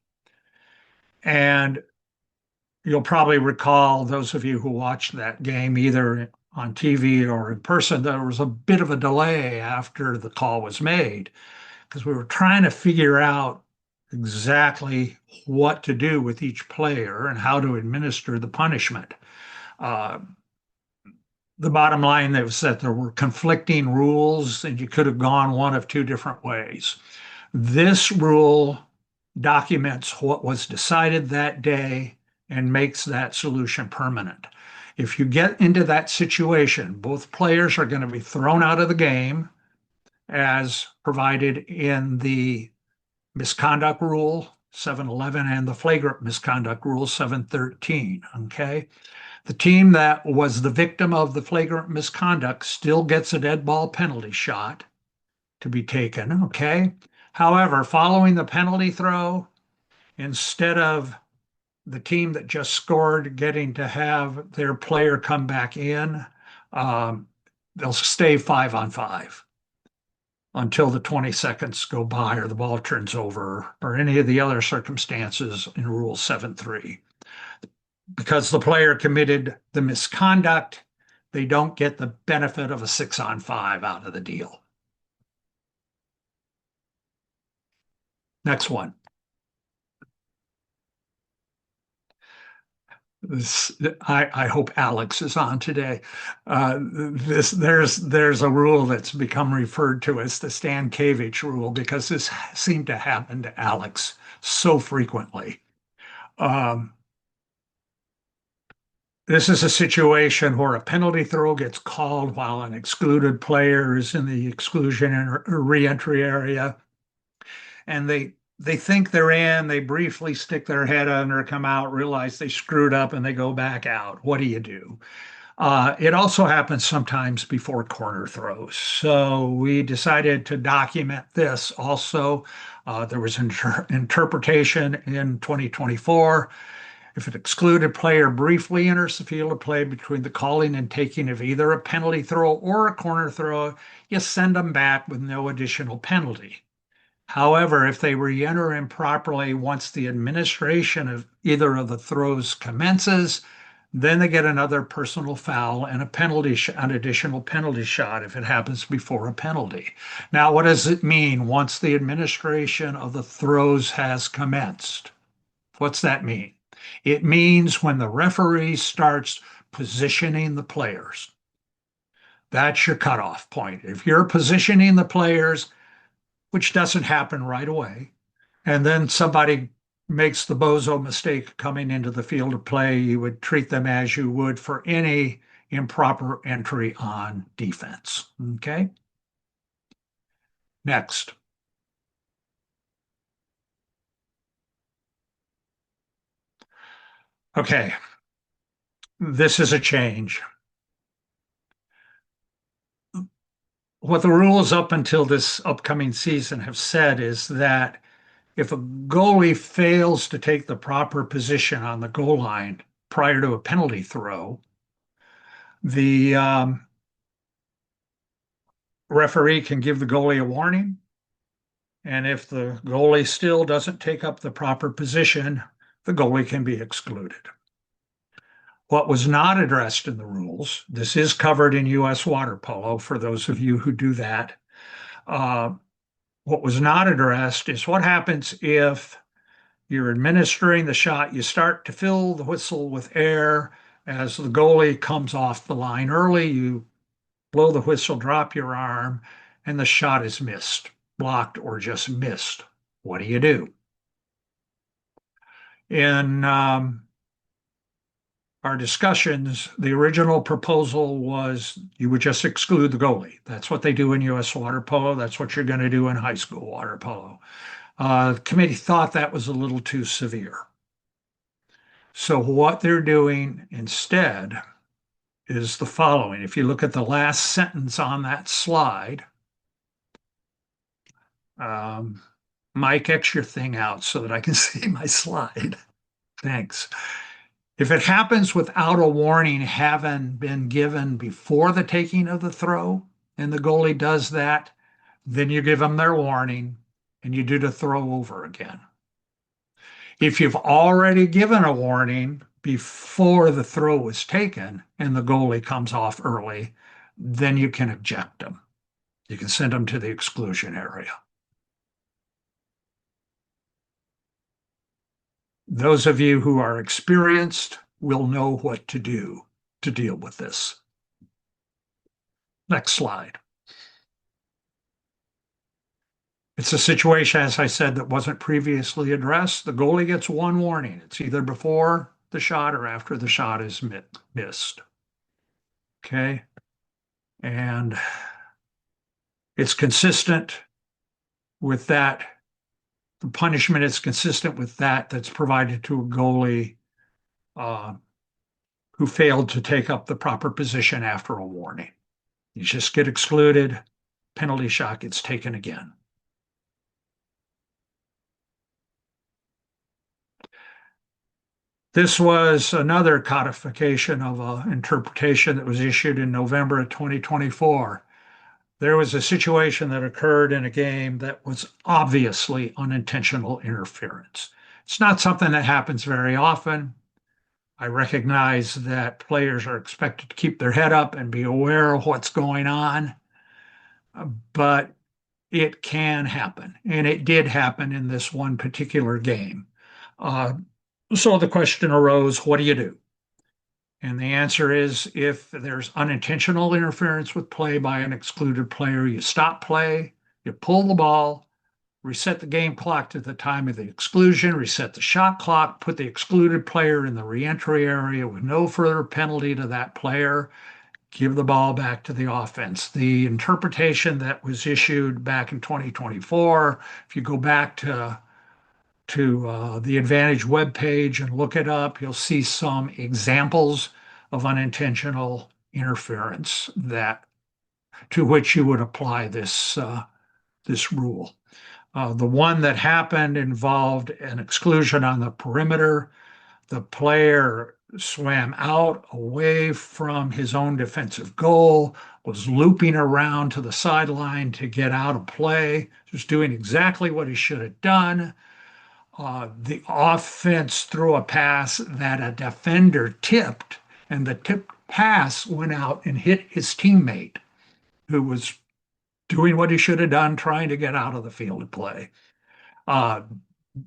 And you'll probably recall, those of you who watched that game either on TV or in person, there was a bit of a delay after the call was made because we were trying to figure out exactly what to do with each player and how to administer the punishment. The bottom line was that there were conflicting rules and you could have gone one of two different ways. This rule documents what was decided that day and makes that solution permanent. If you get into that situation, both players are going to be thrown out of the game as provided in the misconduct rule 711 and the flagrant misconduct rule 713. Okay. The team that was the victim of the flagrant misconduct still gets a dead ball penalty shot to be taken. Okay. However, following the penalty throw, instead of the team that just scored getting to have their player come back in, they'll stay 5-on-5 until the 20 seconds go by or the ball turns over or any of the other circumstances in Rule 7.3. Because the player committed the misconduct, they don't get the benefit of a 6-on-5 out of the deal. Next one. I hope Alex is on today. There's a rule that's become referred to as the Stankiewicz rule because this seemed to happen to Alex so frequently. This is a situation where a penalty throw gets called while an excluded player is in the exclusion or reentry area, and they think they're in, they briefly stick their head under, come out, realize they screwed up, and they go back out. What do you do? It also happens sometimes before corner throws. So we decided to document this also. There was interpretation in 2024. If an excluded player briefly enters the field of play between the calling and taking of either a penalty throw or a corner throw, you send them back with no additional penalty. However, if they re-enter improperly once the administration of either of the throws commences, then they get another personal foul and an additional penalty shot if it happens before a penalty. Now, what does it mean once the administration of the throws has commenced? What's that mean? It means when the referee starts positioning the players. That's your cutoff point. If you're positioning the players, which doesn't happen right away, and then somebody makes the bozo mistake coming into the field of play, you would treat them as you would for any improper entry on defense. Okay. Next. Okay. This is a change. What the rules up until this upcoming season have said is that if a goalie fails to take the proper position on the goal line prior to a penalty throw, the referee can give the goalie a warning. And if the goalie still doesn't take up the proper position, the goalie can be excluded. What was not addressed in the rules, this is covered in U.S. water polo for those of you who do that. What was not addressed is what happens if you're administering the shot, you start to fill the whistle with air. As the goalie comes off the line early, you blow the whistle, drop your arm, and the shot is missed, blocked, or just missed. What do you do? In our discussions, the original proposal was you would just exclude the goalie. That's what they do in U.S. water polo. That's what you're going to do in high school water polo. The committee thought that was a little too severe. So what they're doing instead is the following. If you look at the last sentence on that slide, Mike, X your thing out so that I can see my slide. Thanks. If it happens without a warning having been given before the taking of the throw, and the goalie does that, then you give them their warning and you do the throw over again. If you've already given a warning before the throw was taken and the goalie comes off early, then you can eject them. You can send them to the exclusion area. Those of you who are experienced will know what to do to deal with this. Next slide. It's a situation, as I said, that wasn't previously addressed. The goalie gets one warning. It's either before the shot or after the shot is missed. Okay. And it's consistent with that. The punishment is consistent with that's provided to a goalie who failed to take up the proper position after a warning. You just get excluded, penalty shot gets taken again. This was another codification of an interpretation that was issued in November of 2024. There was a situation that occurred in a game that was obviously unintentional interference. It's not something that happens very often. I recognize that players are expected to keep their head up and be aware of what's going on, but it can happen, and it did happen in this one particular game. So the question arose, what do you do? And the answer is if there's unintentional interference with play by an excluded player, you stop play, you pull the ball, reset the game clock to the time of the exclusion, reset the shot clock, put the excluded player in the reentry area with no further penalty to that player, give the ball back to the offense. The interpretation that was issued back in 2024, if you go back to the Advantage webpage and look it up, you'll see some examples of unintentional interference that to which you would apply this rule. The one that happened involved an exclusion on the perimeter. The player swam out away from his own defensive goal, was looping around to the sideline to get out of play, just doing exactly what he should have done. The offense threw a pass that a defender tipped, and the tipped pass went out and hit his teammate, who was doing what he should have done, trying to get out of the field of play.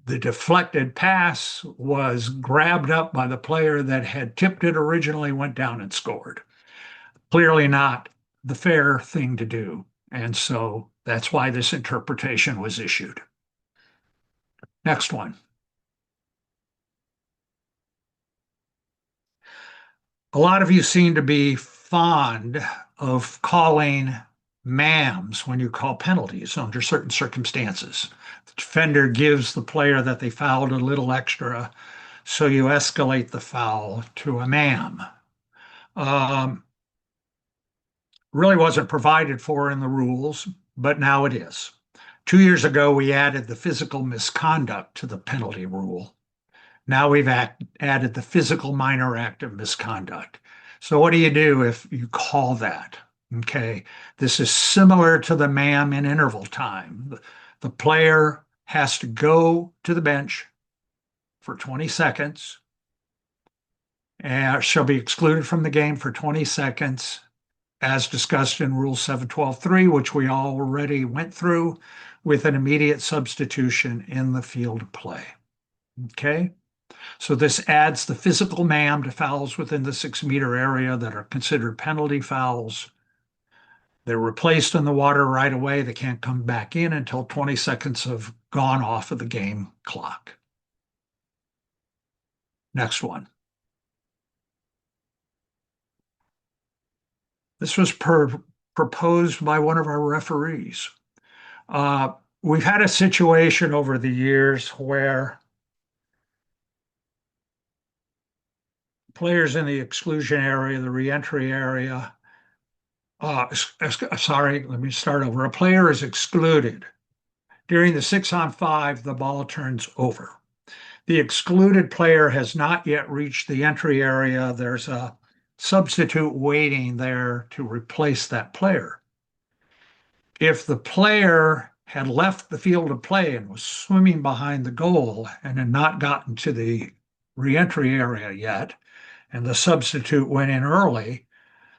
The deflected pass was grabbed up by the player that had tipped it originally, went down and scored. Clearly not the fair thing to do. And so that's why this interpretation was issued. Next one. A lot of you seem to be fond of calling ma'ams when you call penalties under certain circumstances. The defender gives the player that they fouled a little extra, so you escalate the foul to a ma'am. Really wasn't provided for in the rules, but now it is. 2 years ago, we added the physical misconduct to the penalty rule. Now we've added the physical minor act of misconduct. So what do you do if you call that? Okay, this is similar to the ma'am in interval time. The player has to go to the bench for 20 seconds and shall be excluded from the game for 20 seconds, as discussed in Rule 712.3, which we already went through, with an immediate substitution in the field of play. Okay? So this adds the physical ma'am to fouls within the 6-meter area that are considered penalty fouls. They're replaced in the water right away. They can't come back in until 20 seconds have gone off of the game clock. Next one. This was proposed by one of our referees. We've had a situation over the years where players in the exclusion area, the reentry area, sorry, let me start over. A player is excluded. During the 6-on-5, the ball turns over. The excluded player has not yet reached the entry area. There's a substitute waiting there to replace that player. If the player had left the field of play and was swimming behind the goal and had not gotten to the reentry area yet, and the substitute went in early,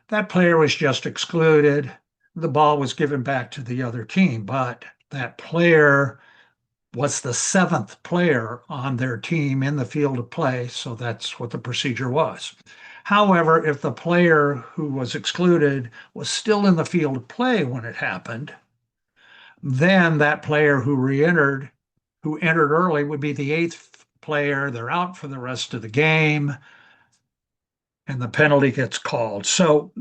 that player was just excluded. The ball was given back to the other team, but that player was the 7th player on their team in the field of play, so that's what the procedure was. However, if the player who was excluded was still in the field of play when it happened, then that player who entered early would be the 8th player. They're out for the rest of the game, and the penalty gets called. So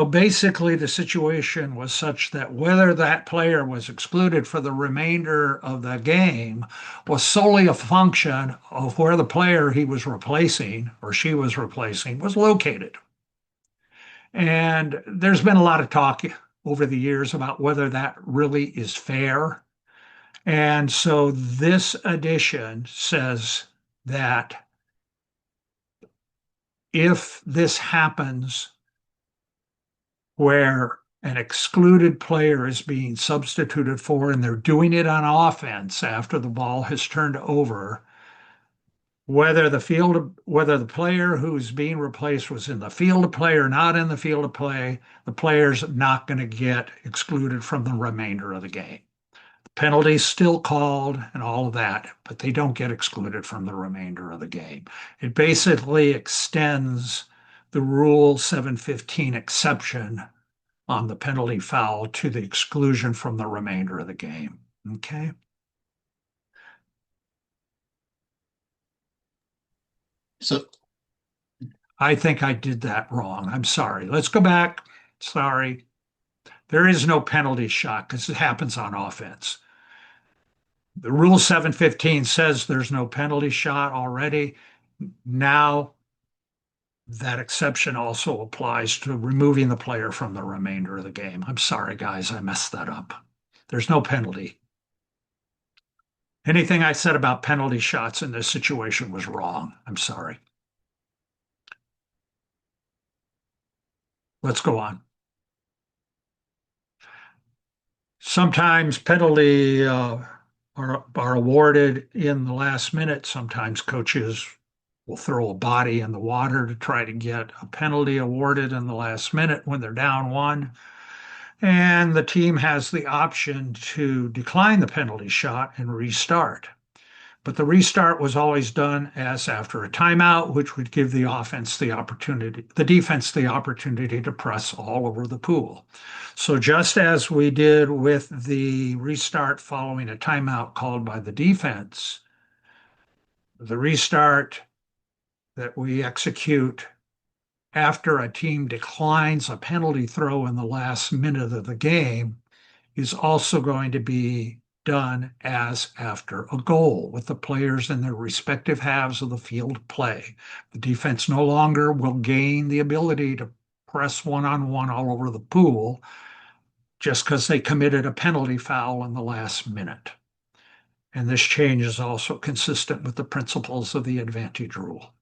basically the situation was such that whether that player was excluded for the remainder of the game was solely a function of where the player he was replacing or she was replacing was located. And there's been a lot of talk over the years about whether that really is fair. And so this addition says that if this happens where an excluded player is being substituted for and they're doing it on offense after the ball has turned over, whether the player who's being replaced was in the field of play or not in the field of play, the player's not going to get excluded from the remainder of the game. The penalty's still called and all of that, but they don't get excluded from the remainder of the game. It basically extends the Rule 715 exception on the penalty foul to the exclusion from the remainder of the game. Okay? So I think I did that wrong. I'm sorry. Let's go back. Sorry. There is no penalty shot because it happens on offense. The Rule 715 says there's no penalty shot already. Now that exception also applies to removing the player from the remainder of the game. I'm sorry, guys, I messed that up. There's no penalty. Anything I said about penalty shots in this situation was wrong. I'm sorry. Let's go on. Sometimes penalty are awarded in the last minute. Sometimes coaches will throw a body in the water to try to get a penalty awarded in the last minute when they're down one. And the team has the option to decline the penalty shot and restart. But the restart was always done as after a timeout, which would give the defense the opportunity to press all over the pool. So just as we did with the restart following a timeout called by the defense, the restart that we execute after a team declines a penalty throw in the last minute of the game is also going to be done as after a goal with the players in their respective halves of the field play. The defense no longer will gain the ability to press one-on-one all over the pool just because they committed a penalty foul in the last minute. And this change is also consistent with the principles of the advantage rule.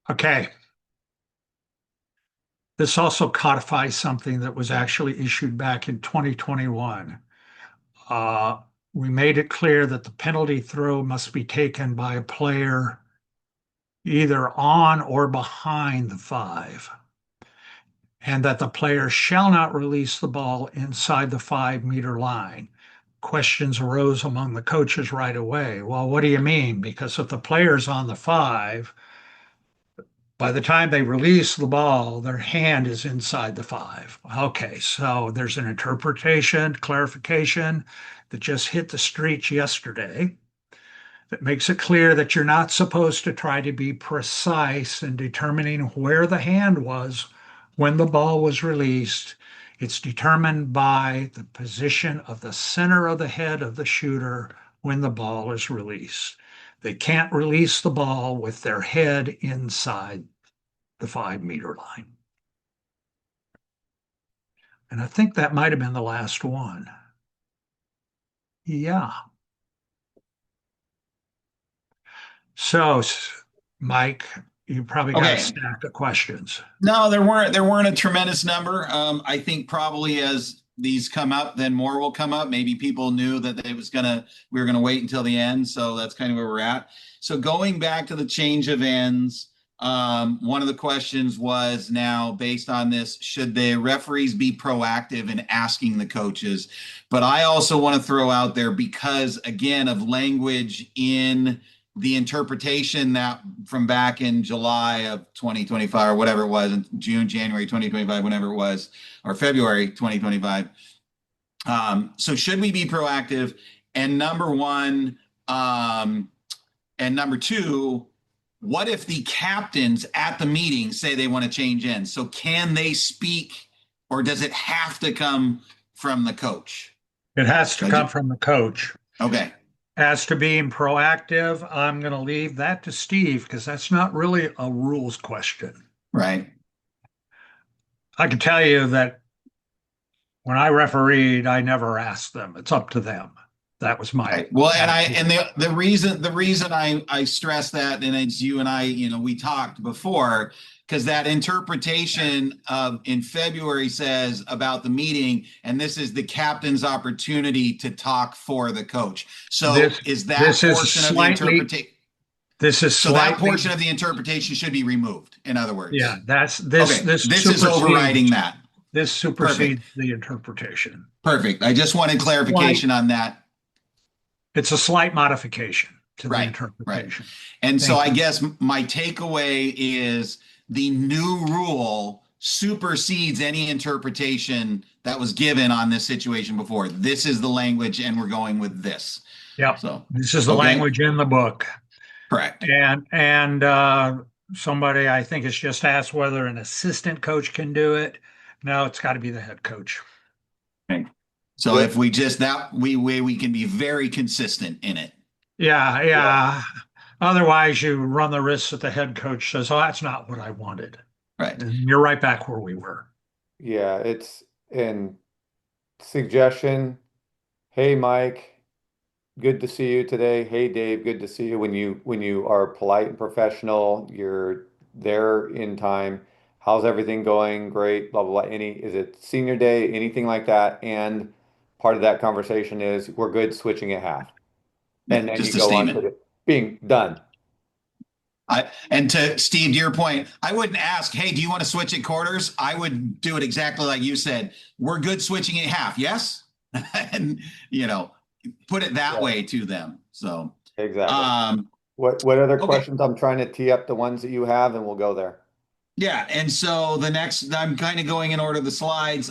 Okay. This also codifies something that was actually issued back in 2021. We made it clear that the penalty throw must be taken by a player either on or behind the 5, and that the player shall not release the ball inside the 5-meter line. Questions arose among the coaches right away. Well, what do you mean? Because if the player's on the 5, by the time they release the ball, their hand is inside the 5. Okay, so there's an interpretation, clarification that just hit the streets yesterday that makes it clear that you're not supposed to try to be precise in determining where the hand was when the ball was released. It's determined by the position of the center of the head of the shooter when the ball is released. They can't release the ball with their head inside the 5-meter line. And I think that might have been the last one. Yeah. So, Mike, you probably got a stack of questions. No, there weren't a tremendous number. I think probably as these come up, then more will come up. Maybe people knew that we were gonna wait until the end, so that's kind of where we're at. So going back to the change of ends, one of the questions was now based on this, should the referees be proactive in asking the coaches? But I also want to throw out there, because again of language in the interpretation that from back in July of 2025 or whatever it was, in June, January 2025, whenever it was, or February 2025. So should we be proactive? And number one, and number two, what if the captains at the meeting say they want to change ends? So can they speak, or does it have to come from the coach? It has to come from the coach. Okay. As to being proactive, I'm going to leave that to Steve because that's not really a rules question. Right. I can tell you that when I refereed, I never asked them. It's up to them. That was my right. Well, and the reason I stress that, and it's you and I, we talked before, because that interpretation of in February says about the meeting, and this is the captain's opportunity to talk for the coach. So that portion of the interpretation should be removed. In other words, yeah, this is overriding that. This supersedes the interpretation. Perfect. I just wanted clarification on that. It's a slight modification to the interpretation. Right. And so I guess my takeaway is the new rule supersedes any interpretation that was given on this situation before. This is the language, and we're going with this. Yeah. So this is the language in the book. Correct. And somebody I think has just asked whether an assistant coach can do it. No, it's got to be the head coach. Okay. So if we just we can be very consistent in it. Yeah, yeah. Otherwise, you run the risk that the head coach says, "Oh, that's not what I wanted." Right. And you're right back where we were. Yeah, it's in suggestion. Hey, Mike, good to see you today. Hey, Dave, good to see you. When you are polite and professional, you're there in time. How's everything going? Great, blah blah blah. Is it senior day, anything like that? And part of that conversation is we're good switching at half. Yeah, And then you just a go on to statement. the being done. And to Steve, to your point, I wouldn't ask, hey, do you want to switch at quarters? I would do it exactly like you said. We're good switching at half, yes? And put it that Yeah, way to them. So exactly. um What other okay. questions? I'm trying to tee up the ones that you have and we'll go there. Yeah, and so the next, I'm kind of going in order of the slides.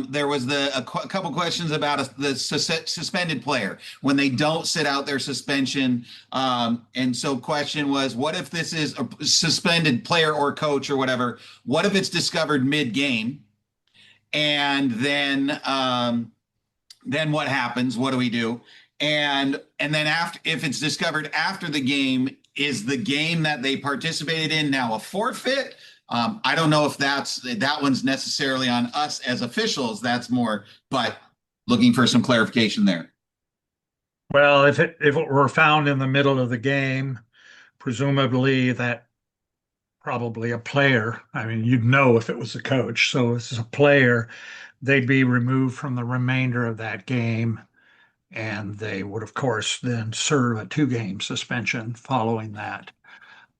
There was a couple questions about the suspended player when they don't sit out their suspension. And so question was, what if this is a suspended player or coach or whatever? What if it's discovered mid-game? And then what happens? What do we do? And then after, if it's discovered after the game, is the game that they participated in now a forfeit? I don't know if that one's necessarily on us as officials. That's more, but looking for some clarification there. Well, if it were found in the middle of the game, presumably that probably a player. I mean, you'd know if it was a coach. So if it's a player, they'd be removed from the remainder of that game, and they would, of course, then serve a 2-game suspension following that.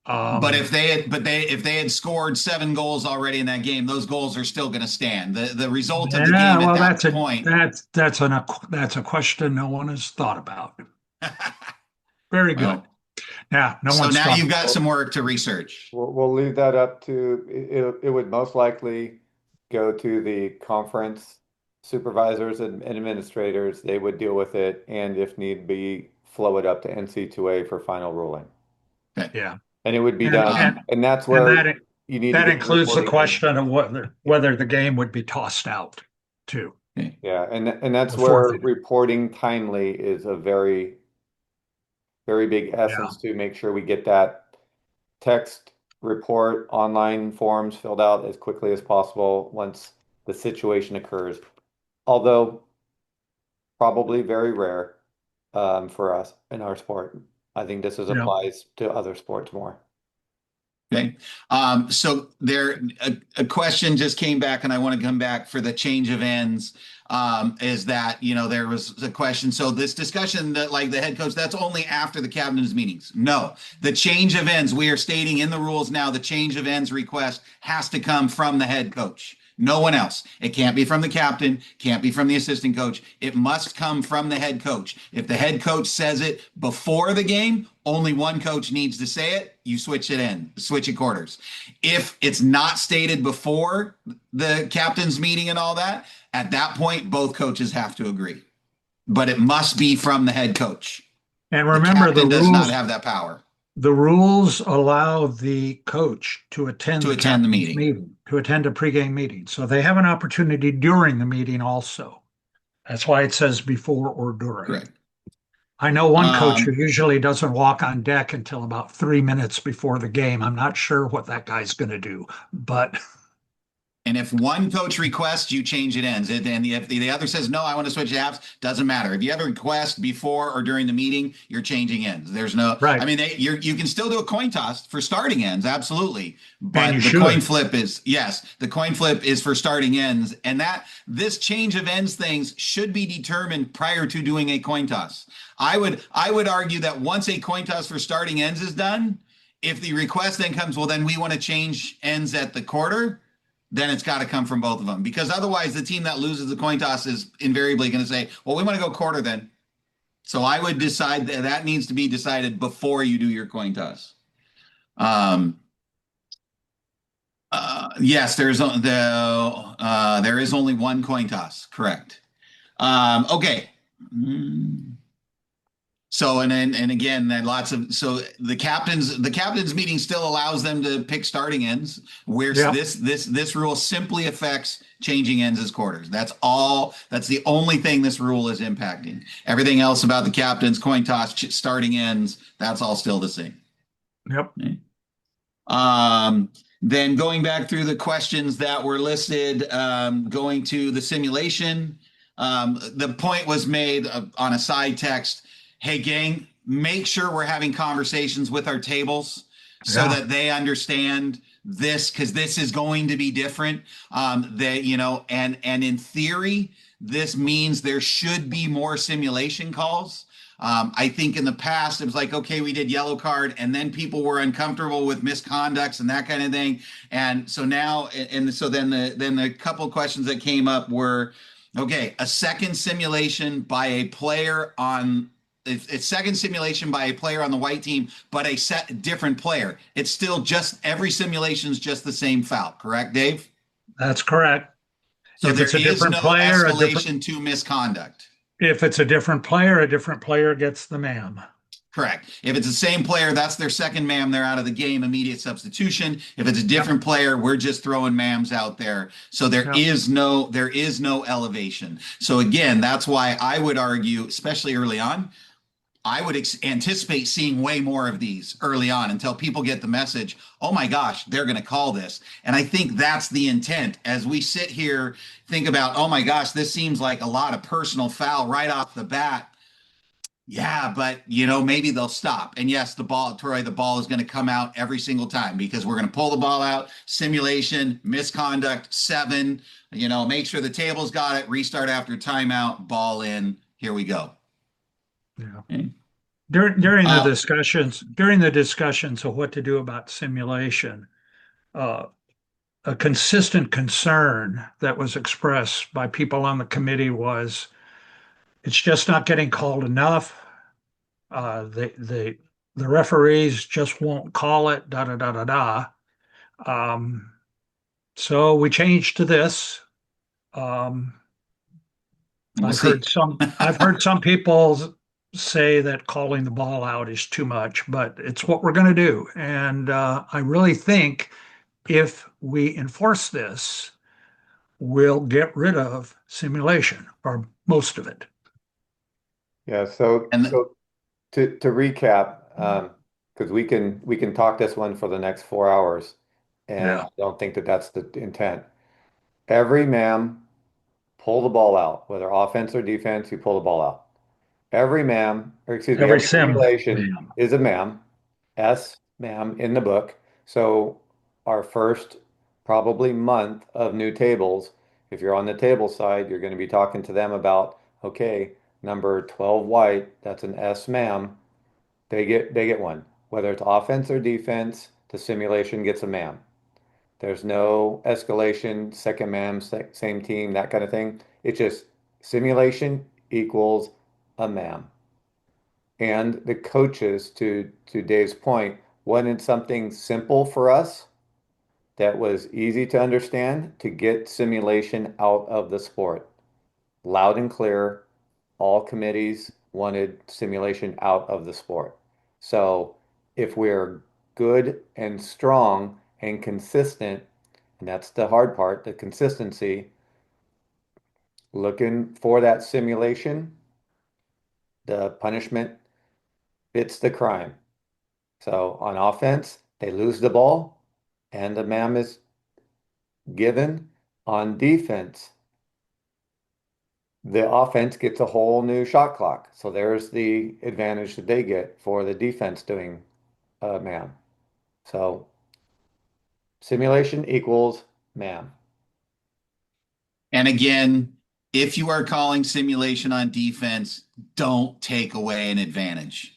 But Um, if they had scored 7 goals already in that game, those goals are still going to stand. The result of the yeah, game at well, that point. that's a question no one has thought about. Very good. Well, Yeah, no so one's now thought. you've got some work to research. We'll leave that up to it would most likely go to the conference supervisors and administrators. They would deal with it and if need be, flow it up to NC2A for final ruling. Okay. Yeah, And it would be and done. and And that's and where you need to that get the includes the reporting. question of whether the game would be tossed out too, Okay. Yeah, and that's or where forfeited. reporting timely is a very, very big Yeah, essence to make sure we get that text report, online forms filled out as quickly as possible once the situation occurs. Although probably very rare for us in our sport. I think this yeah. applies to other sports more. Okay. So a question just came back, and I want to come back for the change of ends. Is that, there was a question. So this discussion that like the head coach, that's only after the captain's meetings. No, the change of ends, we are stating in the rules now, the change of ends request has to come from the head coach. No one else. It can't be from the captain, can't be from the assistant coach. It must come from the head coach. If the head coach says it before the game, only one coach needs to say it. You switch it quarters. If it's not stated before the captain's meeting and all that, at that point, both coaches have to agree. But it must be from the head coach. And The remember, captain does not have that power the rules allow the coach to attend to the attend the captain's meeting. meeting, to attend a pregame meeting. So they have an opportunity during the meeting also. That's why it says before or during. Correct. I know one coach who Um, usually doesn't walk on deck until about 3 minutes before the game. I'm not sure what that guy's going to do, but And if one coach requests, you change it ends. And if the other says, no, I want to switch halves, doesn't matter. If you have a request before or during the meeting, you're changing ends. There's no, right. I mean, you can still do a coin toss for starting ends, absolutely. And But you the should. coin flip is, yes, the coin flip is for starting ends. And this change of ends things should be determined prior to doing a coin toss. I would argue that once a coin toss for starting ends is done, if the request then comes, well, then we want to change ends at the quarter, then it's got to come from both of them, because otherwise the team that loses the coin toss is invariably going to say, well, we want to go quarter then. So I would decide that needs to be decided before you do your coin toss. Yes, there is only one coin toss. Correct. Okay. So and again, then lots of so the captains meeting still allows them to pick starting ends. Where Yep. this rule simply affects changing ends as quarters. That's all. That's the only thing this rule is impacting. Everything else about the captains, coin toss, starting ends, that's all still the same. Yep. Then going back through the questions that were listed, going to the simulation, the point was made on a side text. Hey, gang, make sure we're having conversations with our tables so Yeah. that they understand this, because this is going to be different. And in theory, this means there should be more simulation calls. I think in the past it was like, okay, we did yellow card, and then people were uncomfortable with misconducts and that kind of thing. And so now, and so then the couple of questions that came up were, okay, a second simulation by a player on it's second simulation by a player on the white team, but a different player. It's still just every simulation is just the same foul, correct, Dave? That's correct. So If there it's a is different no player, escalation to misconduct. if it's a different player gets the ma'am. Correct. If it's the same player, that's their second ma'am. They're out of the game, immediate substitution. If it's a different player, we're just throwing ma'ams out there. So there Yep. is no elevation. So again, that's why I would argue, especially early on, I would anticipate seeing way more of these early on until people get the message, oh my gosh, they're going to call this. And I think that's the intent. As we sit here, think about, oh my gosh, this seems like a lot of personal foul right off the bat. Yeah, but maybe they'll stop. And yes, Troy, the ball is going to come out every single time because we're going to pull the ball out, simulation, misconduct, 7, make sure the table's got it, restart after timeout, ball in, here we go. Yeah. Okay. During the discussions of what to do about simulation, a consistent concern that was expressed by people on the committee was it's just not getting called enough. The referees just won't call it. Da da da da da. So we changed to this. Um, We'll I've see. heard some people say that calling the ball out is too much, but it's what we're going to do. And I really think if we enforce this, we'll get rid of simulation or most of it. Yeah, so And so to recap, because we can talk this one for the next 4 hours, and Yeah. I don't think that that's the intent. Every ma'am, pull the ball out, whether offense or defense, you pull the ball out. Every ma'am, or excuse me, Every every sim. simulation is a ma'am, S ma'am in the book. So our first probably month of new tables, if you're on the table side, you're going to be talking to them about, okay, number 12 white, that's an S ma'am. They get one. Whether it's offense or defense, the simulation gets a ma'am. There's no escalation, second ma'am, same team, that kind of thing. It's just simulation equals a ma'am. And the coaches, to Dave's point, wanted something simple for us that was easy to understand to get simulation out of the sport. Loud and clear, all committees wanted simulation out of the sport. So if we're good and strong and consistent, and that's the hard part, the consistency, looking for that simulation, the punishment fits the crime. So on offense, they lose the ball and the ma'am is given. On defense, the offense gets a whole new shot clock. So there's the advantage that they get for the defense doing ma'am. So simulation equals ma'am. And again, if you are calling simulation on defense, don't take away an advantage.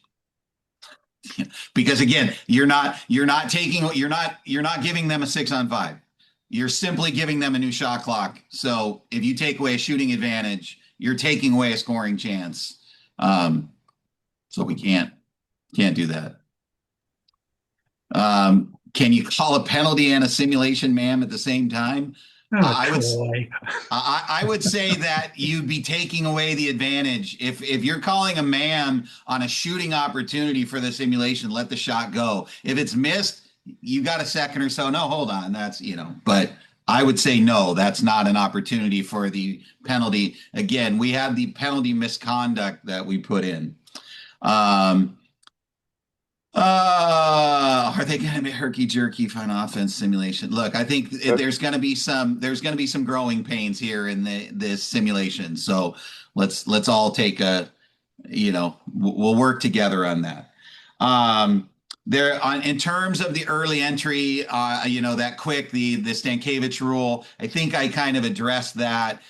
Because again, you're not giving them a 6-on-5. You're simply giving them a new shot clock. So if you take away a shooting advantage, you're taking away a scoring chance. So we can't do that. Can you call a penalty and a simulation, ma'am, at the same time? Oh, I would Troy. I would say that you'd be taking away the advantage. If you're calling a man on a shooting opportunity for the simulation, let the shot go. If it's missed, you got a second or so. No, hold on. That's, but I would say no, that's not an opportunity for the penalty. Again, we have the penalty misconduct that we put in. Um, are they going to be herky jerky fun offense simulation? Look, I think there's going to be some growing pains here in this simulation. So let's all take we'll work together on that. In terms of the early entry, that quick, the Stankiewicz rule, I think I kind of addressed that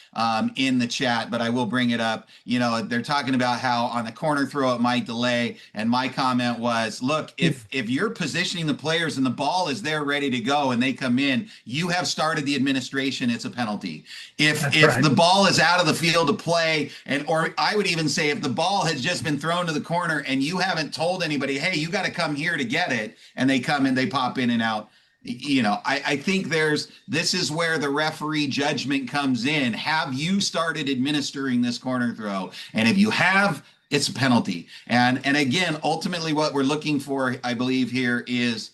in the chat, but I will bring it up. They're talking about how on a corner throw it might delay, and my comment was, look, if you're positioning the players and the ball is there ready to go and they come in, you have started the administration, it's a penalty. If right. the ball is out of the field to play, or I would even say if the ball has just been thrown to the corner and you haven't told anybody, hey, you got to come here to get it, and they come and they pop in and out. I think this is where the referee judgment comes in. Have you started administering this corner throw? And if you have, it's a penalty. And again, ultimately what we're looking for, I believe here is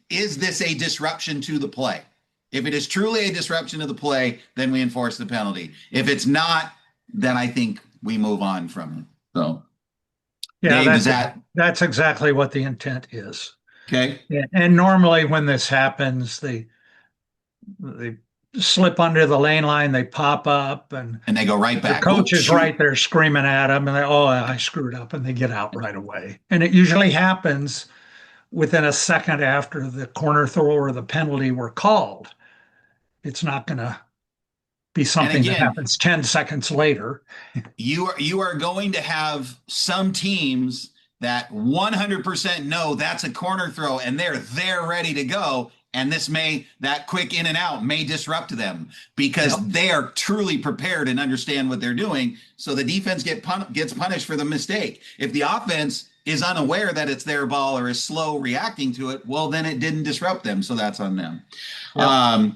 this a disruption to the play? If it is truly a disruption to the play, then we enforce the penalty. If it's not, then I think we move on from it. So Yeah, Dave, that's exactly what the intent is. okay? Yeah, and normally when this happens, they slip under the lane line, they pop up, and they go right the back. coach is shoot. right there screaming at them, and I screwed up, and they get out right away. And it usually happens within a second after the corner throw or the penalty were called. It's not going to be something that happens 10 seconds later. You are going to have some teams that 100% know that's a corner throw and they're there ready to go. And that quick in and out may disrupt them because they are truly prepared and understand what they're doing. So the defense gets punished for the mistake. If the offense is unaware that it's their ball or is slow reacting to it, well, then it didn't disrupt them. So that's on them. Yep.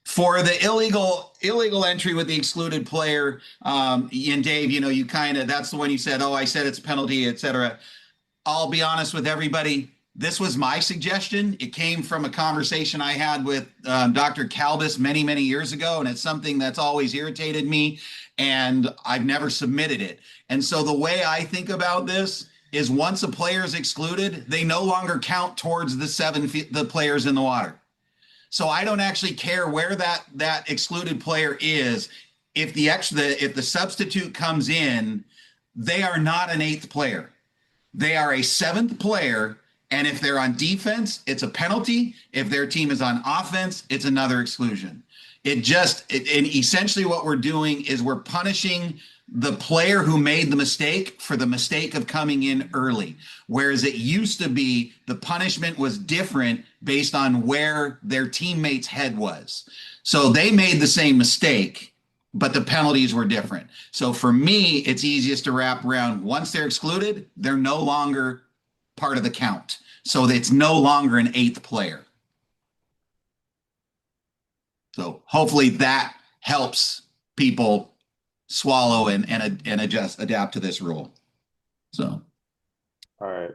For the illegal entry with the excluded player, and Dave, you that's the one you said, I said it's a penalty, etc. I'll be honest with everybody. This was my suggestion. It came from a conversation I had with Dr. Kalbis many, many years ago, and it's something that's always irritated me, and I've never submitted it. And so the way I think about this is once a player is excluded, they no longer count towards the players in the water. So I don't actually care where that excluded player is. If the substitute comes in, they are not an eighth player. They are a seventh player. And if they're on defense, it's a penalty. If their team is on offense, it's another exclusion. And essentially what we're doing is we're punishing the player who made the mistake for the mistake of coming in early. Whereas it used to be the punishment was different based on where their teammate's head was. So they made the same mistake, but the penalties were different. So for me, it's easiest to wrap around. Once they're excluded, they're no longer part of the count. So it's no longer an eighth player. So hopefully that helps people swallow and adapt to this rule. So. All right.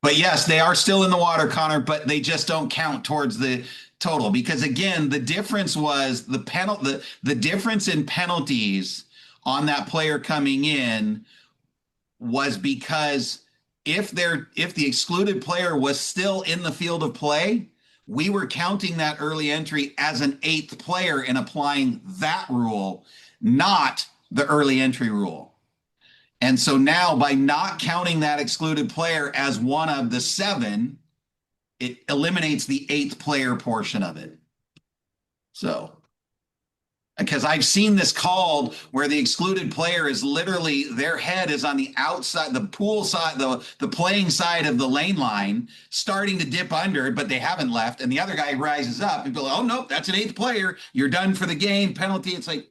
But yes, they are still in the water, Connor, but they just don't count towards the total because again, the difference was the difference in penalties on that player coming in was because if the excluded player was still in the field of play, we were counting that early entry as an eighth player and applying that rule, not the early entry rule. And so now by not counting that excluded player as one of the seven, it eliminates the eighth player portion of it. So, because I've seen this called where the excluded player is literally their head is on the outside, the pool side, the playing side of the lane line, starting to dip under, but they haven't left. And the other guy rises up and go, oh, nope, that's an eighth player. You're done for the game. Penalty. It's like,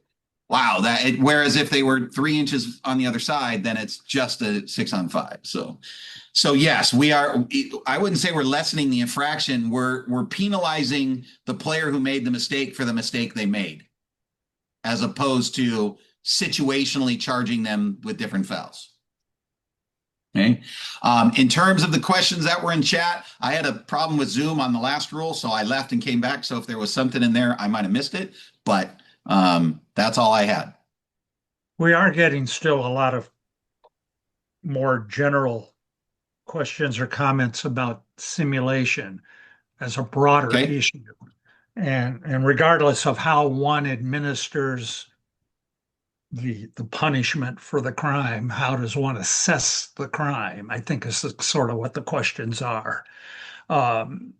Wow, whereas if they were 3 inches on the other side, then it's just a 6-on-5. So yes, we are. I wouldn't say we're lessening the infraction. We're penalizing the player who made the mistake for the mistake they made, as opposed to situationally charging them with different fouls. Okay. In terms of the questions that were in chat, I had a problem with Zoom on the last rule, so I left and came back. So if there was something in there, I might have missed it, but that's all I had. We are getting still a lot of more general questions or comments about simulation as a broader Okay. issue. And regardless of how one administers the punishment for the crime, how does one assess the crime? I think is sort of what the questions are. Um,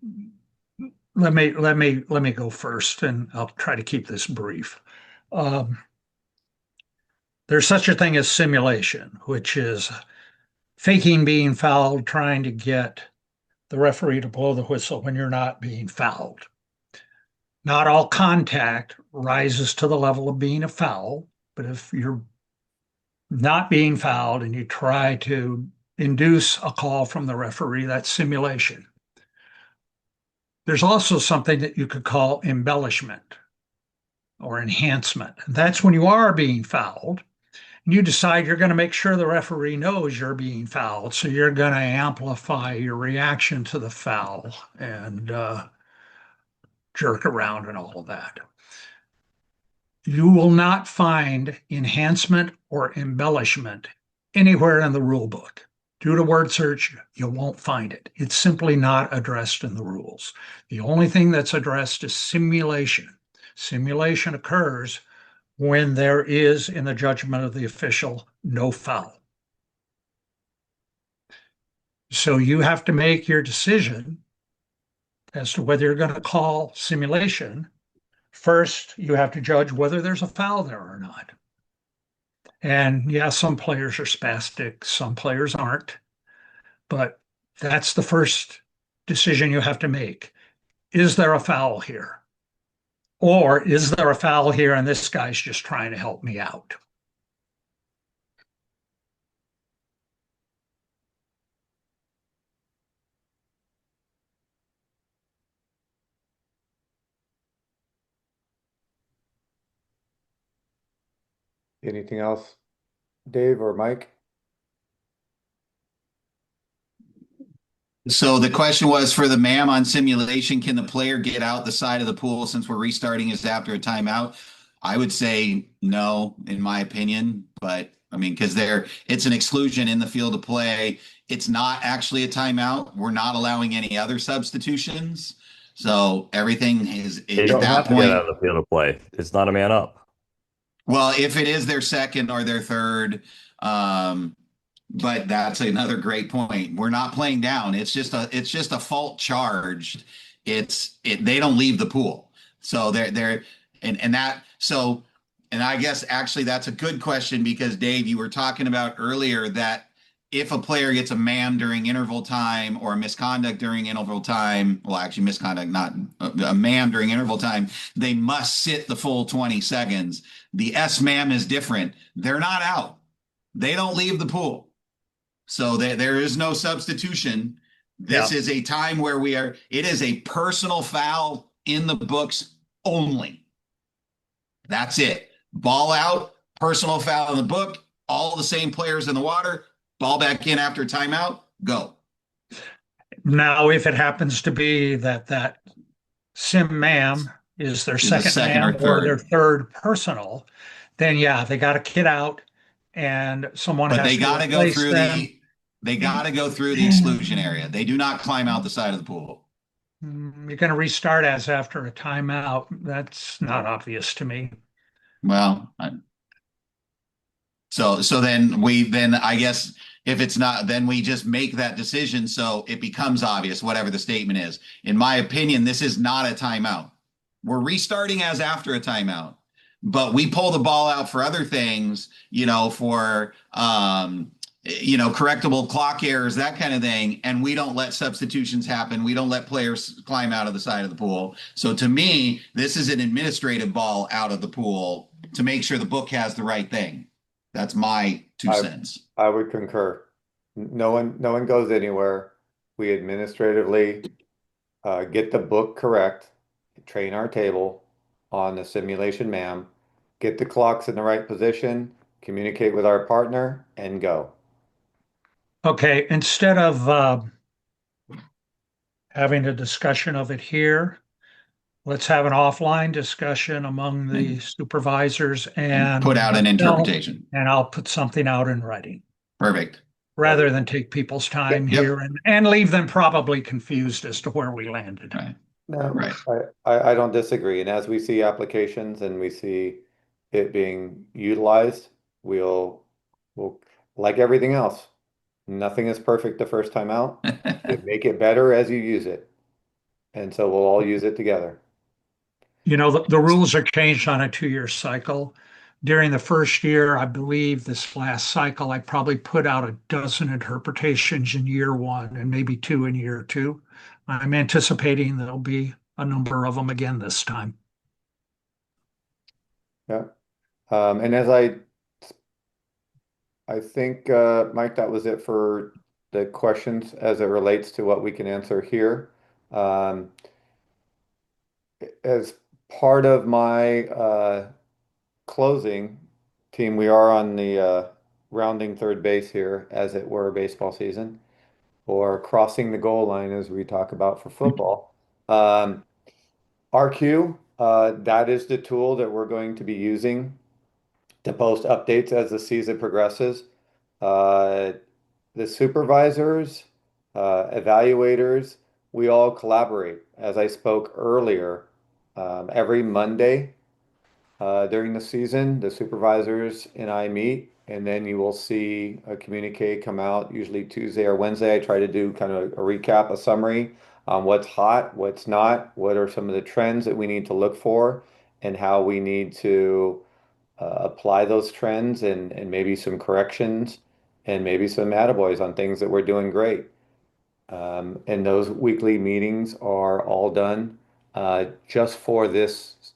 let me go first, and I'll try to keep this brief. There's such a thing as simulation, which is faking being fouled, trying to get the referee to blow the whistle when you're not being fouled. Not all contact rises to the level of being a foul, but if you're not being fouled and you try to induce a call from the referee, that's simulation. There's also something that you could call embellishment or enhancement. That's when you are being fouled and you decide you're going to make sure the referee knows you're being fouled. So you're going to amplify your reaction to the foul and jerk around and all of that. You will not find enhancement or embellishment anywhere in the rule book. Do a word search, you won't find it. It's simply not addressed in the rules. The only thing that's addressed is simulation. Simulation occurs when there is, in the judgment of the official, no foul. So you have to make your decision as to whether you're going to call simulation. First, you have to judge whether there's a foul there or not. And yeah, some players are spastic, some players aren't. But that's the first decision you have to make. Is there a foul here? Or is there a foul here and this guy's just trying to help me out? Anything else, Dave or Mike? So the question was for the MAM on simulation, can the player get out the side of the pool since we're restarting is after a timeout? I would say no, in my opinion, but I mean, because it's an exclusion in the field of play. It's not actually a timeout. We're not allowing any other substitutions. So everything is They at don't that have to point. get out of the field of play. It's not a man up. Well, if it is their second or their third, but that's another great point. We're not playing down. It's just a fault charged. They don't leave the pool. So and I guess actually that's a good question because Dave, you were talking about earlier that if a player gets a man during interval time or a misconduct during interval time, well, actually misconduct, not a man during interval time, they must sit the full 20 seconds. The S-MAM is different. They're not out. They don't leave the pool. So there is no substitution. This is a time where it is a personal foul in the books only. That's it. Ball out, personal foul in the book, all the same players in the water, ball back in after timeout, go. Now, if it happens to be that sim-MAM is their second MAM or their third personal, then yeah, they got to kit out and someone has to replace them. They got to go through the exclusion area. They do not climb out the side of the pool. You're going to restart as after a timeout. That's not obvious to me. Well, so then I guess if it's not, then we just make that decision so it becomes obvious, whatever the statement is. In my opinion, this is not a timeout. We're restarting as after a timeout, but we pull the ball out for other things, for correctable clock errors, that kind of thing. And we don't let substitutions happen. We don't let players climb out of the side of the pool. So to me, this is an administrative ball out of the pool to make sure the book has the right thing. That's my two I cents. I would concur. No one goes anywhere. We administratively get the book correct, train our table on the simulation MAM, get the clocks in the right position, communicate with our partner, and go. Okay, instead of having a discussion of it here, let's have an offline discussion among the supervisors And put out an interpretation. and I'll put something out in writing Perfect. rather than take people's time Yep. here and leave them probably confused as to where we landed. Right. No, Right. I don't disagree. And as we see applications and we see it being utilized, we'll like everything else. Nothing is perfect the first time out. You make it better as you use it. And so we'll all use it together. You know, the rules are changed on a 2-year cycle. During the first year, I believe this last cycle, I probably put out a dozen interpretations in year one and maybe two in year two. I'm anticipating there'll be a number of them again this time. Yeah. And as I think, Mike, that was it for the questions as it relates to what we can answer here. Um, as part of my closing team, we are on the rounding third base here, as it were, baseball season, or crossing the goal line, as we talk about for football. RQ, that is the tool that we're going to be using to post updates as the season progresses. Uh, the supervisors, evaluators, we all collaborate. As I spoke earlier, every Monday during the season, the supervisors and I meet, and then you will see a communique come out, usually Tuesday or Wednesday. I try to do kind of a recap, a summary on what's hot, what's not, what are some of the trends that we need to look for, and how we need to apply those trends and maybe some corrections and maybe some attaboys on things that we're doing great. And those weekly meetings are all done just for this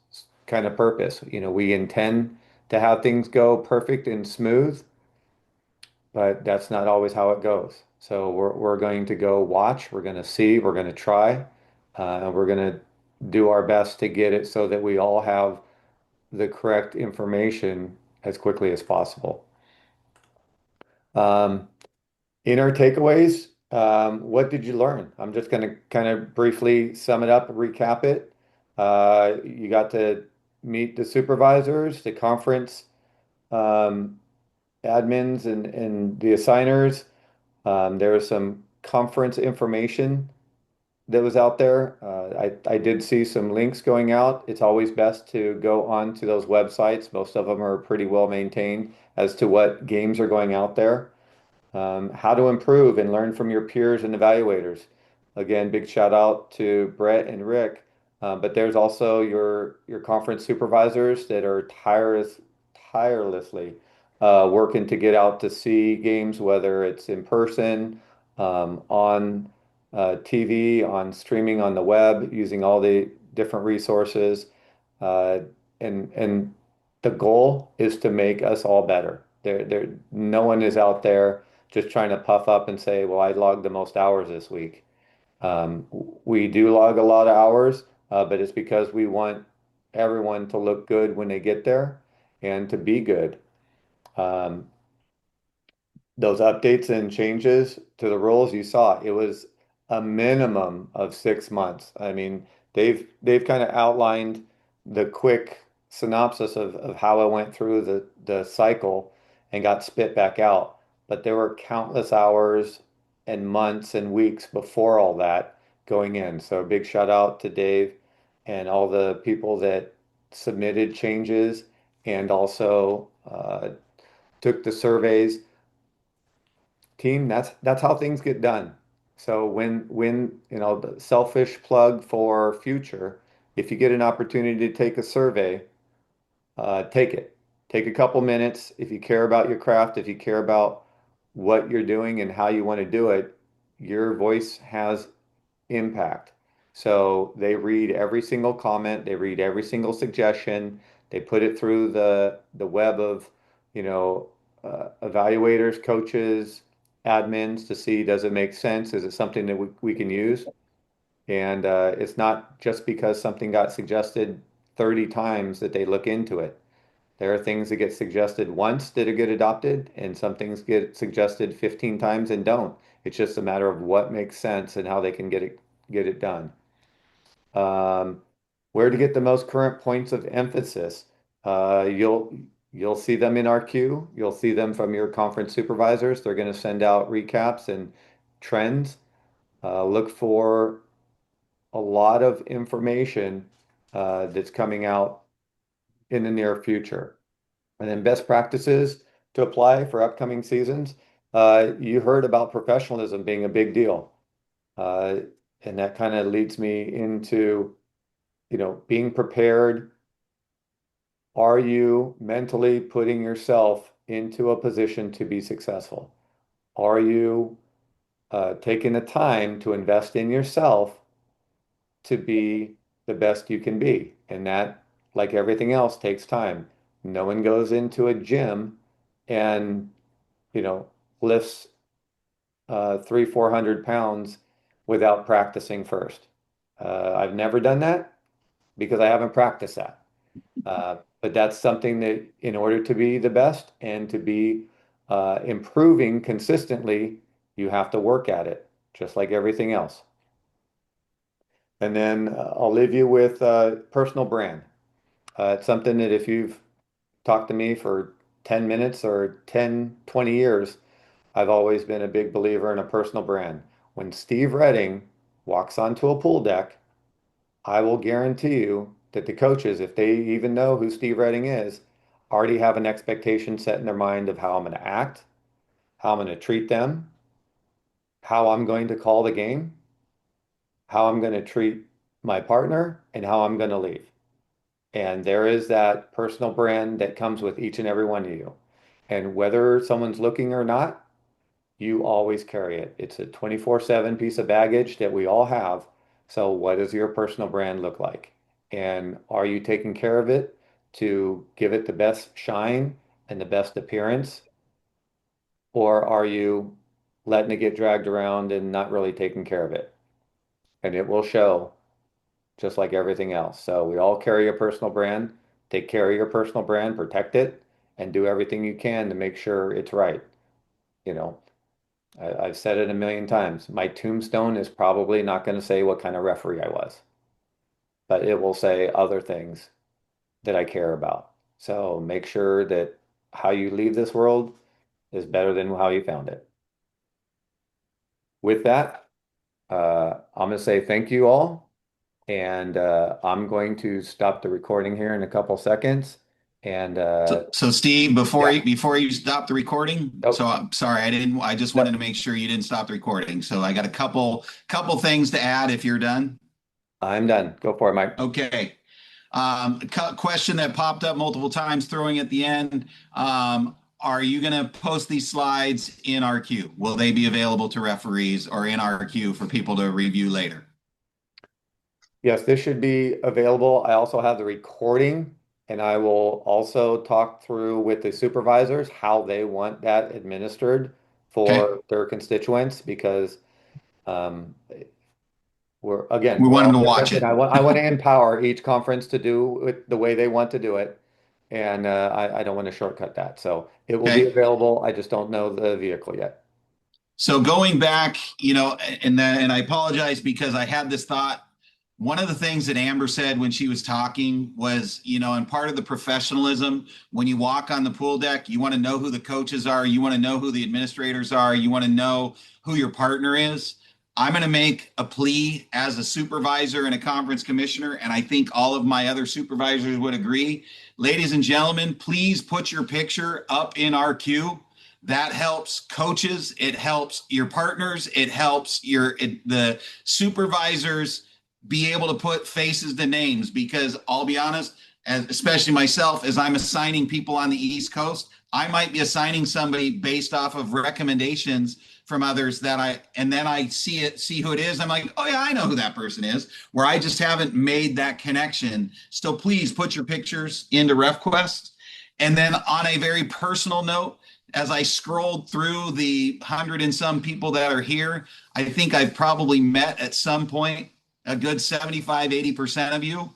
kind of purpose. You know, we intend to have things go perfect and smooth, but that's not always how it goes. So we're going to go watch, we're going to see, we're going to try, and we're going to do our best to get it so that we all have the correct information as quickly as possible. Um, in our takeaways, what did you learn? I'm just going to kind of briefly sum it up and recap it. You got to meet the supervisors, the conference um, admins, and the assigners. There was some conference information that was out there. I did see some links going out. It's always best to go on to those websites. Most of them are pretty well maintained as to what games are going out there, how to improve and learn from your peers and evaluators. Again, big shout out to Brett and Rick, but there's also your conference supervisors that are tirelessly working to get out to see games, whether it's in person, on TV, on streaming on the web, using all the different resources. Uh, and the goal is to make us all better. No one is out there just trying to puff up and say, well, I logged the most hours this week. We do log a lot of hours, but it's because we want everyone to look good when they get there and to be good. Um, those updates and changes to the rules you saw, it was a minimum of 6 months. I mean, they've kind of outlined the quick synopsis of how I went through the cycle and got spit back out. But there were countless hours and months and weeks before all that going in. So a big shout out to Dave and all the people that submitted changes and also took the surveys. Team, that's how things get done. So when you know, the selfish plug for future, if you get an opportunity to take a survey, take it. Take a couple minutes. If you care about your craft, if you care about what you're doing and how you want to do it, your voice has impact. So they read every single comment, they read every single suggestion, they put it through the web of, you know, evaluators, coaches, admins to see does it make sense? Is it something that we can use? And it's not just because something got suggested 30 times that they look into it. There are things that get suggested once that get adopted, and some things get suggested 15 times and don't. It's just a matter of what makes sense and how they can get it done. Um, where to get the most current points of emphasis. You'll see them in RQ. You'll see them from your conference supervisors. They're going to send out recaps and trends. Look for a lot of information that's coming out in the near future. And then best practices to apply for upcoming seasons. You heard about professionalism being a big deal. Uh, and that kind of leads me into, being prepared. Are you mentally putting yourself into a position to be successful? Are you taking the time to invest in yourself to be the best you can be? And that, like everything else, takes time. No one goes into a gym and, you know, lifts 400 pounds without practicing first. I've never done that because I haven't practiced that. But that's something that in order to be the best and to be improving consistently, you have to work at it, just like everything else. And then I'll leave you with personal brand. It's something that if you've talked to me for 10 minutes or 10, 20 years, I've always been a big believer in a personal brand. When Steve Redding walks onto a pool deck, I will guarantee you that the coaches, if they even know who Steve Redding is, already have an expectation set in their mind of how I'm going to act, how I'm going to treat them, how I'm going to call the game, how I'm going to treat my partner, and how I'm going to leave. And there is that personal brand that comes with each and every one of you. And whether someone's looking or not, you always carry it. It's a 24/7 piece of baggage that we all have. So what does your personal brand look like? And are you taking care of it to give it the best shine and the best appearance? Or are you letting it get dragged around and not really taking care of it? And it will show just like everything else. So we all carry a personal brand. Take care of your personal brand, protect it, and do everything you can to make sure it's right. You know, I've said it a million times. My tombstone is probably not going to say what kind of referee I was, but it will say other things that I care about. So make sure that how you leave this world is better than how you found it. With that, I'm going to say thank you all, and I'm going to stop the recording here in a couple seconds. And So Steve, yeah, before you stop the recording, nope, so I'm sorry, I just wanted to make sure you didn't stop the recording. So I got a couple things to add if you're done. I'm done. Go for it, Mike. Okay. Question that popped up multiple times, throwing at the end. Are you going to post these slides in RQ? Will they be available to referees or in RQ for people to review later? Yes, this should be available. I also have the recording, and I will also talk through with the supervisors how they want that administered Okay. for their constituents because um, we're We we're want them all to watch different, and it. I want to empower each conference to do it the way they want to do it, and I don't want to shortcut that. So it will be Okay. available. I just don't know the vehicle yet. So going back, and I apologize because I had this thought. One of the things that Amber said when she was talking was, and part of the professionalism, when you walk on the pool deck, you want to know who the coaches are, you want to know who the administrators are, you want to know who your partner is. I'm going to make a plea as a supervisor and a conference commissioner, and I think all of my other supervisors would agree. Ladies and gentlemen, please put your picture up in RQ. That helps coaches, it helps your partners, it helps the supervisors be able to put faces to names, because I'll be honest, especially myself, as I'm assigning people on the East Coast, I might be assigning somebody based off of recommendations from others and then I see who it is. I'm like, oh yeah, I know who that person is, where I just haven't made that connection. So please put your pictures into RefQuest. And then on a very personal note, as I scrolled through the 100 and some people that are here, I think I've probably met at some point a good 75–80% of you.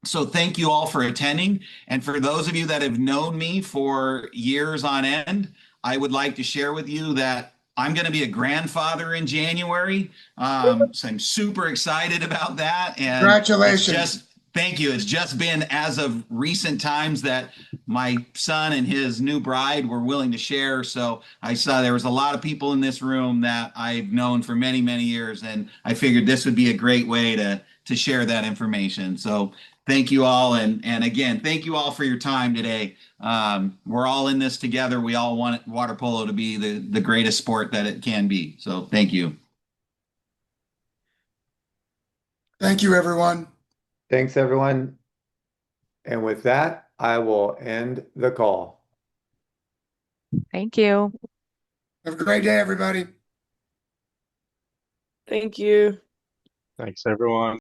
So thank you all for attending. And for those of you that have known me for years on end, I would like to share with you that I'm going to be a grandfather in January. So I'm super excited about that. And Congratulations. thank you. It's just been as of recent times that my son and his new bride were willing to share. So I saw there was a lot of people in this room that I've known for many, many years. And I figured this would be a great way to share that information. So thank you all. And again, thank you all for your time today. We're all in this together. We all want water polo to be the greatest sport that it can be. So thank you. Thank you, everyone. Thanks, everyone. And with that, I will end the call. Thank you. Have a great day, everybody. Thank you. Thanks, everyone.